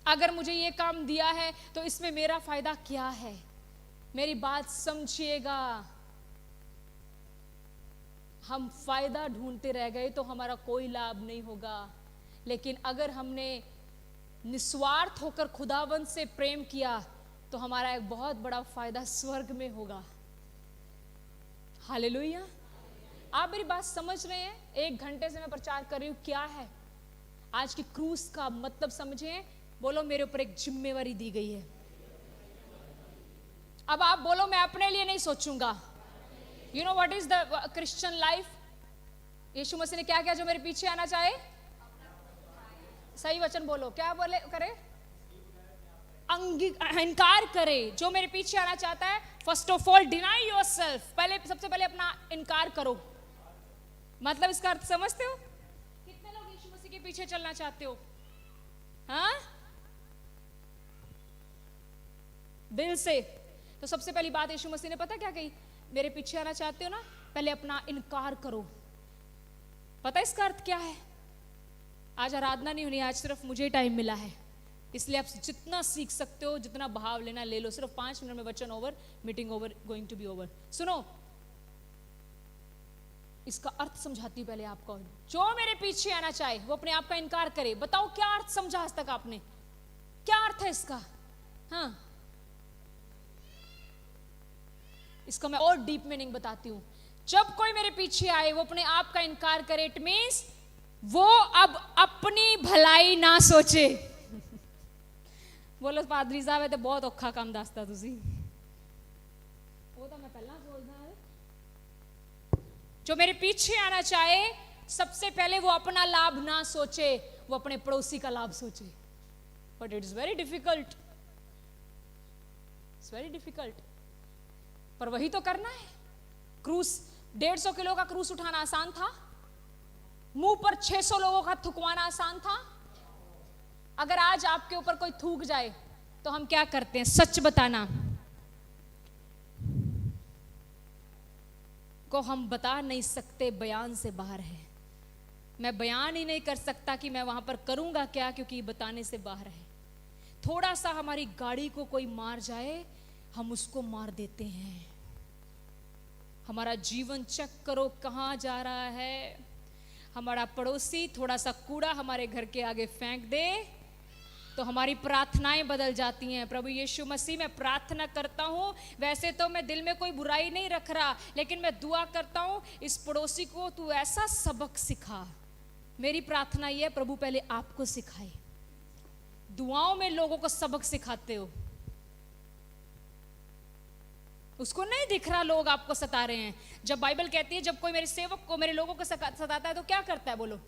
अगर मुझे ये काम दिया है तो इसमें मेरा फायदा क्या है? मेरी बात समझिएगा, हम फायदा ढूंढते रह गए तो हमारा कोई लाभ नहीं होगा। लेकिन अगर हमने निस्वार्थ होकर खुदावंत से प्रेम किया तो हमारा एक बहुत बड़ा फायदा स्वर्ग में होगा। हालेलुया। आप मेरी बात समझ रहे हैं? 1 घंटे से मैं प्रचार कर रही हूं, क्या है आज की क्रूस का मतलब समझे? बोलो मेरे ऊपर एक जिम्मेवारी दी गई है। अब आप बोलो मैं अपने लिए नहीं सोचूंगा। You know what is the Christian life? यीशु मसीह ने क्या किया? जो मेरे पीछे आना चाहे, सही वचन बोलो, क्या बोले करे? इनकार करे। जो मेरे पीछे आना चाहता है, first of all deny yourself, सबसे पहले अपना इनकार करो। मतलब इसका अर्थ समझते हो? कितने लोग यीशु मसीह के पीछे चलना चाहते हो? हाँ, दिल से। तो सबसे पहली बात यीशु मसीह ने पता क्या कही? मेरे पीछे आना चाहते हो ना, पहले अपना इनकार करो। पता इसका अर्थ क्या है? आज आराधना नहीं होनी, आज सिर्फ मुझे टाइम मिला है, इसलिए आप जितना सीख सकते हो, जितना भाव लेना ले लो। सिर्फ 5 मिनट में वचन over, meeting over, going to be over. सुनो, इसका अर्थ समझाती हूं पहले आपको। जो मेरे पीछे आना चाहे वो अपने आप का इनकार करे। बताओ क्या अर्थ समझा आज तक आपने? क्या अर्थ है इसका? हाँ, इसका मैं और डीप मीनिंग बताती हूं। जब कोई मेरे पीछे आए वो अपने आप का इनकार करे, इट मींस वो अब अपनी भलाई ना सोचे। बोलो पादरी साहब ये तो बहुत औखा काम दसता तुसी। वो तो मैं पहला सोचदा है। जो मेरे पीछे आना चाहे सबसे पहले वो अपना लाभ ना सोचे, वो अपने पड़ोसी का लाभ सोचे। But it is very difficult, it's very difficult, पर वही तो करना है। क्रूस 150 किलो का क्रूस उठाना आसान था? मुंह पर 600 लोगों का थुकवाना आसान था? अगर आज आपके ऊपर कोई थूक जाए तो हम क्या करते हैं? सच बताना को हम बता नहीं सकते, बयान से बाहर है। मैं बयान ही नहीं कर सकता कि मैं वहां पर करूंगा क्या, क्योंकि बताने से बाहर है। थोड़ा सा हमारी गाड़ी को कोई मार जाए, हम उसको मार देते हैं। हमारा जीवन चेक करो कहां जा रहा है। हमारा पड़ोसी थोड़ा सा कूड़ा हमारे घर के आगे फेंक दे तो हमारी प्रार्थनाएं बदल जाती हैं। प्रभु यीशु मसीह, मैं प्रार्थना करता हूं, वैसे तो मैं दिल में कोई बुराई नहीं रख रहा, लेकिन मैं दुआ करता हूं इस पड़ोसी को तू ऐसा सबक सिखा। मेरी प्रार्थना यह है, प्रभु पहले आपको सिखाए। दुआओं में लोगों को सबक सिखाते हो, उसको नहीं दिख रहा लोग आपको सता रहे हैं। जब बाइबल कहती है जब कोई मेरे सेवक को, मेरे लोगों को सताता है तो क्या करता है? बोलो,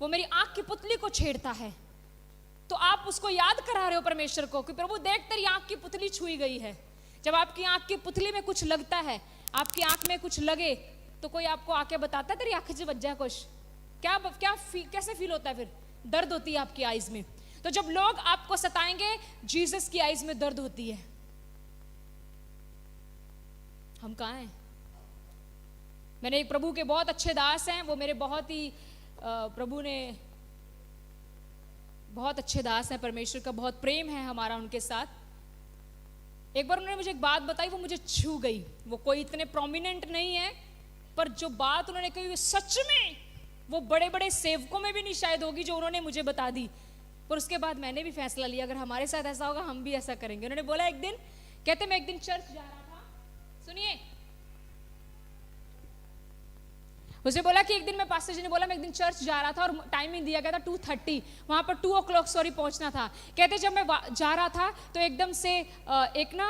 वो मेरी आंख की पुतली को छेड़ता है। तो आप उसको याद करा रहे हो परमेश्वर को कि प्रभु देख तेरी आंख की पुतली छुई गई है। जब आपकी आंख की पुतली में कुछ लगता है, आपकी आंख में कुछ लगे, तो कोई आपको आके बताता है तेरी आंख से बच जाए कुछ? कैसे फील होता है? फिर दर्द होती है आपकी आईज में। तो जब लोग आपको सताएंगे, जीसस की आईज में दर्द होती है। हम कहाँ हैं? मैंने एक प्रभु के बहुत अच्छे दास हैं, वो मेरे बहुत ही प्रभु ने बहुत अच्छे दास हैं, परमेश्वर का बहुत प्रेम है हमारा उनके साथ। एक बार उन्होंने मुझे एक बात बताई, वो मुझे छू गई। वो कोई इतने प्रोमिनेंट नहीं है, पर जो बात उन्होंने कही सच में वो बड़े बड़े सेवकों में भी नहीं शायद होगी जो उन्होंने मुझे बता दी। पर उसके बाद मैंने भी फैसला लिया अगर हमारे साथ ऐसा होगा हम भी ऐसा करेंगे। उन्होंने बोला एक दिन, कहते मैं एक दिन चर्च जा रहा था, सुनिए, उसने बोला कि एक दिन मैं, पास्टर जी ने बोला मैं एक दिन चर्च जा रहा था और टाइमिंग दिया गया था 2:30, वहां पर 2 o'clock पहुंचना था। कहते जब मैं जा रहा था तो एकदम से एक ना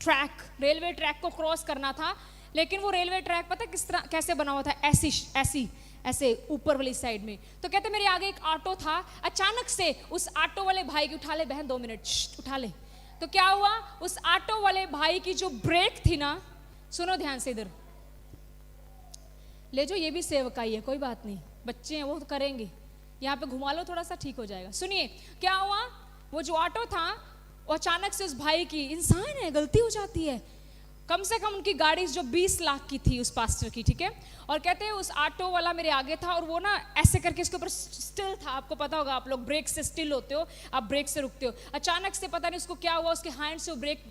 ट्रैक, रेलवे ट्रैक को क्रॉस करना था, लेकिन वो रेलवे ट्रैक पता किस तरह कैसे बना हुआ था? ऐसे ऊपर वाली साइड में। तो कहते मेरे आगे एक ऑटो था, अचानक से उस ऑटो वाले भाई की, उठा ले बहन 2 मिनट उठा ले। तो क्या हुआ, उस ऑटो वाले भाई की जो ब्रेक थी ना, सुनो ध्यान से, इधर ले जो, ये भी सेवकाई है, कोई बात नहीं, बच्चे हैं वो तो करेंगे, यहाँ पे घुमा लो थोड़ा सा ठीक हो जाएगा। सुनिए क्या हुआ, वो जो ऑटो था वो अचानक से उस भाई की, इंसान है गलती हो जाती है, कम से कम उनकी गाड़ी जो 20 लाख की थी उस पास्टर की, ठीक है। और कहते हैं उस ऑटो वाला मेरे आगे था और वो ना ऐसे करके इसके ऊपर स्टिल था। आपको पता होगा, आप लोग ब्रेक से स्टिल होते हो, आप ब्रेक से रुकते हो। अचानक से पता नहीं उसको क्या हुआ, उसके हैंड से वो ब्रेक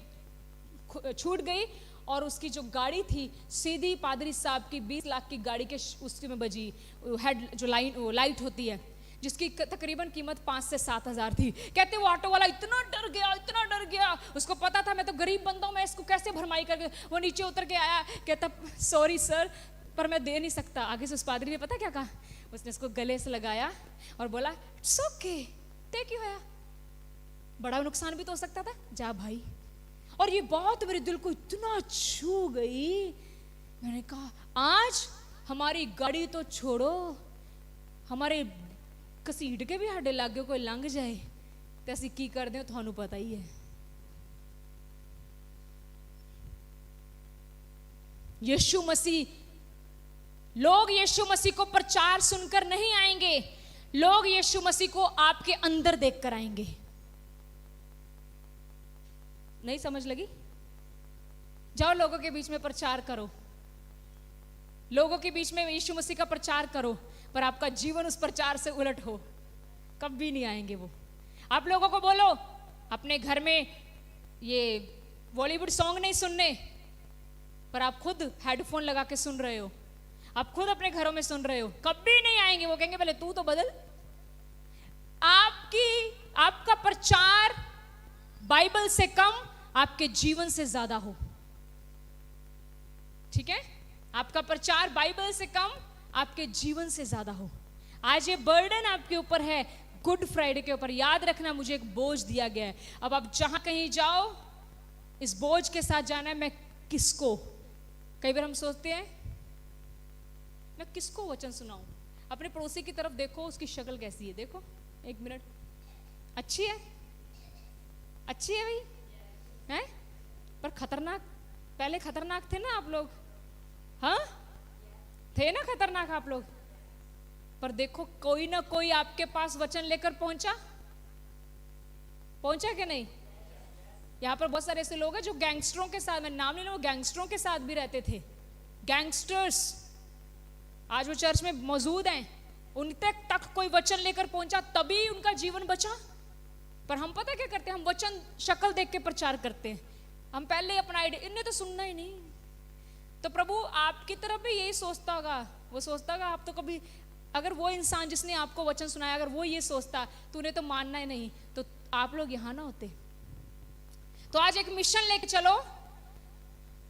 छूट गई और उसकी जो गाड़ी थी सीधी पादरी साहब की 20 लाख की गाड़ी के उसके में बजी। हेड जो लाइट होती है जिसकी तकरीबन कीमत 5 से 7 हज़ार थी। कहते वो ऑटो वाला इतना डर गया, उसको पता था मैं तो गरीब बंदा हूँ, मैं इसको कैसे भरमाई करके, वो नीचे उतर के आया, कहता सॉरी सर पर मैं दे नहीं सकता। आगे से उस पादरी ने पता क्या कहा, उसने उसको गले से लगाया और बोला इट्स ओके, टेक यू है, बड़ा नुकसान भी तो हो सकता था, जा भाई। और ये बात मेरे दिल को इतना छू गई, मैंने कहा आज हमारी गाड़ी तो छोड़ो, हमारे घसीट के भी साडे लागे कोई लंघ जाए तो असीं की करदे हां तुहानूं पता ही है। यीशु मसीह लोग यीशु मसीह को प्रचार सुनकर नहीं आएंगे, लोग यीशु मसीह को आपके अंदर देखकर आएंगे। नहीं समझ लगी? जाओ लोगों के बीच में प्रचार करो, लोगों के बीच में यीशु मसीह का प्रचार करो, पर आपका जीवन उस प्रचार से उलट हो, कभी नहीं आएंगे वो। आप लोगों को बोलो अपने घर में ये बॉलीवुड सॉन्ग नहीं सुनने, पर आप खुद हेडफोन लगा के सुन रहे हो, आप खुद अपने घरों में सुन रहे हो, कभी नहीं आएंगे। वो कहेंगे पहले तू तो बदल। आपका प्रचार बाइबल से कम आपके जीवन से ज्यादा हो, ठीक है? आपका प्रचार बाइबल से कम आपके जीवन से ज्यादा हो। आज ये बर्डन आपके ऊपर है, गुड फ्राइडे के ऊपर। याद रखना, मुझे एक बोझ दिया गया है। अब आप जहां कहीं जाओ, इस बोझ के साथ जाना है। मैं किसको, कई बार हम सोचते हैं मैं किसको वचन सुनाऊं। अपने पड़ोसी की तरफ देखो, उसकी शक्ल कैसी है, देखो एक मिनट, अच्छी है, अच्छी है भाई, है? पर खतरनाक, पहले खतरनाक थे ना आप लोग, हाँ थे ना खतरनाक आप लोग। पर देखो कोई ना कोई आपके पास वचन लेकर पहुंचा कि नहीं? यहां पर बहुत सारे ऐसे लोग हैं जो गैंगस्टरों के साथ, मैं नाम नहीं लूंगा, गैंगस्टरों के साथ भी रहते थे। गैंगस्टर्स आज वो चर्च में मौजूद हैं, उन तक कोई वचन लेकर पहुंचा तभी उनका जीवन बचा। पर हम पता क्या करते हैं, हम वचन शक्ल देख के प्रचार करते हैं। हम पहले अपना आइडिया, इन्हें तो सुनना ही नहीं। तो प्रभु आपकी तरफ भी यही सोचता होगा, वो सोचता होगा आप तो कभी, अगर वो इंसान जिसने आपको वचन सुनाया अगर वो ये सोचता तूने तो मानना ही नहीं, तो आप लोग यहां ना होते। तो आज एक मिशन लेके चलो।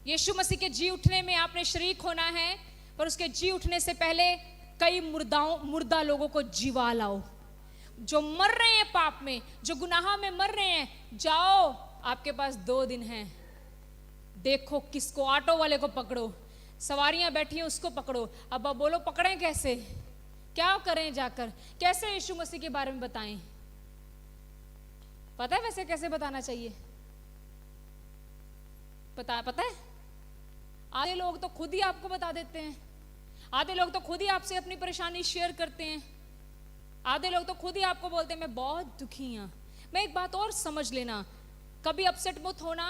यीशु मसीह के जी उठने में आपने शरीक होना है, पर उसके जी उठने से पहले कई मुर्दा लोगों को जीवा लाओ। जो मर रहे हैं पाप में, जो गुनाह में मर रहे हैं, जाओ, आपके पास 2 दिन हैं। देखो किसको, ऑटो वाले को पकड़ो, सवारियां बैठी हैं उसको पकड़ो। अब आप बोलो पकड़ें कैसे, क्या करें जाकर, कैसे यीशु मसीह के बारे में बताएं? पता है वैसे कैसे बताना चाहिए? पता है? आधे लोग तो खुद ही आपको बता देते हैं, आधे लोग तो खुद ही आपसे अपनी परेशानी शेयर करते हैं, आधे लोग तो खुद ही आपको बोलते हैं मैं बहुत दुखी हूं। मैं एक बात और समझ लेना, कभी अपसेट मत होना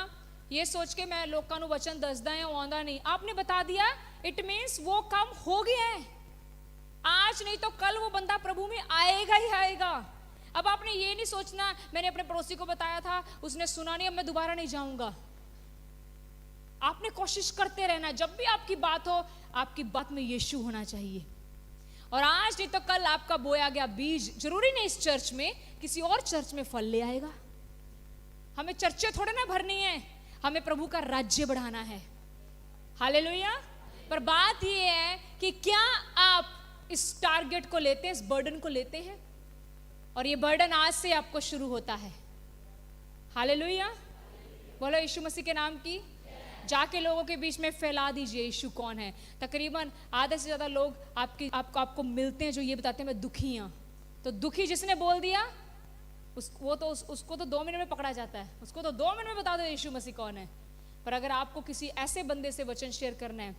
ये सोच के मैं लोगों को वचन दसदा है वो आंदा नहीं। आपने बता दिया, इट मीन्स वो काम हो गया है। आज नहीं तो कल वो बंदा प्रभु में आएगा ही आएगा। अब आपने ये नहीं सोचना मैंने अपने पड़ोसी को बताया था, उसने सुना नहीं, अब मैं दोबारा नहीं जाऊंगा। आपने कोशिश करते रहना, जब भी आपकी बात हो, आपकी बात में यीशु होना चाहिए। और आज नहीं तो कल आपका बोया गया बीज जरूरी नहीं इस चर्च में, किसी और चर्च में फल ले आएगा। हमें चर्चे थोड़े ना भरनी है, हमें प्रभु का राज्य बढ़ाना है। हालेलुया। पर बात यह है कि क्या आप इस टारगेट को लेते हैं, इस बर्डन को लेते हैं? और ये बर्डन आज से आपको शुरू होता है। हालेलुया। बोलो यीशु मसीह के नाम की। जाके लोगों के बीच में फैला दीजिए यीशु कौन है। तकरीबन आधे से ज्यादा लोग आपको मिलते हैं जो ये बताते हैं मैं दुखी हूं। तो दुखी जिसने बोल दिया उसको तो 2 मिनट में पकड़ा जाता है, उसको तो 2 मिनट में बता दो यीशु मसीह कौन है। पर अगर आपको किसी ऐसे बंदे से वचन शेयर करना है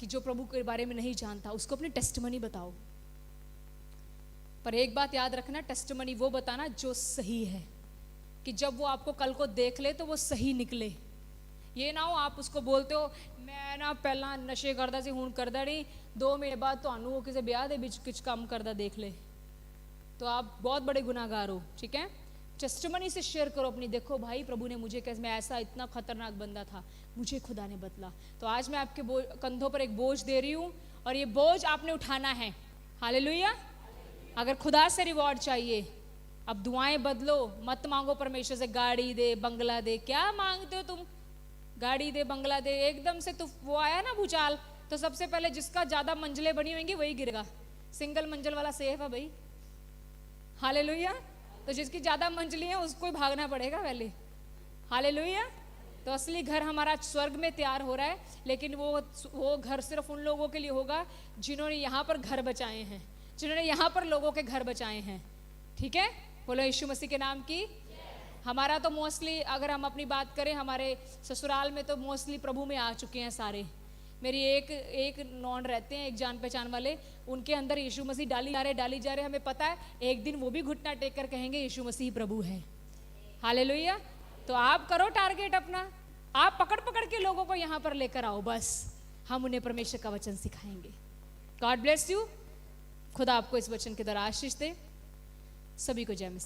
कि जो प्रभु के बारे में नहीं जानता, उसको अपनी टेस्टिमनी बताओ। पर एक बात याद रखना, टेस्टिमनी वो बताना जो सही है, कि जब वो आपको कल को देख ले तो वो सही निकले। ये ना हो आप उसको बोलते हो मैं ना पहला नशे करदा सी हुण करदा नहीं, 2 महीने बाद तुहानू वो किसी ब्याह दे विच कुछ काम करदा देख ले, तो आप बहुत बड़े गुनाहगार हो। ठीक है, टेस्टिमनी से शेयर करो अपनी, देखो भाई प्रभु ने मुझे कैसे, मैं ऐसा इतना खतरनाक बंदा था, मुझे खुदा ने बदला। तो आज मैं आपके कंधों पर एक बोझ दे रही हूँ और ये बोझ आपने उठाना है। हालेलुया। अगर खुदा से रिवॉर्ड चाहिए, अब दुआएं बदलो, मत मांगो परमेश्वर से गाड़ी दे बंगला दे। क्या मांगते हो तुम? गाड़ी दे बंगला दे। एकदम से तो वो आया ना भूचाल, तो सबसे पहले जिसका ज्यादा मंजिलें बनी होंगी वही गिरेगा। सिंगल मंजिल वाला सेफ है भाई। हालेलुया। तो जिसकी ज्यादा मंजिलें हैं उसको ही भागना पड़ेगा पहले। हालेलुया। तो असली घर हमारा स्वर्ग में तैयार हो रहा है, लेकिन वो घर सिर्फ उन लोगों के लिए होगा जिन्होंने यहाँ पर घर बचाए हैं, जिन्होंने यहाँ पर लोगों के घर बचाए हैं। ठीक है, बोलो यीशु मसीह के नाम की। हमारा तो मोस्टली अगर हम अपनी बात करें, हमारे ससुराल में तो मोस्टली प्रभु में आ चुके हैं सारे। मेरी एक नॉन रहते हैं, एक जान पहचान वाले, उनके अंदर यीशु मसीह डाली जा रहे, हमें पता है एक दिन वो भी घुटना टेक कर कहेंगे यीशु मसीह प्रभु है। हालेलुया। तो आप करो टारगेट अपना, आप पकड़ पकड़ के लोगों को यहाँ पर लेकर आओ, बस हम उन्हें परमेश्वर का वचन सिखाएंगे। God bless you. खुदा आपको इस वचन के द्वारा आशीष दे। सभी को जय मसीह।